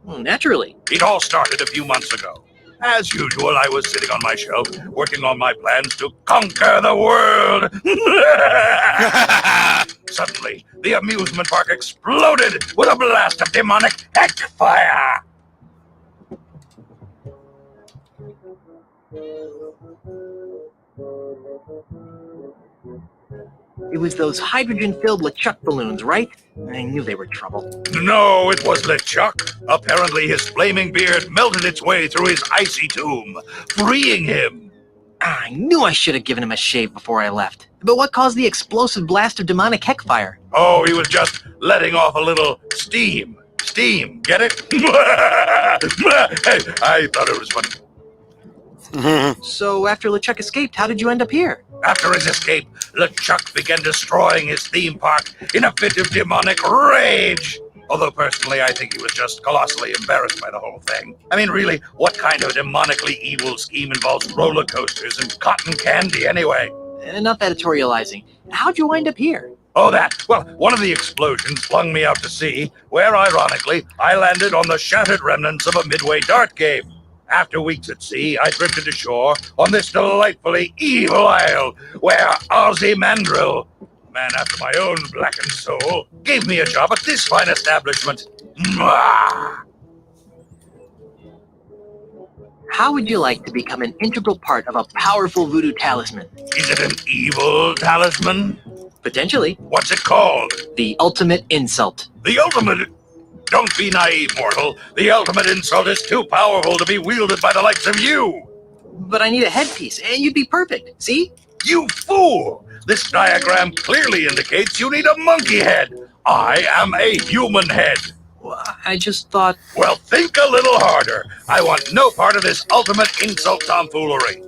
Well, naturally. It all started a few months ago. As usual, I was sitting on my shelf, working on my plans to conquer the world. Suddenly, the amusement park exploded with a blast of demonic heck fire. It was those hydrogen-filled LeChuck balloons, right? I knew they were trouble. No, it was LeChuck. Apparently, his flaming beard melted its way through his icy tomb, freeing him. I knew I should have given him a shave before I left. But what caused the explosive blast of demonic heck fire? Oh, he was just letting off a little steam. Steam, get it? Hey, I thought it was funny. So after LeChuck escaped, how did you end up here? After his escape, LeChuck began destroying his theme park in a fit of demonic rage. Although personally, I think he was just colossally embarrassed by the whole thing. I mean, really, what kind of demonically evil scheme involves roller coasters and cotton candy anyway? Enough editorializing. How'd you wind up here? Oh, that. Well, one of the explosions flung me out to sea, where, ironically, I landed on the shattered remnants of a Midway dart game. After weeks at sea, I drifted ashore on this delightfully evil isle, where Ozzy Mandrill, man after my own blackened soul, gave me a job at this fine establishment. Mwah! How would you like to become an integral part of a powerful voodoo talisman? Is it an evil talisman? Potentially. What's it called? The ultimate insult. The ultimate... Don't be naive, mortal. The ultimate insult is too powerful to be wielded by the likes of you. But I need a headpiece, and you'd be perfect. See? You fool! This diagram clearly indicates you need a monkey head. I am a human head. Well, I just thought... Well, think a little harder. I want no part of this ultimate insult tomfoolery.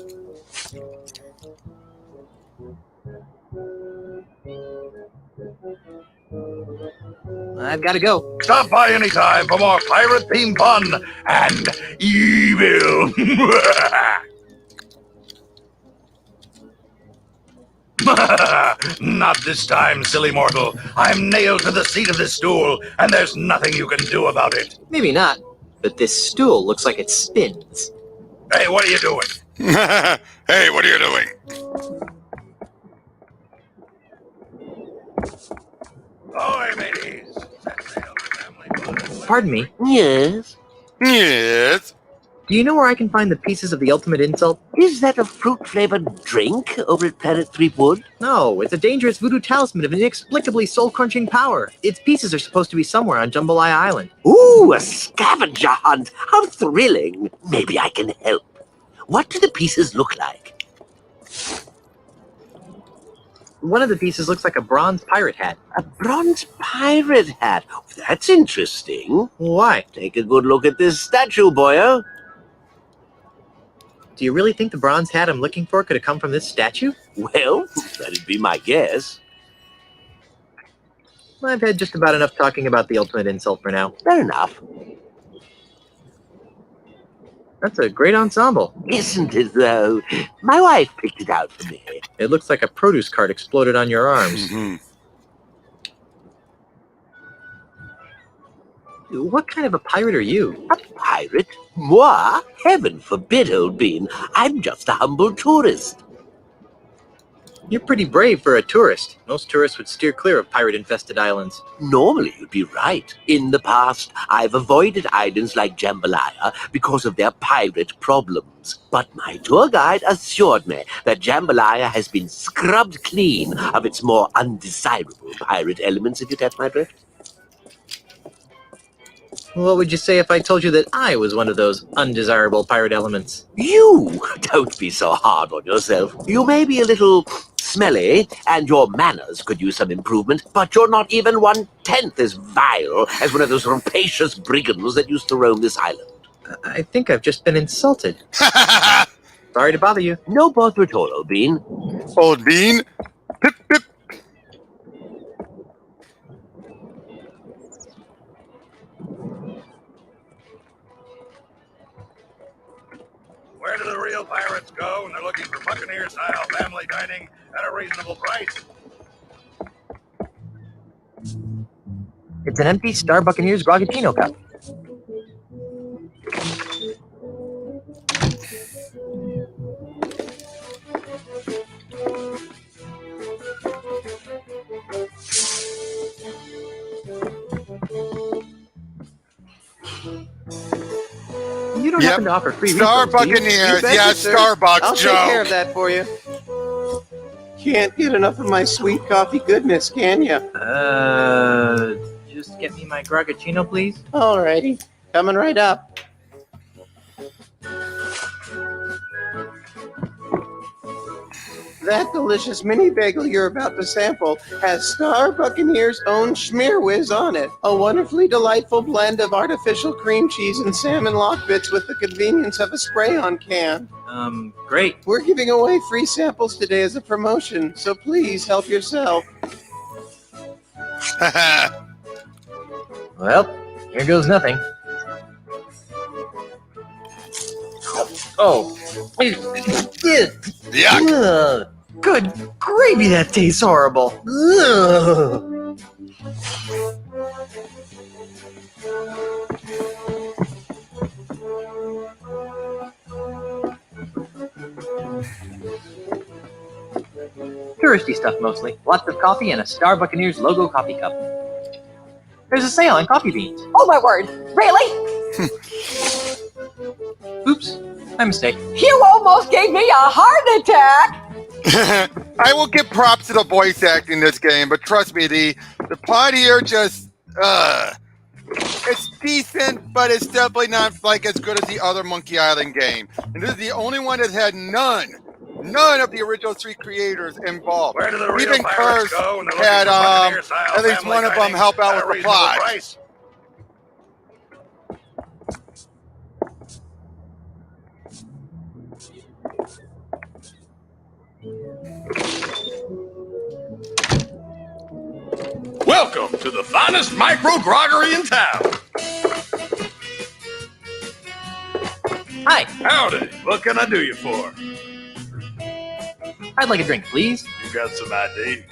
I've got to go. Stop by anytime for more pirate-themed fun and evil. Not this time, silly mortal. I'm nailed to the seat of this stool, and there's nothing you can do about it. Maybe not, but this stool looks like it spins. Hey, what are you doing? Hey, what are you doing? Ahoy, mateys. Pardon me. Yes? Yes? Do you know where I can find the pieces of the ultimate insult? Is that a fruit-flavored drink over at Planet Threepwood? No, it's a dangerous voodoo talisman of inexplicably soul-crunching power. Its pieces are supposed to be somewhere on Jambalaya Island. Ooh, a scavenger hunt! How thrilling! Maybe I can help. What do the pieces look like? One of the pieces looks like a bronze pirate hat. A bronze pirate hat? That's interesting. Why? Take a good look at this statue, boyo. Do you really think the bronze hat I'm looking for could have come from this statue? Well, that'd be my guess. I've had just about enough talking about the ultimate insult for now. Fair enough. That's a great ensemble. Isn't it, though? My wife picked it out for me. It looks like a produce cart exploded on your arms. What kind of a pirate are you? A pirate? Moi? Heaven forbid, old bean. I'm just a humble tourist. You're pretty brave for a tourist. Most tourists would steer clear of pirate-infested islands. Normally, you'd be right. In the past, I've avoided islands like Jambalaya because of their pirate problems. But my tour guide assured me that Jambalaya has been scrubbed clean of its more undesirable pirate elements, if you catch my drift. What would you say if I told you that I was one of those undesirable pirate elements? You! Don't be so hard on yourself. You may be a little smelly, and your manners could use some improvement, but you're not even 1/10 as vile as one of those rapacious brigands that used to roam this island. I think I've just been insulted. Sorry to bother you. No bother at all, Old Bean. Old Bean? Pip, pip. Where do the real pirates go when they're looking for Buccaneer-style family dining at a reasonable price? It's an empty Star Buccaneers Groggatino cup. You don't happen to offer free Star refills, do you? Buccaneers, betcha, yeah, sir. Starbucks, I'll Joe. take care of that for you. Can't get enough of my sweet coffee goodness, can you? Just get me my Groggatino, please. Alrighty, coming right up. That delicious mini bagel you're about to sample has Star Buccaneer's own Schmear Whiz on it. A wonderfully delightful blend of artificial cream cheese and salmon lock bits with the convenience of a spray-on can. Great. We're giving away free samples today as a promotion, so please help yourself. Well, here goes nothing. Oh. Yuck. Good gravy, that tastes horrible. Ugh. Touristy stuff mostly. Lots of coffee and a Star Buccaneers logo coffee cup. There's a sale on coffee beans. Oh my word! Really? Oops, my mistake. You almost gave me a heart attack! I will give props to the voice acting in this game, but trust me, the pod here just, it's decent, but it's definitely not like as good as the other Monkey Island game. And this is the only one that had none of the original three creators involved. Where do the real Even pirates Curse go when they're had looking for Buccaneer-style at least family one of them dining help at out a with the reasonable plot. price? Welcome to the finest micro groggery in town. Hi. Howdy. What can I do you for? I'd like a drink, please. You got some ID?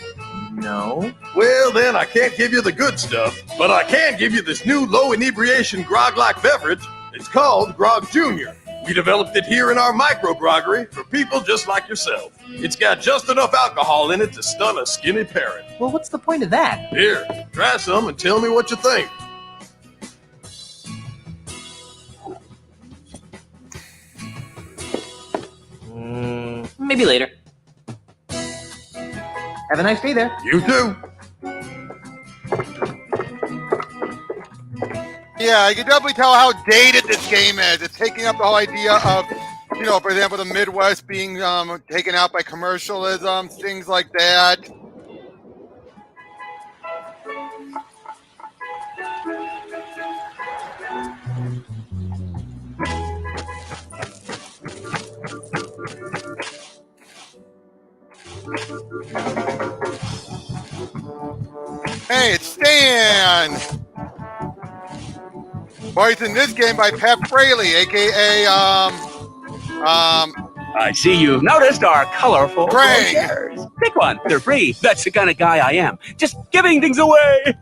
No. Well, then I can't give you the good stuff, but I can give you this new low inebriation grog-like beverage. It's called Grog Junior. We developed it here in our micro groggery for people just like yourself. It's got just enough alcohol in it to stun a skinny parrot. Well, what's the point of that? Here, try some and tell me what you think. Maybe later. Have a nice day there. You too. Yeah, you can definitely tell how dated this game is. It's taking up the whole idea of, you know, for example, the Midwest being taken out by commercialism, things like that. Hey, it's Stan! Voiced in this game by Pat Fraley, aka I see you've noticed our colorful Krang. brochures. Pick one. They're free. That's the kind of guy I am. Just giving things away.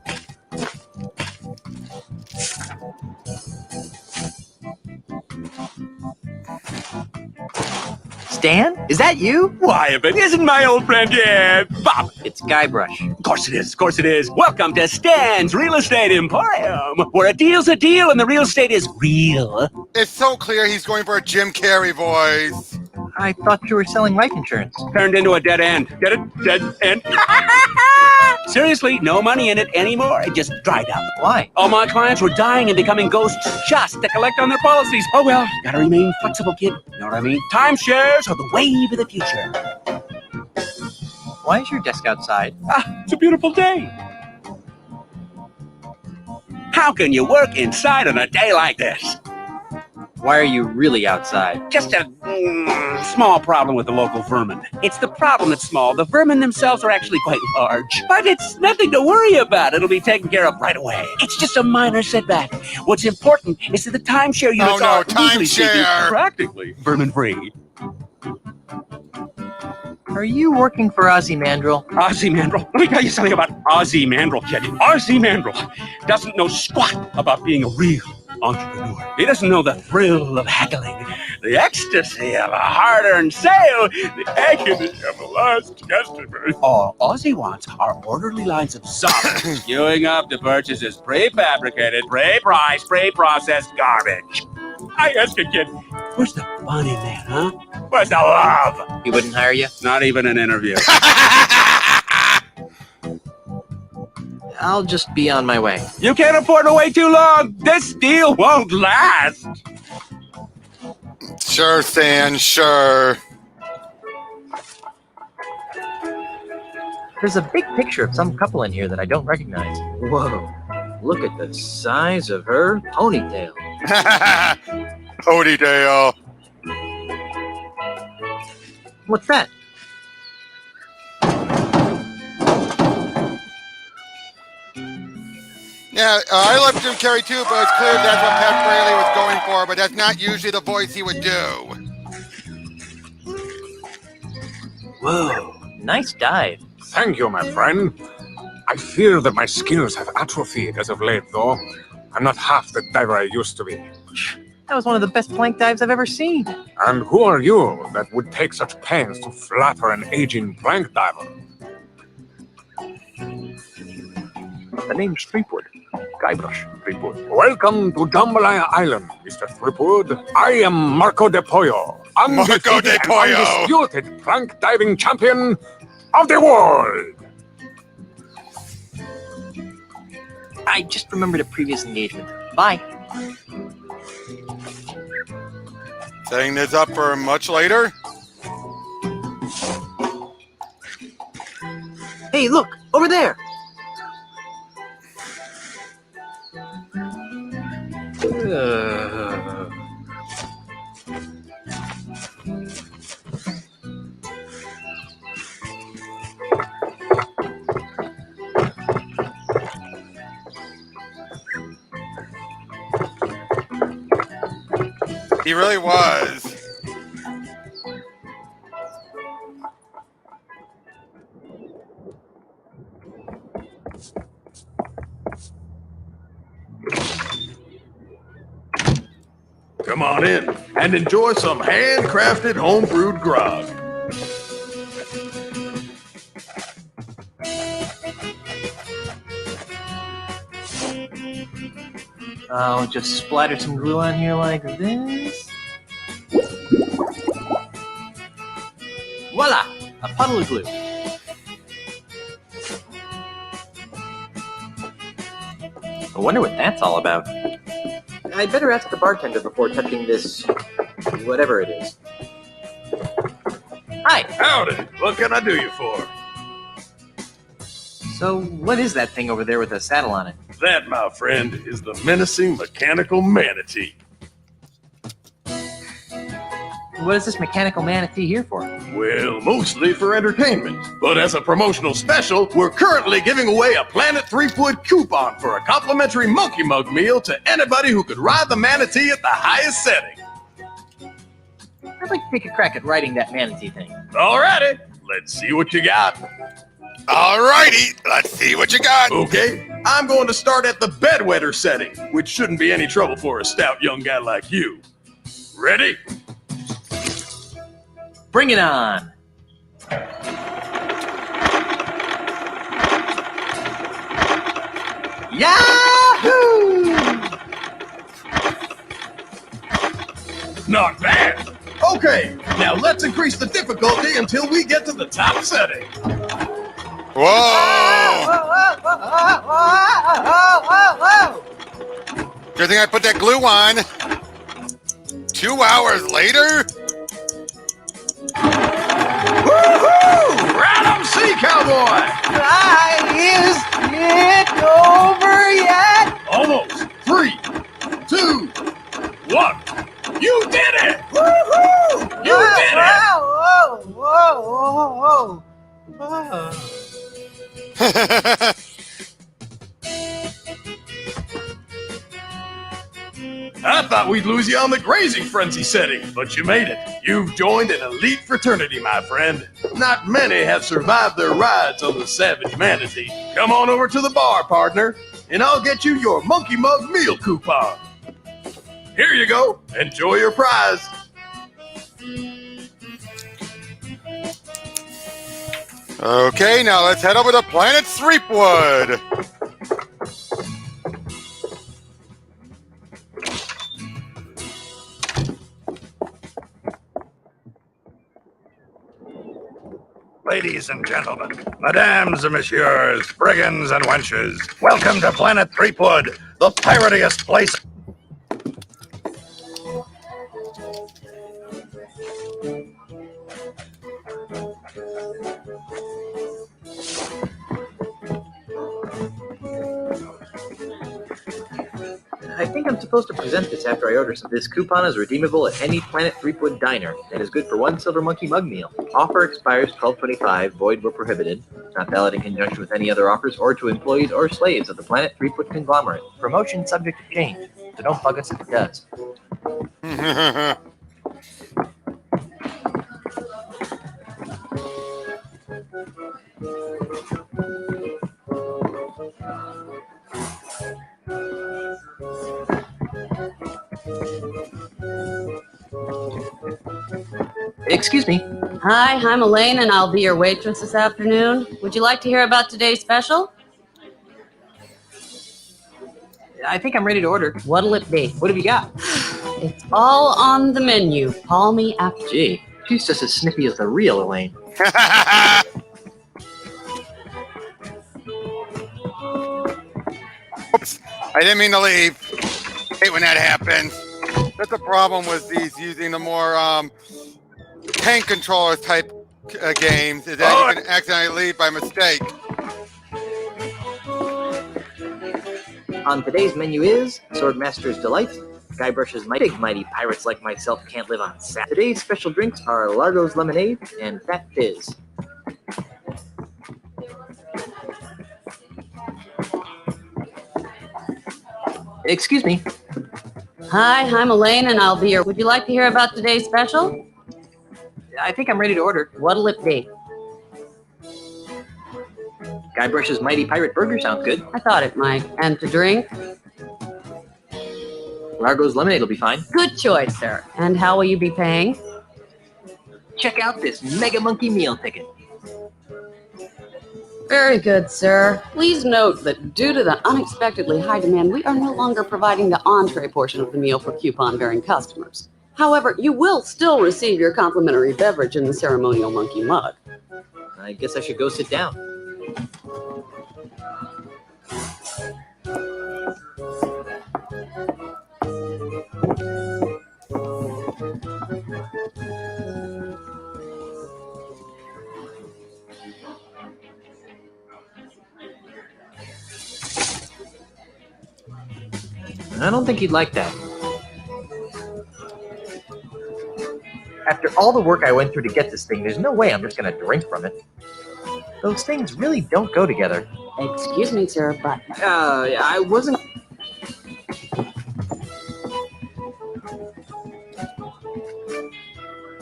Stan? Is that you? Why, if it isn't my old friend, Bob. It's Guybrush. Of course it is. Of course it is. Welcome to Stan's Real Estate Emporium, where a deal's a deal and the real estate is real. It's so clear he's going for a Jim Carrey voice. I thought you were selling life insurance. Turned into a dead end. Get it? Dead end. Seriously, no money in it anymore. It just dried up. Why? All my clients were dying and becoming ghosts just to collect on their policies. Oh well, gotta remain flexible, kid. You know what I mean? Timeshares are the wave of the future. Why is your desk outside? It's a beautiful day. How can you work inside on a day like this? Why are you really outside? Just a small problem with the local vermin. It's the problem that's small. The vermin themselves are actually quite large. But it's nothing to worry about. It'll be taken care of right away. It's just a minor setback. What's important is that the timeshare units are legally speaking, practically vermin-free. Are you working for Ozymandias? Ozymandias? Let me tell you something about Ozymandias, kid. Ozymandias doesn't know squat about being a real entrepreneur. He doesn't know the thrill of haggling, the ecstasy of a hard-earned sale, the agony of a lost customer. All Ozzy wants are orderly lines of solid queuing up to purchase his prefabricated, pre-priced, pre-processed garbage. I ask you, kid, where's the fun in that, huh? Where's the love? He wouldn't hire you? Not even an interview. I'll just be on my way. You can't afford to wait too long. This deal won't last. Sure, Stan, sure. There's a big picture of some couple in here that I don't recognize. Whoa, look at the size of her ponytail. Ponytail. What's that? Yeah, I love Jim Carrey too, but it's clear that's what Pat Fraley was going for, but that's not usually the voice he would do. Whoa, nice dive. Thank you, my friend. I fear that my skills have atrophied as of late, though. I'm not half the diver I used to be. That was one of the best plank dives I've ever seen. And who are you that would take such pains to flatter an aging plank diver? The name's Threepwood. Guybrush Threepwood. Welcome to Jambalaya Island, Mr. Threepwood. I am Marco De Pollo. Marco De Pollo! Undisputed plank diving champion of the world! I just remembered a previous engagement. Bye. Setting this up for much later. Hey, look, over there. He really was. Come on in and enjoy some handcrafted homebrewed grog. I'll just splatter some glue on here like this. Voila! A puddle of glue. I wonder what that's all about. I'd better ask the bartender before touching this, whatever it is. Hi! Howdy! What can I do you for? So, what is that thing over there with a saddle on it? That, my friend, is the menacing mechanical manatee. What is this mechanical manatee here for? Well, mostly for entertainment. But as a promotional special, we're currently giving away a Planet 3-Foot coupon for a complimentary Monkey Mug meal to anybody who could ride the manatee at the highest setting. I'd like to take a crack at writing that manatee thing. Alrighty, let's see what you got. Alrighty, let's see what you got. Okay, I'm going to start at the bedwetter setting, which shouldn't be any trouble for a stout young guy like you. Ready? Bring it on. Yahoo! Not bad. Okay, now let's increase the difficulty until we get to the top setting. Whoa! Good thing I put that glue on. 2 hours later? Woohoo! Random Sea Cowboy! Is it over yet? Almost. 3, 2, 1. You did it! Woohoo! You did it! Whoa! I thought we'd lose you on the grazing frenzy setting, but you made it. You've joined an elite fraternity, my friend. Not many have survived their rides on the Savage Manatee. Come on over to the bar, partner, and I'll get you your Monkey Mug meal coupon. Here you go. Enjoy your prize. Okay, now let's head over to Planet Threepwood. Ladies and gentlemen, madames and messieurs, brigands and wenches, welcome to Planet Threepwood, the piratiest place. I think I'm supposed to present this after I order some. This coupon is redeemable at any Planet Threepwood diner and is good for 1 silver monkey mug meal. Offer expires 12/25, void where prohibited. Not valid in conjunction with any other offers or to employees or slaves of the Planet Threepwood conglomerate. Promotion subject to change, so don't bug us if it does. Excuse me. Hi, I'm Elaine, and I'll be your waitress this afternoon. Would you like to hear about today's special? I think I'm ready to order. What'll it be? What have you got? It's all on the menu. Call me after. Gee, she's just as snippy as the real Elaine. Oops, I didn't mean to leave. Hate when that happens. That's the problem with these using the more tank controller type games, is that you can accidentally leave by mistake. On today's menu is Swordmaster's Delight, Guybrush's Mighty Pirates Like Myself Can't Live on Sat. Today's special drinks are Largo's Lemonade and Fat Fizz. Excuse me. Hi, I'm Elaine, and I'll be your. Would you like to hear about today's special? I think I'm ready to order. What'll it be? Guybrush's Mighty Pirate Burger sounds good. I thought it might. And to drink? Largo's Lemonade will be fine. Good choice, sir. And how will you be paying? Check out this Mega Monkey meal ticket. Very good, sir. Please note that due to the unexpectedly high demand, we are no longer providing the entree portion of the meal for coupon-bearing customers. However, you will still receive your complimentary beverage in the ceremonial monkey mug. I guess I should go sit down. I don't think he'd like that. After all the work I went through to get this thing, there's no way I'm just gonna drink from it. Those things really don't go together. Excuse me, sir, but I wasn't.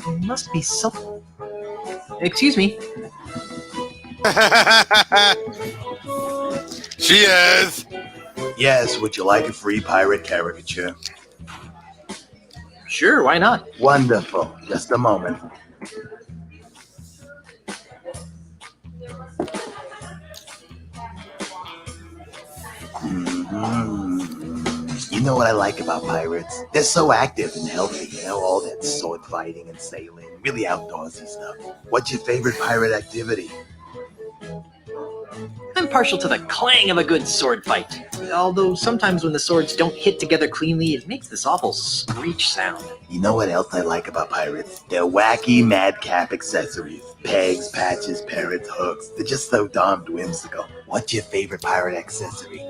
There must be some. Excuse me. She is. Yes, would you like a free pirate caricature? Sure, why not? Wonderful. Just a moment. You know what I like about pirates? They're so active and healthy, you know, all that sword fighting and sailing, really outdoorsy stuff. What's your favorite pirate activity? I'm partial to the clang of a good sword fight. Although sometimes when the swords don't hit together cleanly, it makes this awful screech sound. You know what else I like about pirates? Their wacky madcap accessories. Pegs, patches, parrots, hooks. They're just so darned whimsical. What's your favorite pirate accessory?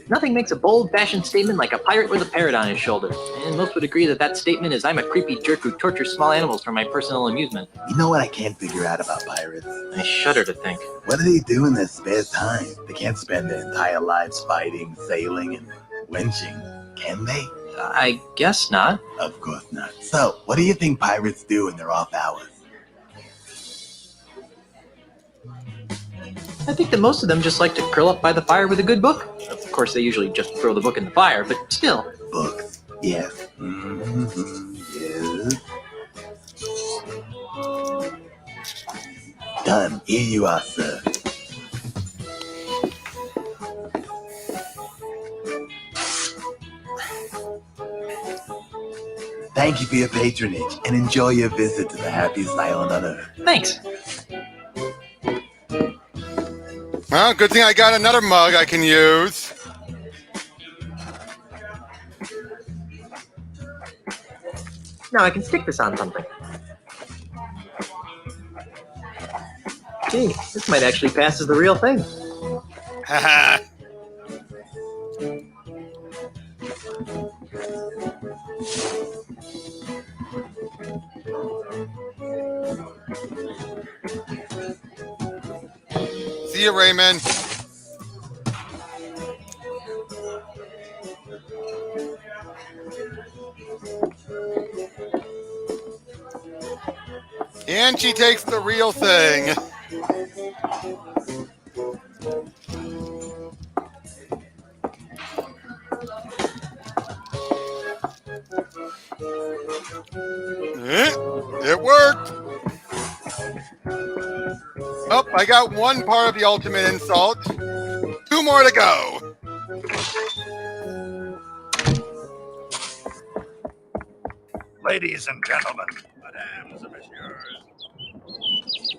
Nothing makes a bold-fashioned statement like a pirate with a parrot on his shoulder. And most would agree that that statement is I'm a creepy jerk who tortures small animals for my personal amusement. You know what I can't figure out about pirates? I shudder to think. What do they do in their spare time? They can't spend their entire lives fighting, sailing, and wenching, can they? I guess not. Of course not. So, what do you think pirates do in their off hours? I think that most of them just like to curl up by the fire with a good book. Of course, they usually just throw the book in the fire, but still. Books, yes. Yes. Done. Here you are, sir. Thank you for your patronage, and enjoy your visit to the happiest island on Earth. Thanks. Well, good thing I got another mug I can use. Now I can stick this on something. Gee, this might actually pass as the real thing. Haha. See you, Raymond. And she takes the real thing. It worked. Oh, I got one part of the ultimate insult. 2 more to go. Ladies and gentlemen, mesdames and messieurs.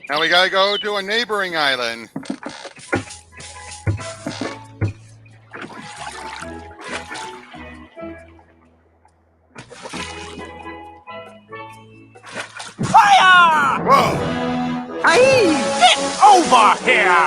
Now we gotta go to a neighboring island. Fire! Whoa! Get over here!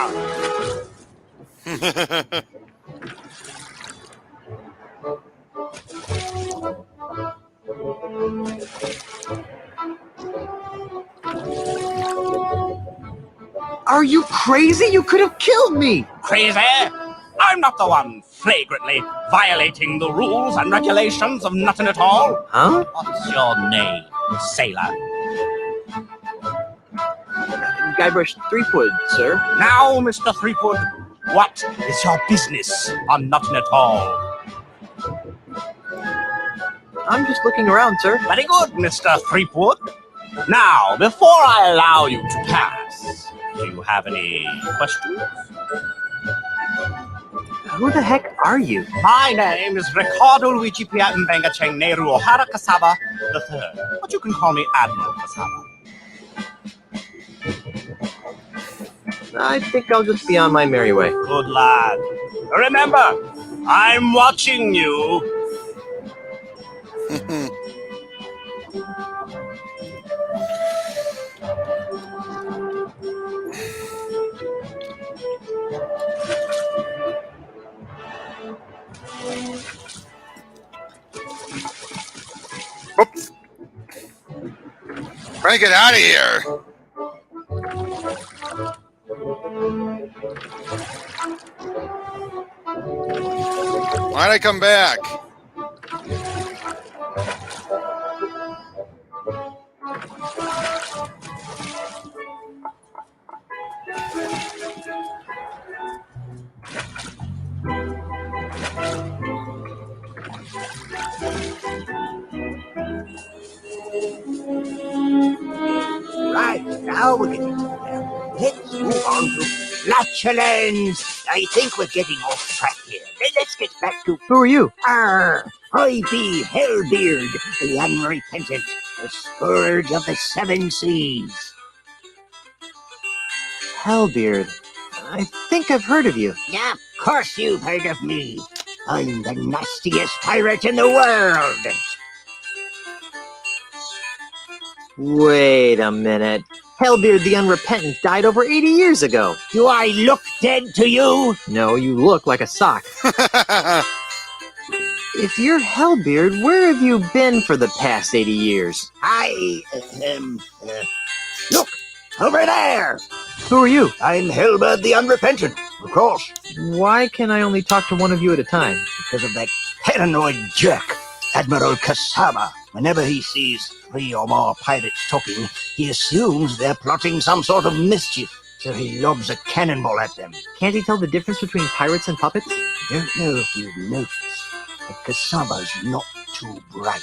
Are you crazy? You could have killed me! Crazy? I'm not the one flagrantly violating the rules and regulations of nothing at all. Huh? What's your name, sailor? Guybrush Threepwood, sir. Now, Mr. Threepwood, what is your business on nothing at all? I'm just looking around, sir. Very good, Mr. Threepwood. Now, before I allow you to pass, do you have any questions? Who the heck are you? My name is Ricardo Luigi Pia Mbenga Cheng Nehru O'Hara Kasaba III, but you can call me Admiral Kasaba. I think I'll just be on my merry way. Good lad. Remember, I'm watching you. Whoops. Trying to get out of here. Why'd I come back? Right, now we're getting somewhere. Let's move on to flatulence. I think we're getting off track here. Let's get back to... Who are you? I be Hellbeard, the unrepentant, the scourge of the seven seas. Hellbeard. I think I've heard of you. Yeah, of course you've heard of me. I'm the nastiest pirate in the world. Wait a minute. Hellbeard the Unrepentant died over 80 years ago. Do I look dead to you? No, you look like a sock. If you're Hellbeard, where have you been for the past 80 years? Look, over there. Who are you? I'm Hellbeard the Unrepentant, of course. Why can I only talk to one of you at a time? Because of that paranoid jerk, Admiral Kasaba. Whenever he sees 3 or more pirates talking, he assumes they're plotting some sort of mischief, so he lobs a cannonball at them. Can't he tell the difference between pirates and puppets? I don't know if you've noticed, but Kasaba's not too bright.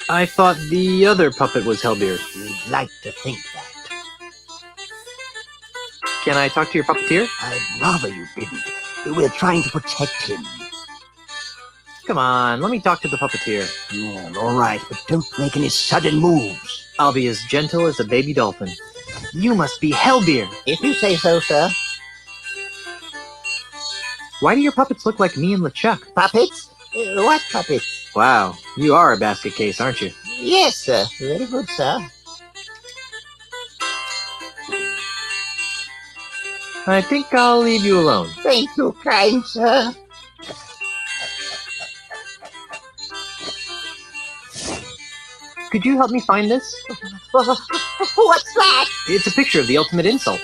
I thought the other puppet was Hellbeard. You'd like to think that. Can I talk to your puppeteer? I'd rather you didn't. We're trying to protect him. Come on, let me talk to the puppeteer. Yeah, all right, but don't make any sudden moves. I'll be as gentle as a baby dolphin. You must be Hellbeard. If you say so, sir. Why do your puppets look like me and LeChuck? Puppets? What puppets? Wow, you are a basket case, aren't you? Yes, sir. Very good, sir. I think I'll leave you alone. Thank you, kind sir. Could you help me find this? What's that? It's a picture of the ultimate insult.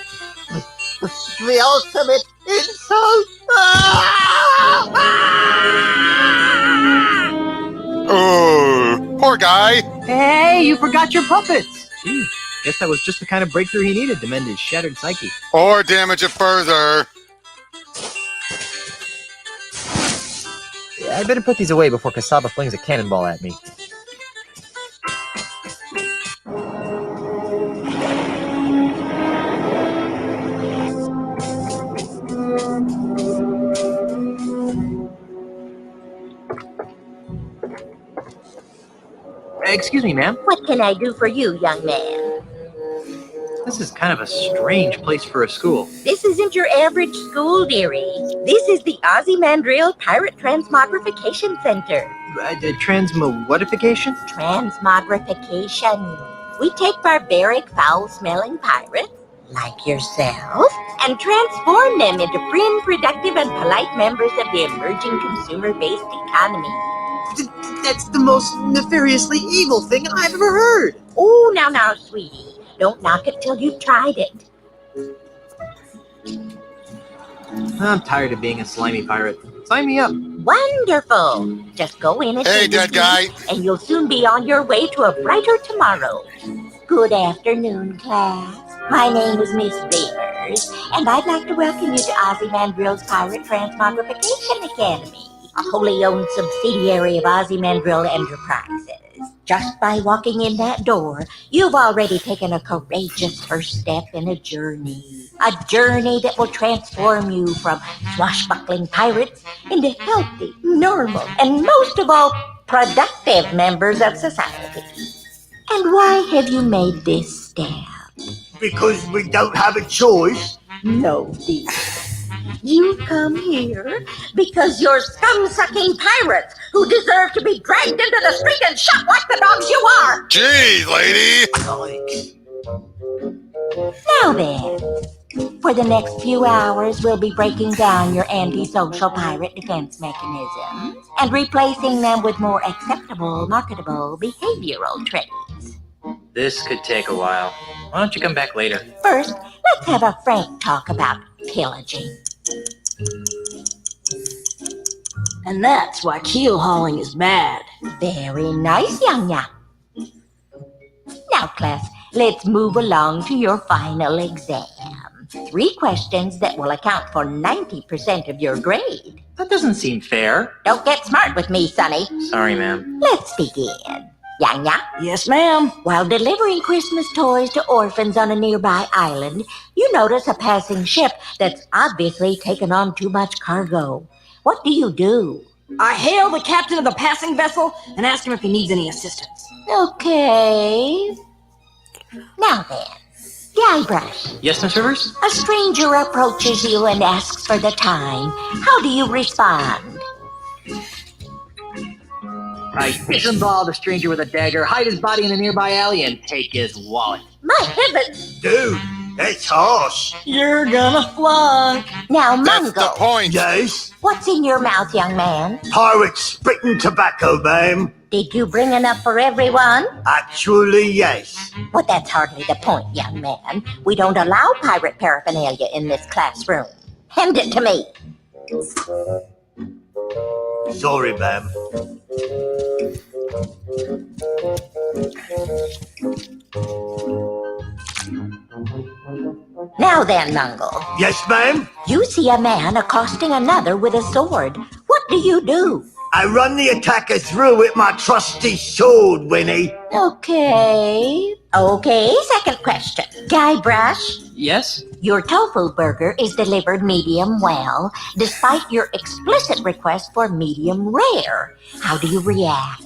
The ultimate insult? Oh, poor guy. Hey, you forgot your puppets. Guess that was just the kind of breakthrough he needed to mend his shattered psyche. Or damage it further. I better put these away before Kasaba flings a cannonball at me. Excuse me, ma'am. What can I do for you, young man? This is kind of a strange place for a school. This isn't your average school, dearie. This is the Ozymandias Pirate Transmogrification Center. Transmogrification? Transmogrification. We take barbaric, foul-smelling pirates, like yourself, and transform them into prim, productive, and polite members of the emerging consumer-based economy. That's the most nefariously evil thing I've ever heard. Oh, now, sweetie. Don't knock it till you've tried it. I'm tired of being a slimy pirate. Sign me up. Wonderful. Just go in and hey, dead guy. And you'll soon be on your way to a brighter tomorrow. Good afternoon, class. My name is Miss Beavers, and I'd like to welcome you to Ozymandias Pirate Transmogrification Academy, a wholly owned subsidiary of Ozymandias Enterprises. Just by walking in that door, you've already taken a courageous first step in a journey that will transform you from swashbuckling pirates into healthy, normal, and most of all, productive members of society. And why have you made this step? Because we don't have a choice. No, dear. You come here because you're scum-sucking pirates who deserve to be dragged into the street and shot like the dogs you are. Jeez, lady. Now then, For the next few hours, we'll be breaking down your antisocial pirate defense mechanisms and replacing them with more acceptable, marketable behavioral traits. This could take a while. Why don't you come back later? First, let's have a frank talk about pillaging. And that's why keel hauling is bad. Very nice, Yang Yang. Now, class, let's move along to your final exam. 3 questions that will account for 90% of your grade. That doesn't seem fair. Don't get smart with me, Sonny. Sorry, ma'am. Let's begin. Yang Yang? Yes, ma'am. While delivering Christmas toys to orphans on a nearby island, you notice a passing ship that's obviously taken on too much cargo. What do you do? I hail the captain of the passing vessel and ask him if he needs any assistance. Okay. Now then, Guybrush. Yes, Miss Rivers? A stranger approaches you and asks for the time. How do you respond? I disembowel the stranger with a dagger, hide his body in a nearby alley, and take his wallet. My heavens! Dude, that's harsh. You're gonna flunk. Now, That's the Mungo, point. Yes? what's in your mouth, young man? Pirate spitting tobacco, ma'am. Did you bring enough for everyone? Actually, yes. Well, that's hardly the point, young man. We don't allow pirate paraphernalia in this classroom. Hand it to me. Sorry, ma'am. Now then, Mungo. Yes, ma'am? You see a man accosting another with a sword. What do you do? I run the attacker through with my trusty sword, Winnie. Okay. Okay, second question. Guybrush, Yes? your tofu burger is delivered medium well, despite your explicit request for medium rare. How do you react?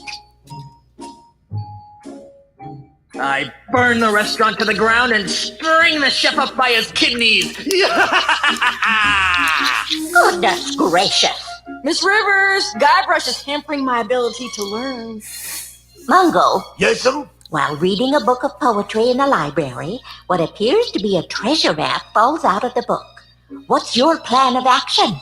I burn the restaurant to the ground and string the chef up by his kidneys. Goodness gracious. Miss Rivers, Guybrush is hampering my ability to learn. Mungo, Yes, ma'am? while reading a book of poetry in a library, what appears to be a treasure map falls out of the book. What's your plan of action?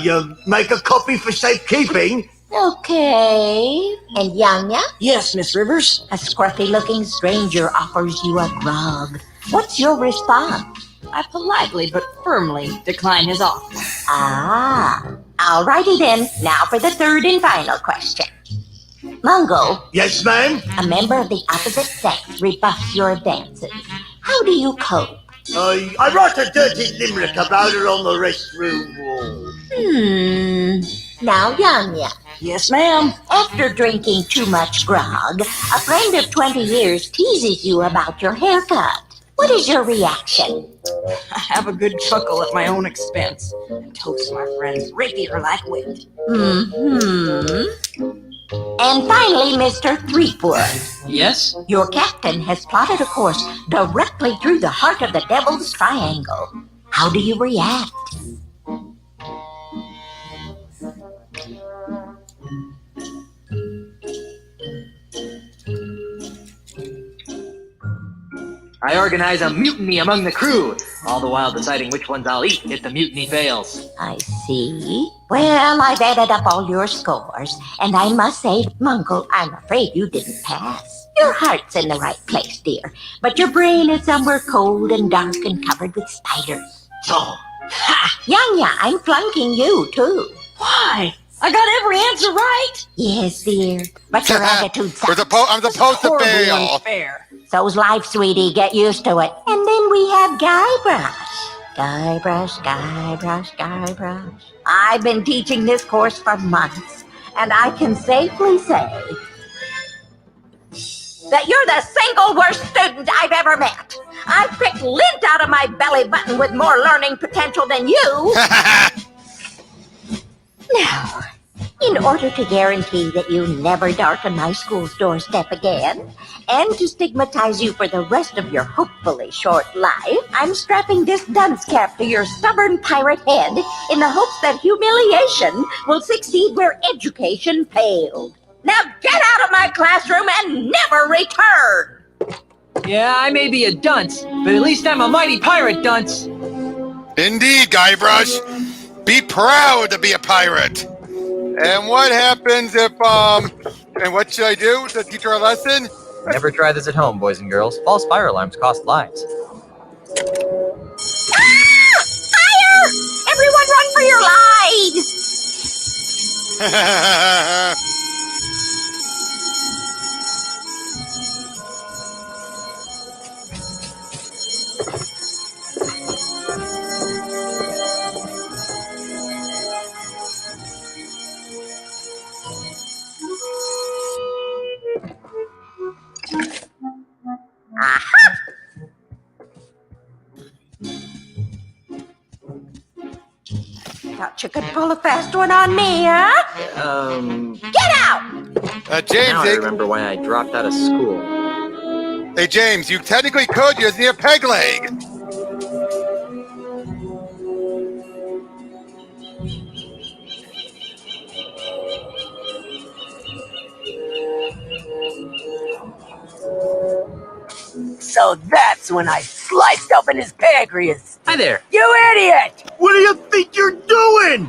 You make a copy for safekeeping? Okay. And Yanya? Yes, Miss Rivers. A scruffy-looking stranger offers you a grog. What's your response? I politely but firmly decline his offer. Ah. Alrighty then. Now for the third and final question. Mungo, Yes, ma'am? a member of the opposite sex rebuffs your advances. How do you cope? I wrote a dirty limerick about her on the restroom wall. Now, Yanya. Yes, ma'am. After drinking too much grog, a friend of 20 years teases you about your haircut. What is your reaction? I have a good chuckle at my own expense and toast my friend's rapier-like wit. And finally, Mr. Threepwood. Yes? Your captain has plotted a course directly through the heart of the Devil's Triangle. How do you react? I organize a mutiny among the crew, all the while deciding which ones I'll eat if the mutiny fails. I see. Well, I've added up all your scores, and I must say, Mungo, I'm afraid you didn't pass. Your heart's in the right place, dear, but your brain is somewhere cold and dark and covered with spiders. Oh. Ha! Yanya, I'm flunking you, too. Why? I got every answer right. Yes, dear, but your attitude sucks. I'm supposed to Horribly fail. unfair. So's life, sweetie. Get used to it. And then we have Guybrush. Guybrush. I've been teaching this course for months, and I can safely say that you're the single worst student I've ever met. I've picked lint out of my belly button with more learning potential than you. Now, in order to guarantee that you never darken my school's doorstep again, and to stigmatize you for the rest of your hopefully short life, I'm strapping this dunce cap to your stubborn pirate head in the hopes that humiliation will succeed where education failed. Now get out of my classroom and never return! Yeah, I may be a dunce, but at least I'm a mighty pirate dunce. Indeed, Guybrush. Be proud to be a pirate. And what happens if, and what should I do to teach her a lesson? Never try this at home, boys and girls. False fire alarms cost lives. Fire! Everyone run for your lives! Aha! Thought you could pull a fast one on me, huh? Get out! James, Now I remember why I dropped out of school. Hey, James, you technically could using your peg leg. So that's when I sliced open his pancreas. Hi there. You idiot! What do you think you're doing?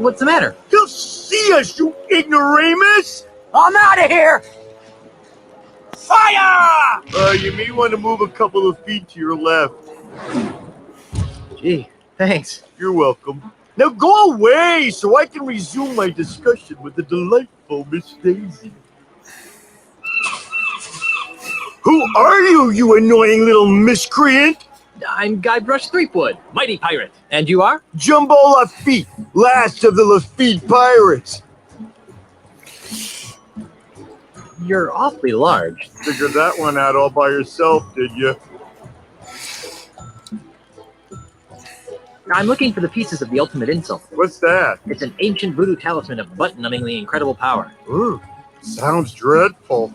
What's the matter? You'll see us, you ignoramus! I'm out of here! Fire! You may want to move a couple of feet to your left. Gee, thanks. You're welcome. Now go away so I can resume my discussion with the delightful Miss Daisy. Who are you, you annoying little miscreant? I'm Guybrush Threepwood, mighty pirate. And you are? Jumbo Lafitte, last of the Lafitte pirates. You're awfully large. Figured that one out all by yourself, did you? I'm looking for the pieces of the ultimate insult. What's that? It's an ancient voodoo talisman of butt-numbingly incredible power. Ooh, sounds dreadful.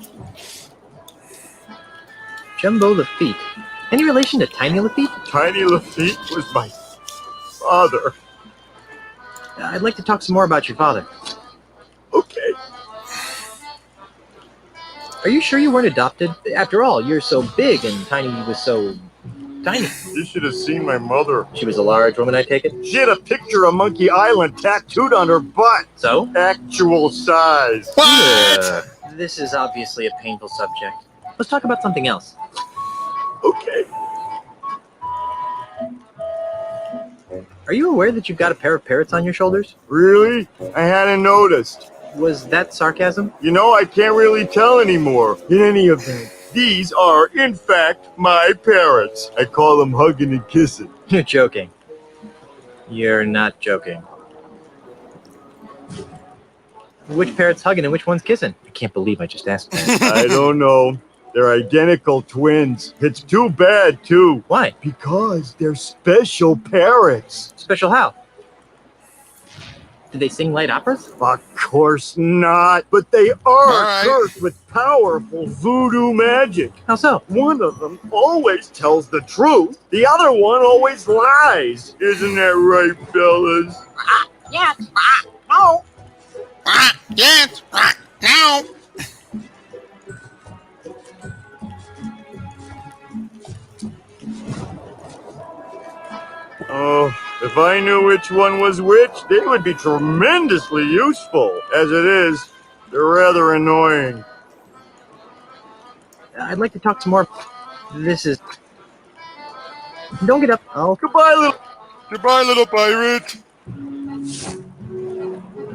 Jumbo Lafitte. Any relation to Tiny Lafitte? Tiny Lafitte was my father. I'd like to talk some more about your father. Okay. Are you sure you weren't adopted? After all, you're so big and Tiny was so tiny. You should have seen my mother. She was a large woman, I take it? She had a picture of Monkey Island tattooed on her butt. So? Actual size. What? This is obviously a painful subject. Let's talk about something else. Okay. Are you aware that you've got a pair of parrots on your shoulders? Really? I hadn't noticed. Was that sarcasm? You know, I can't really tell anymore. In any event, these are, in fact, my parrots. I call them hugging and kissing. You're joking. You're not joking. Which parrot's hugging and which one's kissing? I can't believe I just asked that. I don't know. They're identical twins. It's too bad, too. Why? Because they're special parrots. Special how? Do they sing light operas? Of course not. But they are cursed with powerful voodoo magic. How so? One of them always tells the truth. The other one always lies. Isn't that right, fellas? Yes, no. Yes, no. Oh, if I knew which one was which, they would be tremendously useful. As it is, they're rather annoying. I'd like to talk some more. This is... Don't get up. Goodbye, little pirate.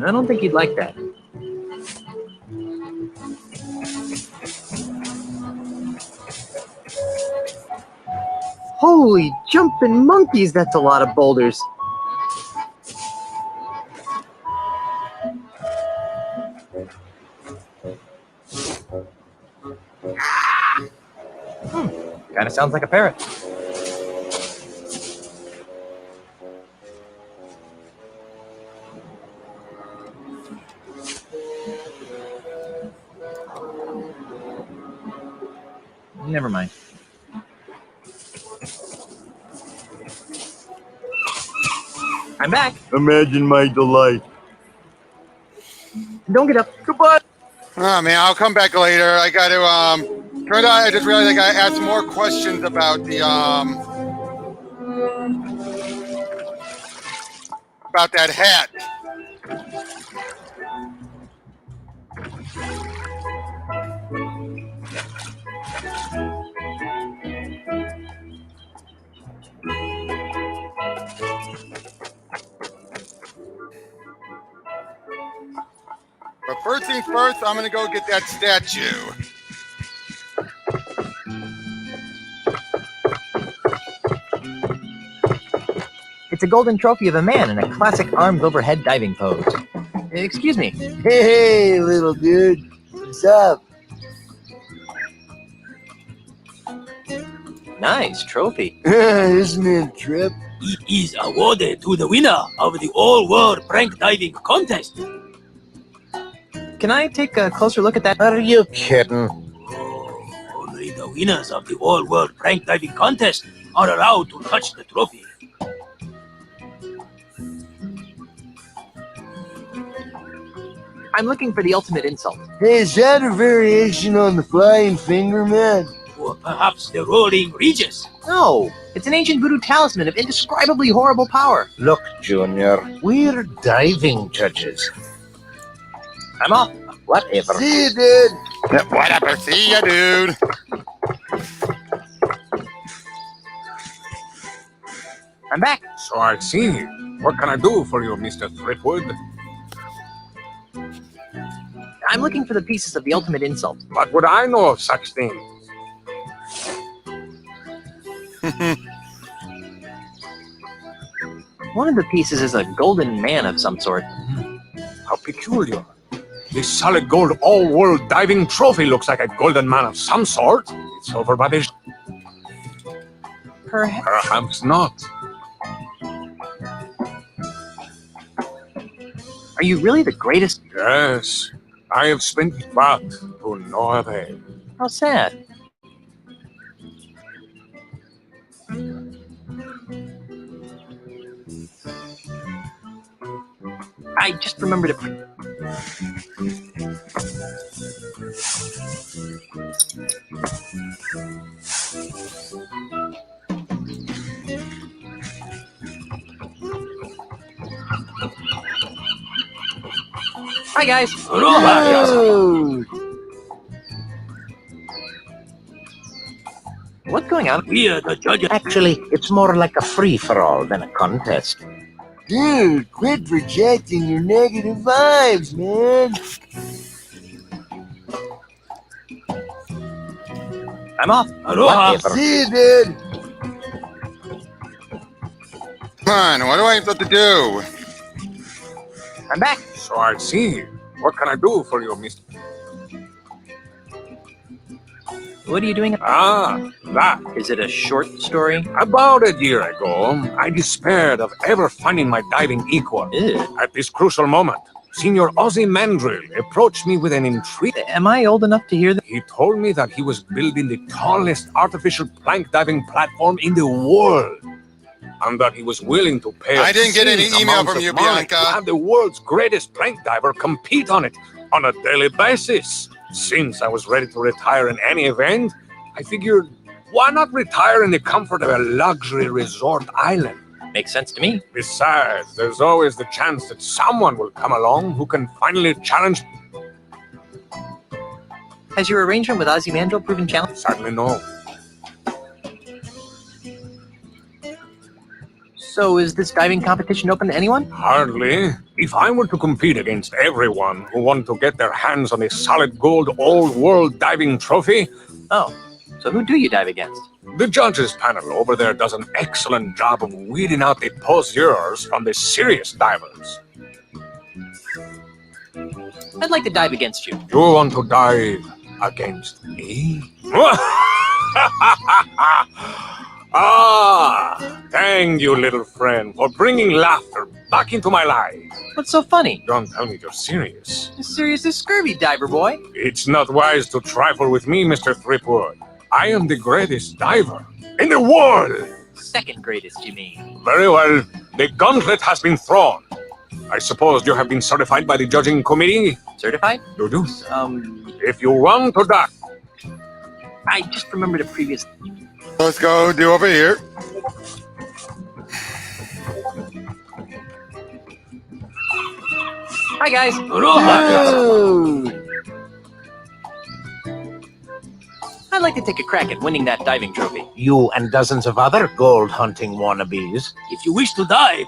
I don't think you'd like that. Holy jumping monkeys, that's a lot of boulders. Kind of sounds like a parrot. Never mind. I'm back. Imagine my delight. Don't get up. Goodbye. Oh man, I'll come back later. I got to turn out. I just realized I got to ask more questions about the about that hat. But first things first, I'm going to go get that statue. It's a golden trophy of a man in a classic arms overhead diving pose. Excuse me. Hey, little dude. What's up? Nice trophy. Isn't it a trip? It is awarded to the winner of the all-world prank diving contest. Can I take a closer look at that? Are you kidding? Only the winners of the all-world prank diving contest are allowed to touch the trophy. I'm looking for the ultimate insult. Hey, is that a variation on the flying finger, man? Or perhaps the rolling regis. No, it's an ancient voodoo talisman of indescribably horrible power. Look, Junior, we're diving judges. I'm off. Whatever. See you, dude. Whatever. See ya, dude. I'm back. So I see. What can I do for you, Mr. Threepwood? I'm looking for the pieces of the ultimate insult. What would I know of such things? One of the pieces is a golden man of some sort. How peculiar. This solid gold all-world diving trophy looks like a golden man of some sort. It's over by the... Perhaps not. Are you really the greatest? Yes. I have spent but to no avail. How sad. I just remembered it. Hi, guys. Whoa. What's going on? We are the judges. Actually, it's more like a free-for-all than a contest. Dude, quit projecting your negative vibes, man. I'm off. Aloha. See you, dude. Come on, what do I have to do? I'm back. So I see. What can I do for you, Mr. What are you doing? Ah, that. Is it a short story? About a year ago, I despaired of ever finding my diving equal. Ew. At this crucial moment, Senior Ozzy Mandrill approached me with an intrigue. Am I old enough to hear that? He told me that he was building the tallest artificial plank diving platform in the world, and that he was willing to pay. I didn't get any obscene email amounts from of you, money Bianca. to have the world's greatest plank diver compete on it on a daily basis. Since I was ready to retire in any event, I figured, why not retire in the comfort of a luxury resort island? Makes sense to me. Besides, there's always the chance that someone will come along who can finally challenge. Has your arrangement with Ozymandias proven challenging? Sadly, no. So is this diving competition open to anyone? Hardly. If I were to compete against everyone who wanted to get their hands on a solid gold all-world diving trophy... Oh, so who do you dive against? The judges panel over there does an excellent job of weeding out the poseurs from the serious divers. I'd like to dive against you. You want to dive against me? Ah, thank you, little friend, for bringing laughter back into my life. What's so funny? Don't tell me you're serious. Serious as scurvy, diver boy. It's not wise to trifle with me, Mr. Threepwood. I am the greatest diver in the world. Second greatest, you mean? Very well. The gauntlet has been thrown. I suppose you have been certified by the judging committee? Certified? You do? If you want to duck. I just remembered a previous... Let's go do over here. Hi, guys. Dude! I'd like to take a crack at winning that diving trophy. You and dozens of other gold hunting wannabes. If you wish to dive,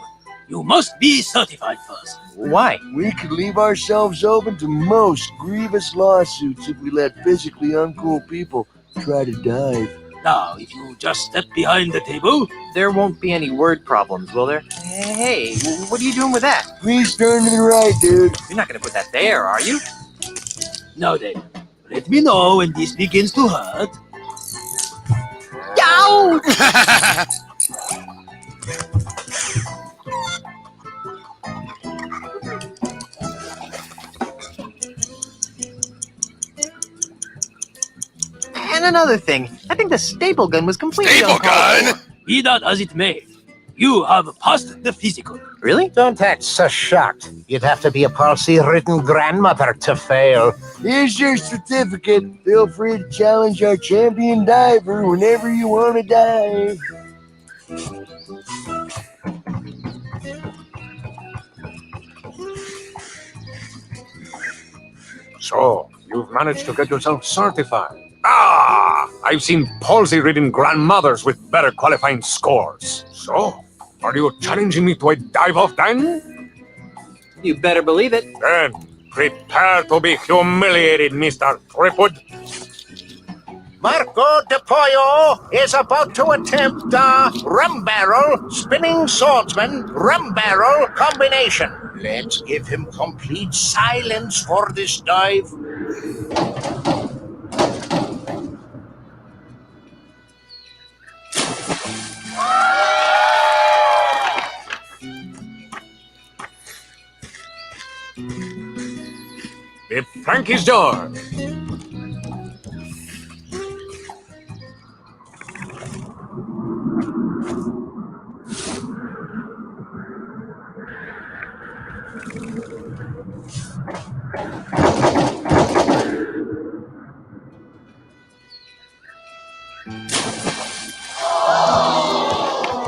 you must be certified first. Why? We could leave ourselves open to most grievous lawsuits if we let physically uncool people try to dive. Now, if you just step behind the table, There won't be any word problems, will there? Hey, what are you doing with that? Please turn to the right, dude. You're not going to put that there, are you? now then, let me know when this begins to hurt. Yow! And another thing, I think the staple gun was completely Staple uncalled gun? for. Be that as it may, you have passed the physical. Really? Don't act so shocked. You'd have to be a palsy-ridden grandmother to fail. Here's your certificate. Feel free to challenge our champion diver whenever you want to dive. So, you've managed to get yourself certified. Ah! I've seen palsy-ridden grandmothers with better qualifying scores. So, are you challenging me to a dive-off then? You better believe it. Then, prepare to be humiliated, Mr. Tripwood. Marco de Pollo is about to attempt a rum barrel, spinning swordsman, rum barrel combination. Let's give him complete silence for this dive. The plank is yours.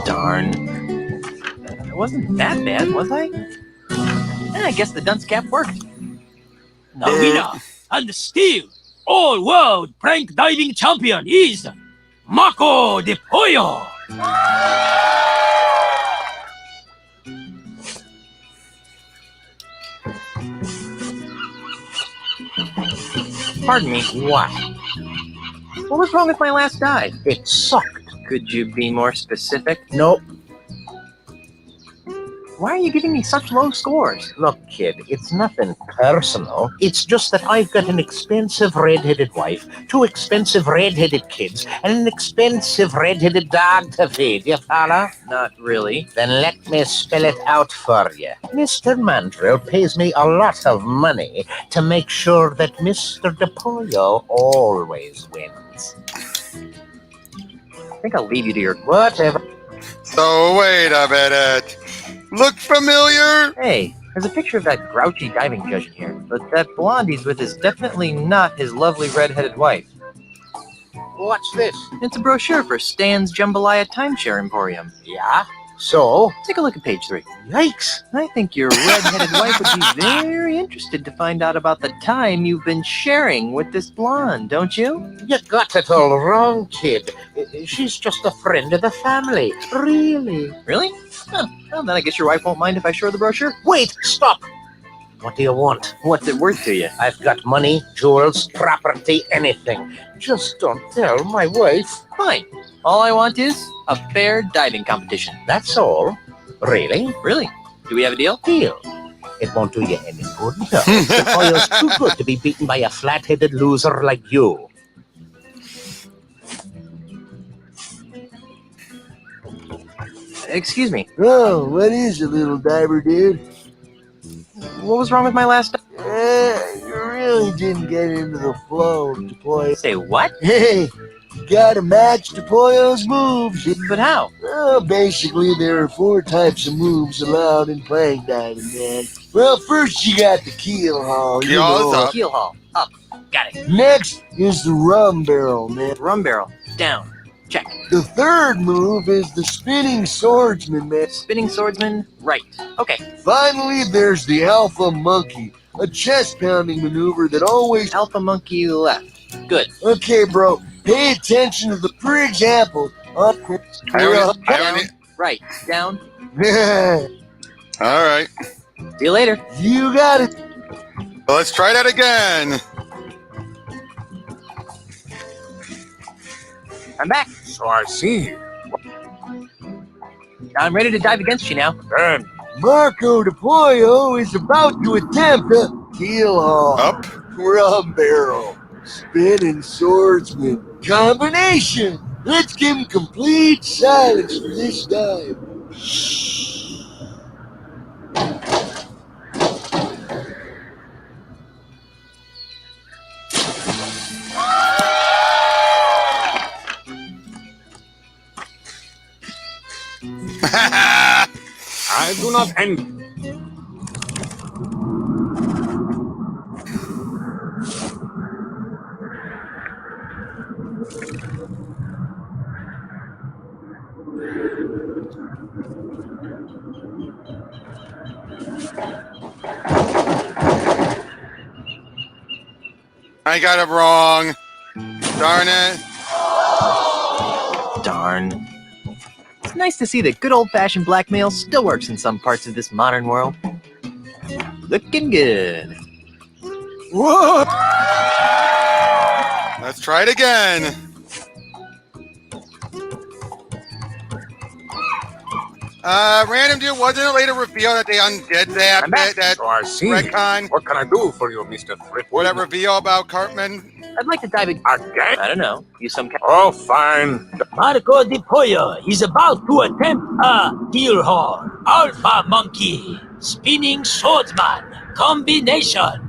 Darn. I wasn't that bad, was I? I guess the dunce cap worked. Now, winner and still all-world prank diving champion is Marco de Pollo. Pardon me. What? What was wrong with my last dive? It sucked. Could you be more specific? Nope. Why are you giving me such low scores? Look, kid, it's nothing personal. It's just that I've got an expensive red-headed wife, 2 expensive red-headed kids, and an expensive red-headed dog to feed. You follow? Not really. Then let me spell it out for you. Mr. Mandrill pays me a lot of money to make sure that Mr. DePollo always wins. I think I'll leave you to your... Whatever. So wait a minute. Look familiar? Hey, there's a picture of that grouchy diving judge in here, but that blonde he's with is definitely not his lovely red-headed wife. What's this? It's a brochure for Stan's Jambalaya Timeshare Emporium. Yeah? So? Take a look at page 3. Yikes. I think your red-headed wife would be very interested to find out about the time you've been sharing with this blonde, don't you? You got it all wrong, kid. She's just a friend of the family. Really? Really? Huh. Well, then I guess your wife won't mind if I show her the brochure. Wait, stop. What do you want? What's it worth to you? I've got money, jewels, property, anything. Just don't tell my wife. Fine. All I want is a fair diving competition. That's all. Really? Really? Do we have a deal? Deal. It won't do you any good, no. The oil's too good to be beaten by a flat-headed loser like you. Excuse me. Oh, what is it, little diver dude? What was wrong with my last dive? You really didn't get into the flow of DePoyo. Say what? Hey, you gotta match DePoyo's moves. But how? Well, basically, there are 4 types of moves allowed in plank diving, man. Well, first you got the keel haul. you Keel's know. up. Keel haul. Up. Got it. Next is the rum barrel, man. Rum barrel. Down. Check. The third move is the spinning swordsman, man. Spinning swordsman? Right. Okay. Finally, there's the alpha monkey, a chest-pounding maneuver that always... Alpha monkey left. Good. Okay, bro, pay attention to the... For example, up... I Down. only, Right. Down. all right. See you later. You got it. Well, let's try that again. I'm back. So I see. I'm ready to dive against you now. Then, Marco de Pollo is about to attempt a heel haul. Up. Rum barrel. Spinning swordsman. Combination. Let's give him complete silence for this dive. I do not end. I got it wrong. Darn it. Darn. It's nice to see that good old-fashioned blackmail still works in some parts of this modern world. Looking good. Whoa! Let's try it again. Random dude, wasn't it later revealed that they undid that bit, that So I see. retcon? What can I do for you, Mr. Fripp? What that reveal about Cartman? I'd like to dive again. Again? I don't know. Use some... Oh, fine. Marco de Pollo is about to attempt a heel haul. Alpha monkey. Spinning swordsman. Combination.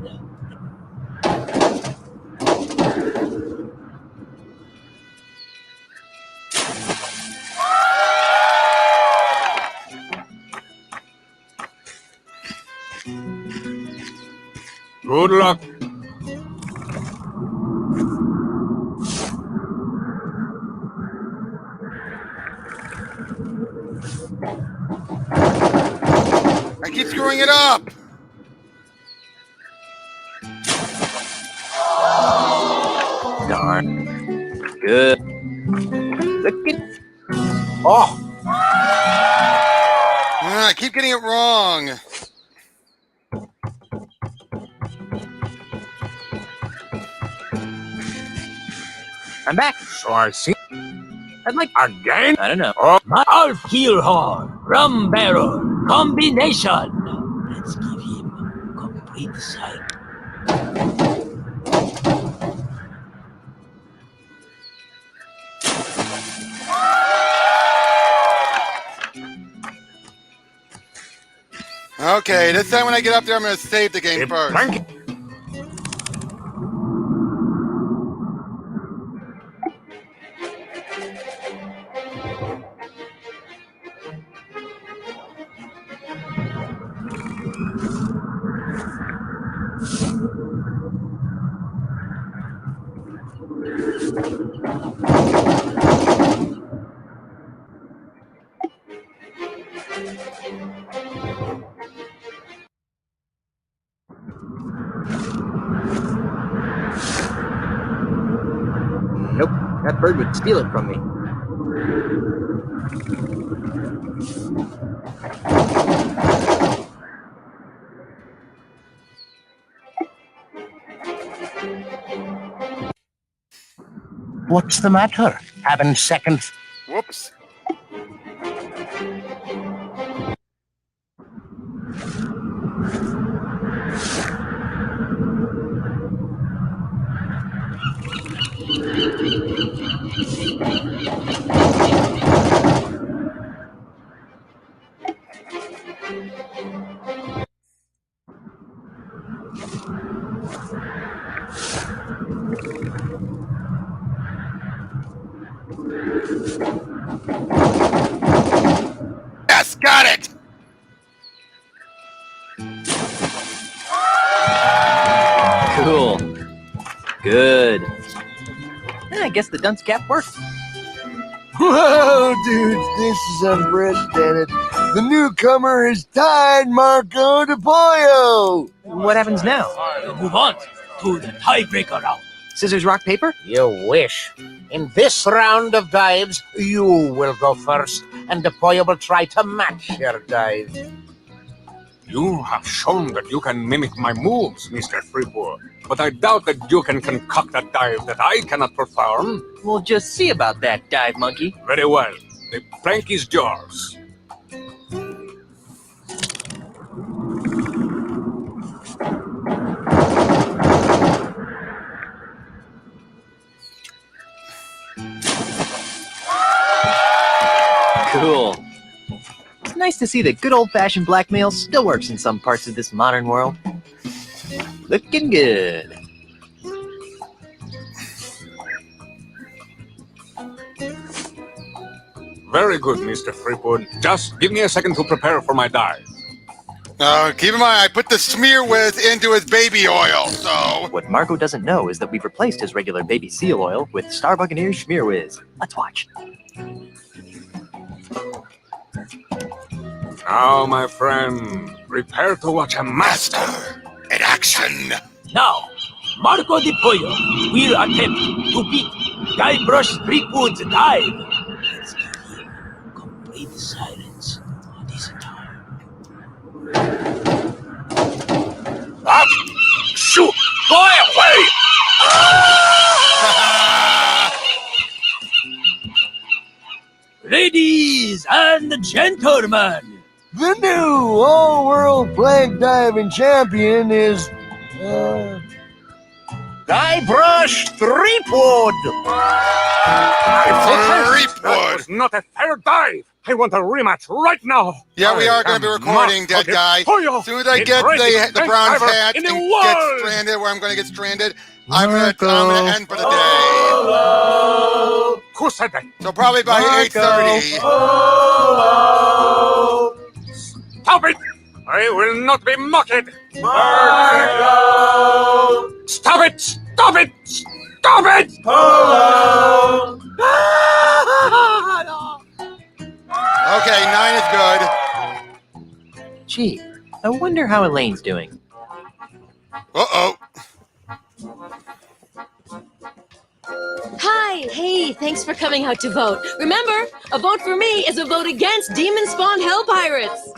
Good luck. I keep screwing it up. Darn. Good. Looking... Oh! I keep getting it wrong. I'm back. So I see. I'd like... Again? I don't know. Oh, Alf heel haul. Rum barrel. Combination. Let's give him complete sight. Okay, this time when I get up there, I'm going to save the game first. Nope. That bird would steal it from me. What's the matter? Having second... Whoops. Yes, got it! Cool. Good. I guess the dunce cap worked. Whoa, dudes, this is unprecedented. The newcomer is tied Marco de Pollo. What happens now? Move on to the tiebreaker round. Scissors, rock, paper? You wish. In this round of dives, you will go first, and the Pollo will try to match your dive. You have shown that you can mimic my moves, Mr. Freeport, but I doubt that you can concoct a dive that I cannot perform. We'll just see about that, Dive Monkey. Very well. The plank is yours. Cool. It's nice to see that good old-fashioned blackmail still works in some parts of this modern world. Looking good. Very good, Mr. Freeport. Just give me a second to prepare for my dive. Keep in mind, I put the smear whiz into his baby oil, so... What Marco doesn't know is that we've replaced his regular baby seal oil with Star Buccaneers Schmear Whiz. Let's watch. Now, my friend, prepare to watch a master in action. Now, Marco de Pollo will attempt to beat Guybrush Threepwood's dive. Let's give him complete silence this time. Up! Shoot! Fly away! Ladies and gentlemen, The new all-world plank diving champion is, Guybrush Threepwood! That was not a fair dive. I want a rematch right now. Yeah, we are going to be recording, dead guy. As soon as I get the bronze hat and get stranded where I'm going to get stranded, I'm going to end for the day. Who said that? So probably by 8:30. Stop it! I will not be mocked. Marco! Stop it! Stop it! Stop it! Polo! Okay, 9 is good. Gee, I wonder how Elaine's doing. Uh-oh. Hi, hey, thanks for coming out to vote. Remember, a vote for me is a vote against demon-spawned hell pirates.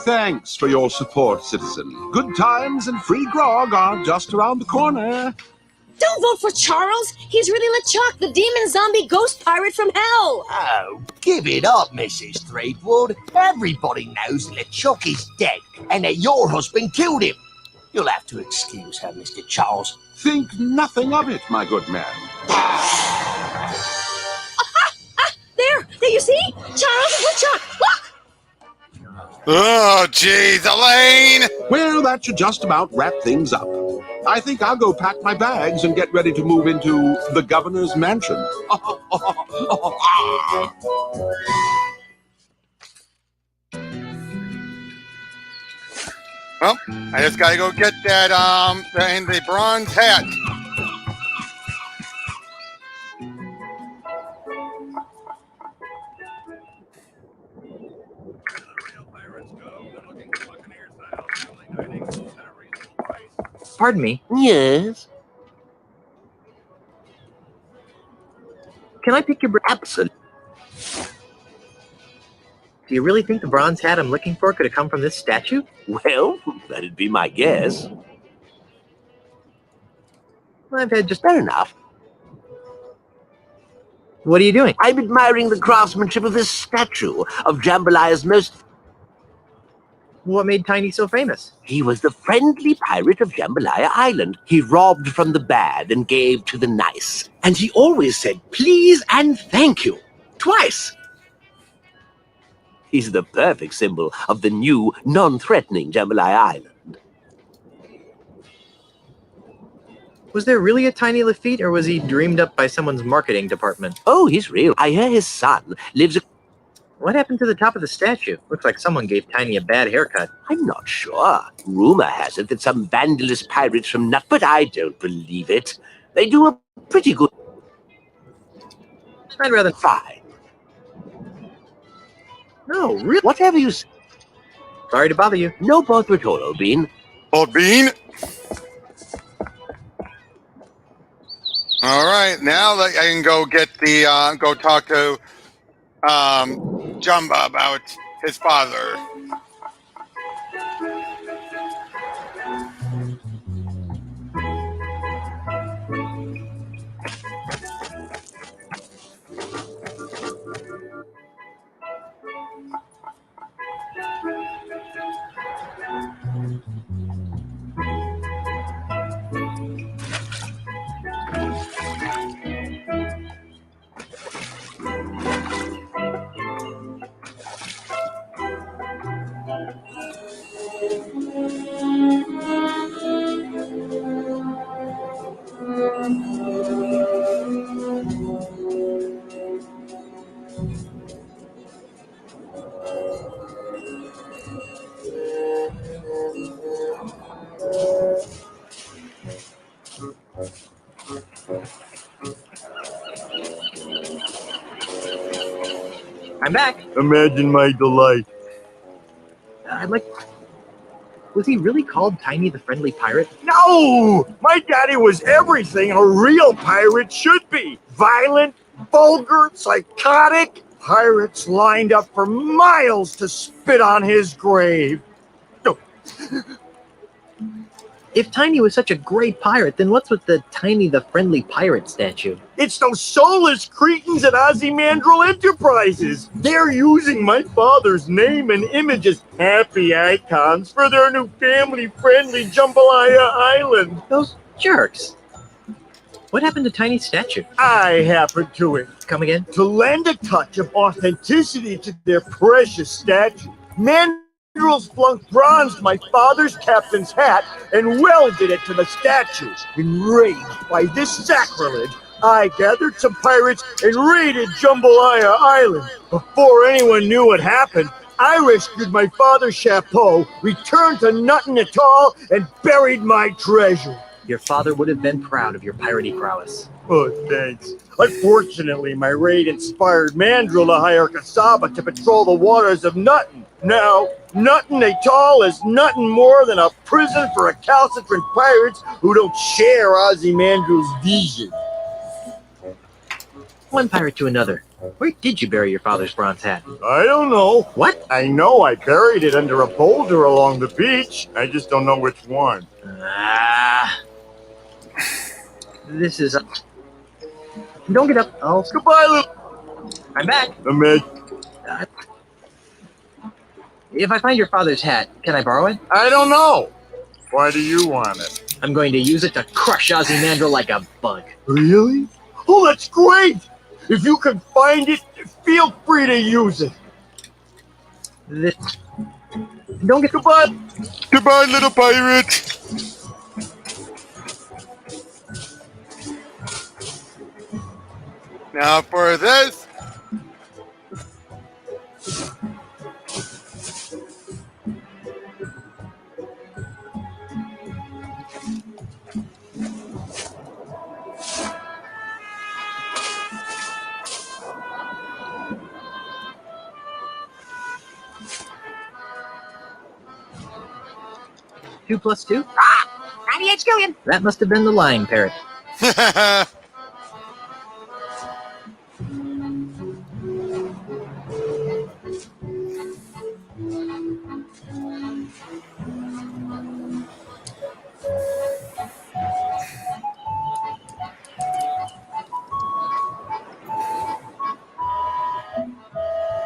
Thanks for your support, citizen. Good times and free grog are just around the corner. Don't vote for Charles. He's really LeChuck, the demon zombie ghost pirate from hell. Oh, give it up, Mrs. Threepwood. Everybody knows LeChuck is dead and that your husband killed him. You'll have to excuse her, Mr. Charles. Think nothing of it, my good man. There, you see? Charles and LeChuck, look! Oh, jeez, Elaine! Well, that should just about wrap things up. I think I'll go pack my bags and get ready to move into the governor's mansion. Well, I just gotta go get that, the bronze hat. Pardon me. Yes? Can I pick your brain? Absolutely. Do you really think the bronze hat I'm looking for could have come from this statue? Well, that'd be my guess. I've had just... Fair enough. What are you doing? I'm admiring the craftsmanship of this statue of Jambalaya's most... What made Tiny so famous? He was the friendly pirate of Jambalaya Island. He robbed from the bad and gave to the nice. And he always said please and thank you. Twice. He's the perfect symbol of the new, non-threatening Jambalaya Island. Was there really a Tiny Lafitte, or was he dreamed up by someone's marketing department? Oh, he's real. I hear his son lives... What happened to the top of the statue? Looks like someone gave Tiny a bad haircut. I'm not sure. Rumor has it that some vandalous pirates from but I don't believe it. They do a pretty good... I'd rather... Fine. No, really? Whatever you say. Sorry to bother you. No bother at all, Old Bean. Old Bean? All right, now that I can go get the, go talk to Jumba about his father. I'm back. Imagine my delight. I'd like... Was he really called Tiny the Friendly Pirate? No! My daddy was everything a real pirate should be. Violent, vulgar, psychotic. Pirates lined up for miles to spit on his grave. If Tiny was such a great pirate, then what's with the Tiny the Friendly Pirate statue? It's those soulless cretins at Ozymandial Enterprises. They're using my father's name and image as happy icons for their new family-friendly Jambalaya Island. Those jerks. What happened to Tiny's statue? I happened to it. Come again? To lend a touch of authenticity to their precious statue. Mandrills flunked bronzed my father's captain's hat and welded it to the statue. Enraged by this sacrilege, I gathered some pirates and raided Jambalaya Island. Before anyone knew what happened, I rescued my father's chapeau, returned to Nuttin Atoll, and buried my treasure. Your father would have been proud of your piratey prowess. Oh, thanks. Unfortunately, my raid inspired Mandrill to hire Kasaba to patrol the waters of Nuttin. Now, Nuttin Atoll is nothing more than a prison for recalcitrant pirates who don't share Ozymandial's vision. One pirate to another. Where did you bury your father's bronze hat? I don't know. What? I know I buried it under a boulder along the beach. I just don't know which one. This is... Don't get up. I'll... Goodbye, little... I'm back. If I find your father's hat, can I borrow it? I don't know. Why do you want it? I'm going to use it to crush Ozymandial like a bug. Really? Oh, that's great! If you can find it, feel free to use it. Don't get... Goodbye! Goodbye, little pirate! Now for this. Two plus two? 98 skillion. That must have been the lying parrot.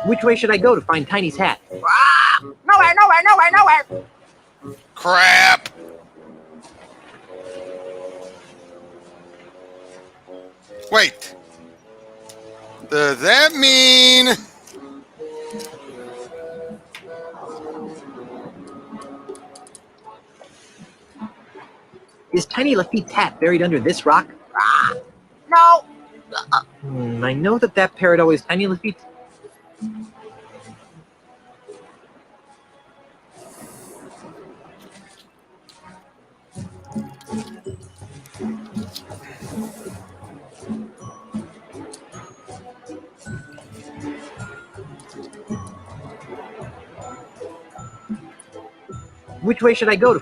Which way should I go to find Tiny's hat? Nowhere. Crap! Wait. Does that mean... Is Tiny Lafitte's hat buried under this rock? No. I know that parrot always... Tiny Lafitte... Which way should I go to?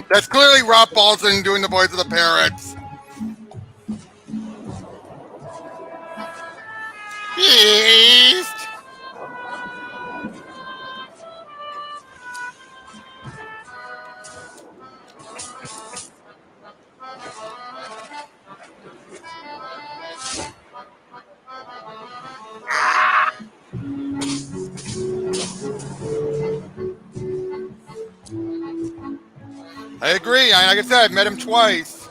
That's clearly Rob Paulson doing the voice of the parrots. East. I agree. Like I said, I've met him twice.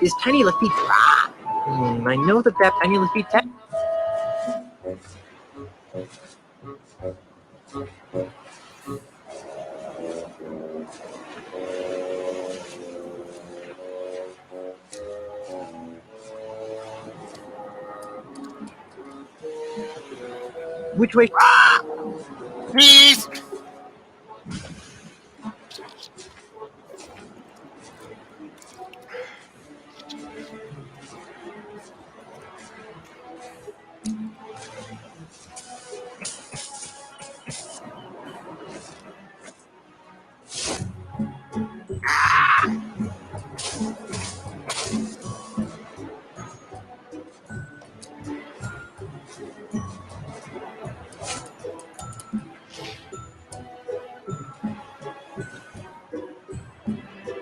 Is Tiny Lafitte? I know that Tiny Lafitte. Which way? East.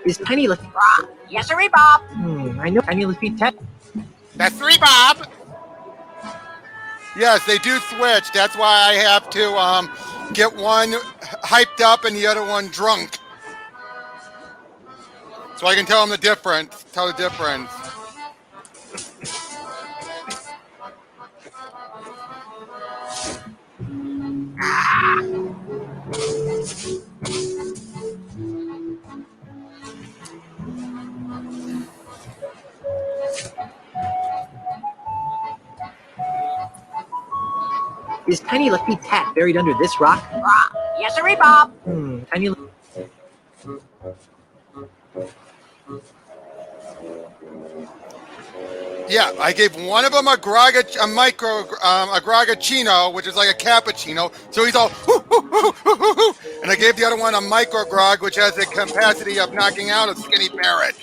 Is Tiny Lafitte? Yes, sir, Bob. I know Tiny Lafitte. That's 3, Bob. Yes, they do switch. That's why I have to get one hyped up and the other one drunk, so I can tell them the difference. Tell the difference. Is Tiny Lafitte's hat buried under this rock? Yes, sir, Bob. Tiny. Yeah, I gave one of them a gragachino, which is like a cappuccino. So he's all, hoo, hoo, hoo, hoo, hoo, hoo. And I gave the other one a micro grog, which has the capacity of knocking out a skinny parrot.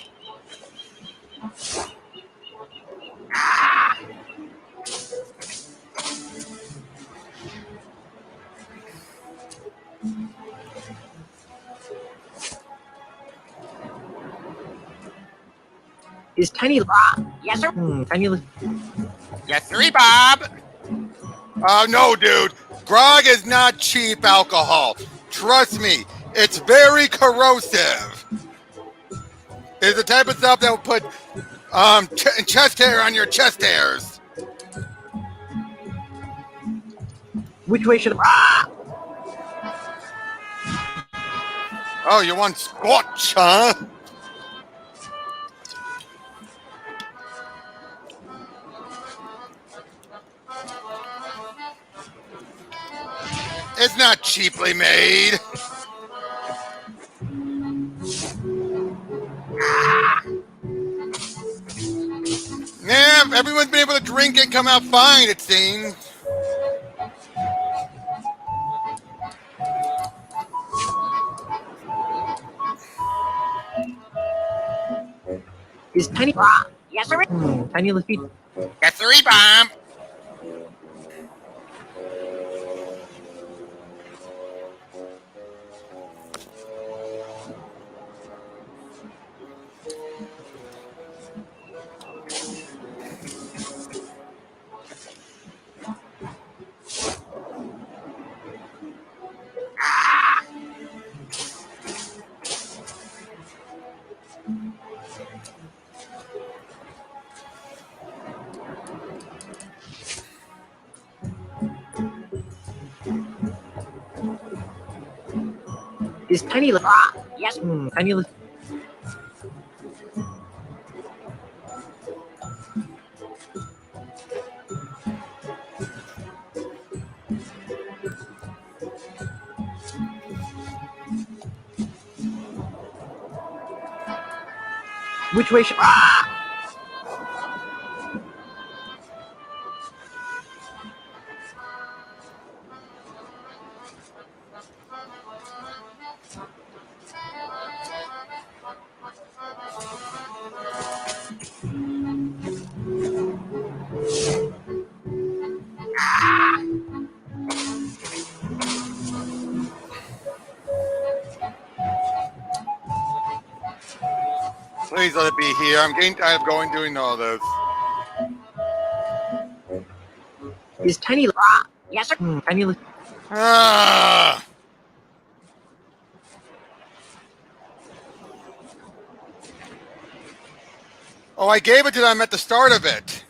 Is Tiny? Yes, sir. Tiny. Yes, 3, Bob. No, dude. Grog is not cheap alcohol. Trust me, it's very corrosive. It's the type of stuff that will put chest hair on your chest hairs. Which way should? Oh, you want Scotch, huh? It's not cheaply made. Yeah, everyone's been able to drink and come out fine, it seems. Is Tiny? Yes, sir. Tiny Lafitte. Yes, 3, Bob. Is Tiny? Yes. Tiny. Which way should? Please let it be here. I'm getting tired of going doing all this. Is Tiny... Yes, sir. Tiny... Ah! Oh, I gave it to them at the start of it.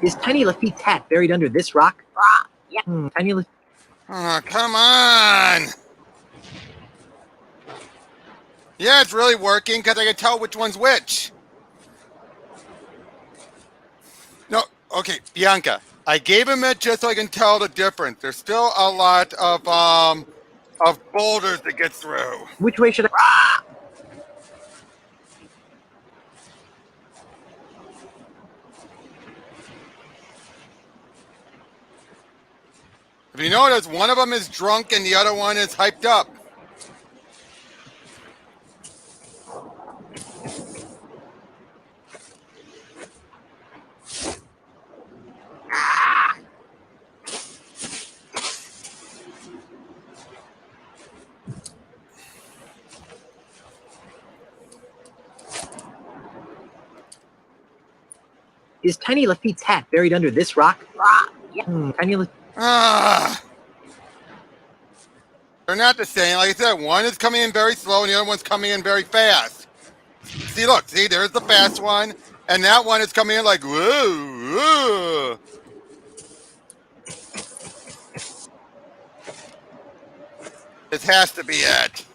Is Tiny Lafitte's hat buried under this rock? Yeah. Tiny Lafitte... Oh, come on. Yeah, it's really working because I can tell which one's which. No, okay, Bianca. I gave him it just so I can tell the difference. There's still a lot of boulders to get through. Which way should I... If you notice, one of them is drunk and the other one is hyped up. Is Tiny Lafitte's hat buried under this rock? Yeah. Tiny Lafitte... They're not the same. Like I said, one is coming in very slow and the other one's coming in very fast. See, look, see, there's the fast one, and that one is coming in like, whoa, whoa. This has to be it.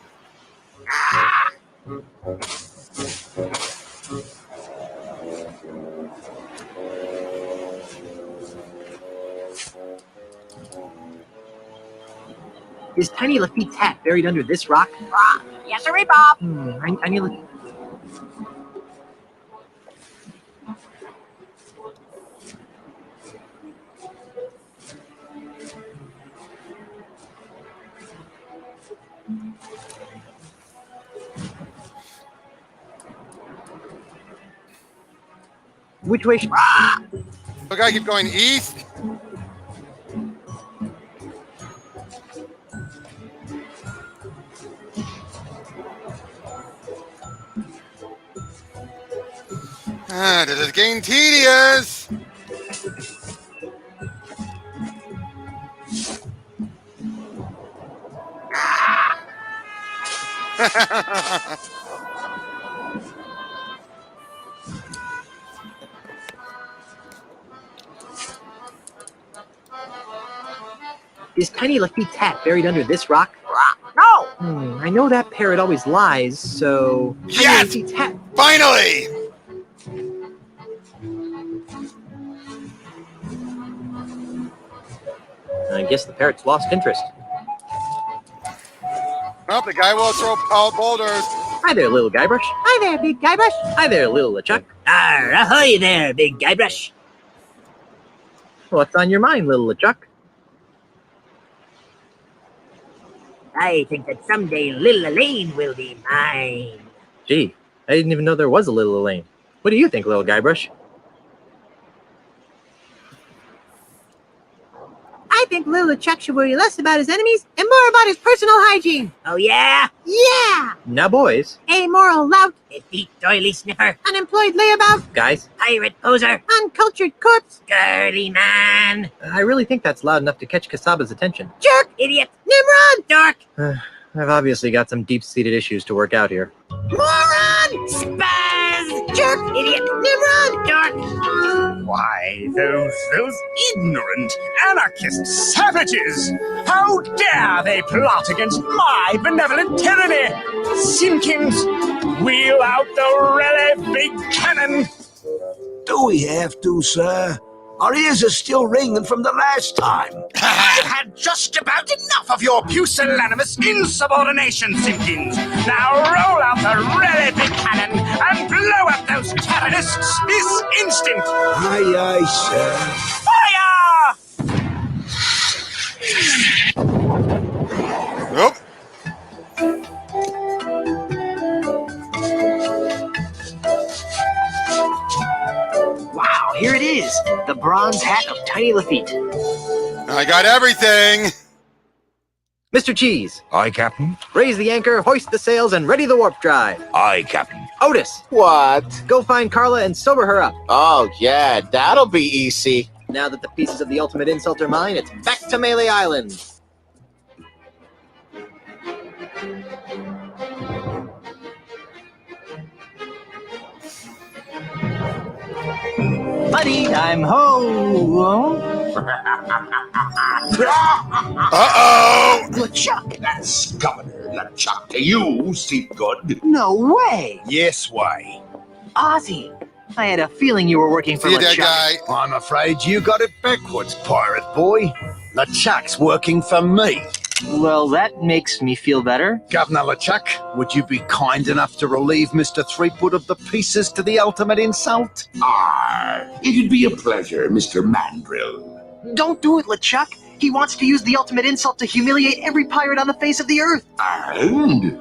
Is Tiny Lafitte's hat buried under this rock? Yes, sir, Bob. Tiny Lafitte... Which way should... Look, I keep going east. This is getting tedious. Is Tiny Lafitte's hat buried under this rock? No. I know that parrot always lies, so... Yes! Tiny Lafitte's hat... Finally! I guess the parrot's lost interest. Well, the guy will throw boulders. Hi there, little Guybrush. Hi there, big Guybrush. Hi there, little LeChuck. Ahoy there, big Guybrush. What's on your mind, little LeChuck? I think that someday little Elaine will be mine. Gee, I didn't even know there was a little Elaine. What do you think, little Guybrush? I think little Chuck should worry less about his enemies and more about his personal hygiene. Oh, yeah? Yeah! Now, boys. Amoral lout. Defeat doily sniffer. Unemployed layabout. Guys. Pirate poser. Uncultured corpse. Girly man. I really think that's loud enough to catch Kasaba's attention. Jerk. Idiot. Nimrod. Dork. I've obviously got some deep-seated issues to work out here. Moron. Spaz. Jerk. Idiot. Nimrod. Dork. Why, those ignorant anarchist savages! How dare they plot against my benevolent tyranny! Simpkins, wheel out the really big cannon! Do we have to, sir? Our ears are still ringing from the last time. I've had just about enough of your pusillanimous insubordination, Simpkins! Now roll out the really big cannon and blow up those terrorists this instant! Aye, aye, sir. Fire! Nope. Wow, here it is. The bronze hat of Tiny Lafitte. I got everything. Mr. Cheese. Aye, Captain. Raise the anchor, hoist the sails, and ready the warp drive. Aye, Captain. Otis. What? Go find Carla and sober her up. Oh, yeah, that'll be easy. Now that the pieces of the ultimate insult are mine, it's back to Melee Island. Buddy, I'm home. Uh-oh! LeChuck! That's Governor LeChuck to you, Steve Good. No way! Yes way. Ozzy, I had a feeling you were working for See that LeChuck. guy? I'm afraid you got it backwards, pirate boy. LeChuck's working for me. Well, that makes me feel better. Governor LeChuck, would you be kind enough to relieve Mr. Threepwood of the pieces to the ultimate insult? Ah, it'd be a pleasure, Mr. Mandrill. Don't do it, LeChuck. He wants to use the ultimate insult to humiliate every pirate on the face of the earth. And?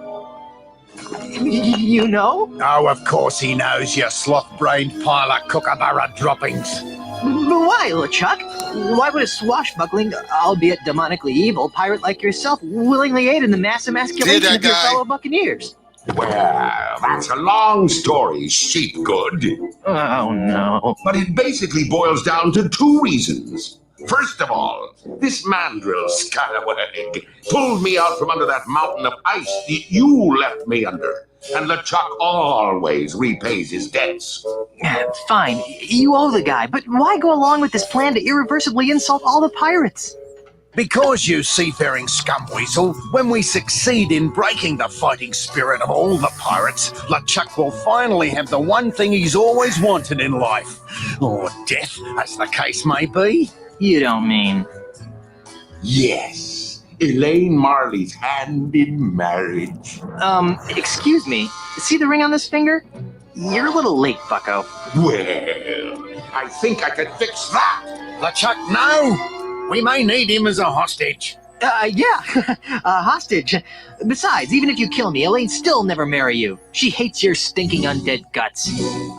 You know? Oh, of course he knows, you sloth-brained pile of kookaburra droppings. But why, LeChuck? Why would a swashbuckling, albeit demonically evil, pirate like yourself willingly aid in the mass emasculation of your fellow buccaneers? Well, that's a long story, Sheepgood. Oh, no. But it basically boils down to two reasons. First of all, this mandrill scallywag pulled me out from under that mountain of ice that you left me under. And LeChuck always repays his debts. Fine, you owe the guy, but why go along with this plan to irreversibly insult all the pirates? Because, you seafaring scumweasel, when we succeed in breaking the fighting spirit of all the pirates, LeChuck will finally have the one thing he's always wanted in life. Or death, as the case may be. You don't mean... Yes. Elaine Marley's hand in marriage. Excuse me. See the ring on this finger? You're a little late, bucko. Well, I think I can fix that. LeChuck, no! We may need him as a hostage. Yeah, a hostage. Besides, even if you kill me, Elaine'd still never marry you. She hates your stinking undead guts.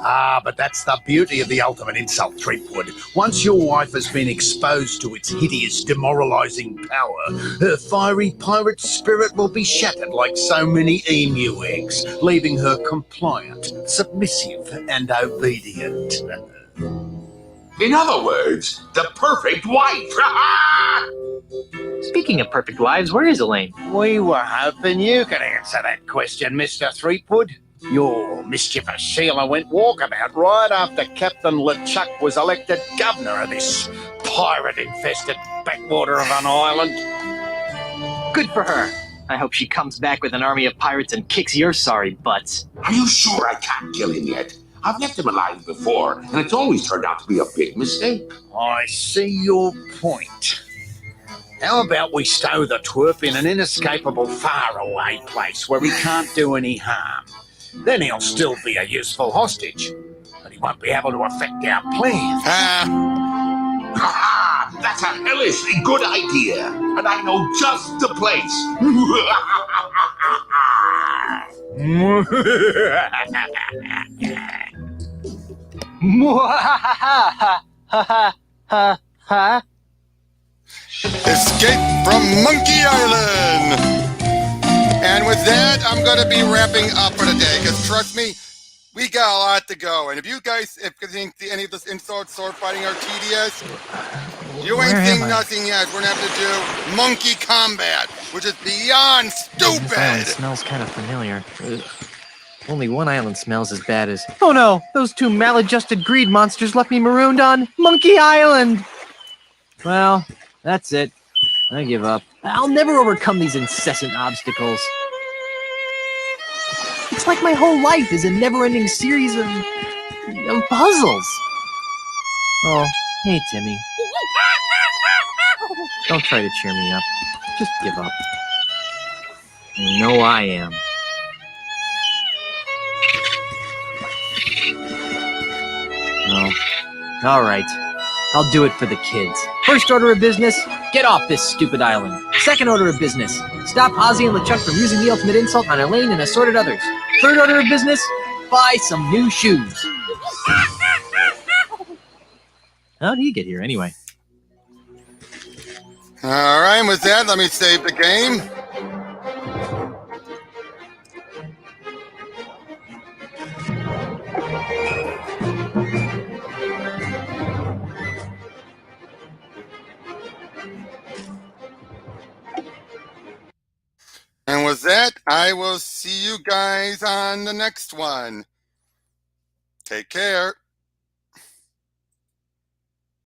Ah, but that's the beauty of the ultimate insult, Threepwood. Once your wife has been exposed to its hideous, demoralizing power, her fiery pirate spirit will be shattered like so many emu eggs, leaving her compliant, submissive, and obedient. In other words, the perfect wife. Speaking of perfect wives, where is Elaine? We were hoping you could answer that question, Mr. Threepwood. Your mischievous sailor went walkabout right after Captain LeChuck was elected governor of this pirate-infested backwater of an island. Good for her. I hope she comes back with an army of pirates and kicks your sorry butts. Are you sure I can't kill him yet? I've left him alive before, and it's always turned out to be a big mistake. I see your point. How about we stow the twerp in an inescapable faraway place where he can't do any harm? Then he'll still be a useful hostage, but he won't be able to affect our plans. That's a hellishly good idea, and I know just the place. Escape from Monkey Island! And with that, I'm going to be wrapping up for the day, because trust me, we got a lot to go. And if you guys think any of this insult sword fighting are tedious, you ain't seen nothing yet. We're going to have to do monkey combat, which is beyond stupid! This island smells kind of familiar. Ugh. Only one island smells as bad as... Oh no! Those two maladjusted greed monsters left me marooned on Monkey Island! Well, that's it. I give up. I'll never overcome these incessant obstacles. It's like my whole life is a never-ending series of puzzles. Oh, hey, Timmy. Don't try to cheer me up. Just give up. I know I am. No. All right. I'll do it for the kids. First order of business, get off this stupid island. Second order of business, stop Ozzy and LeChuck from using the ultimate insult on Elaine and assorted others. Third order of business, buy some new shoes. How'd he get here anyway? All right, with that, let me save the game. And with that, I will see you guys on the next one. Take care.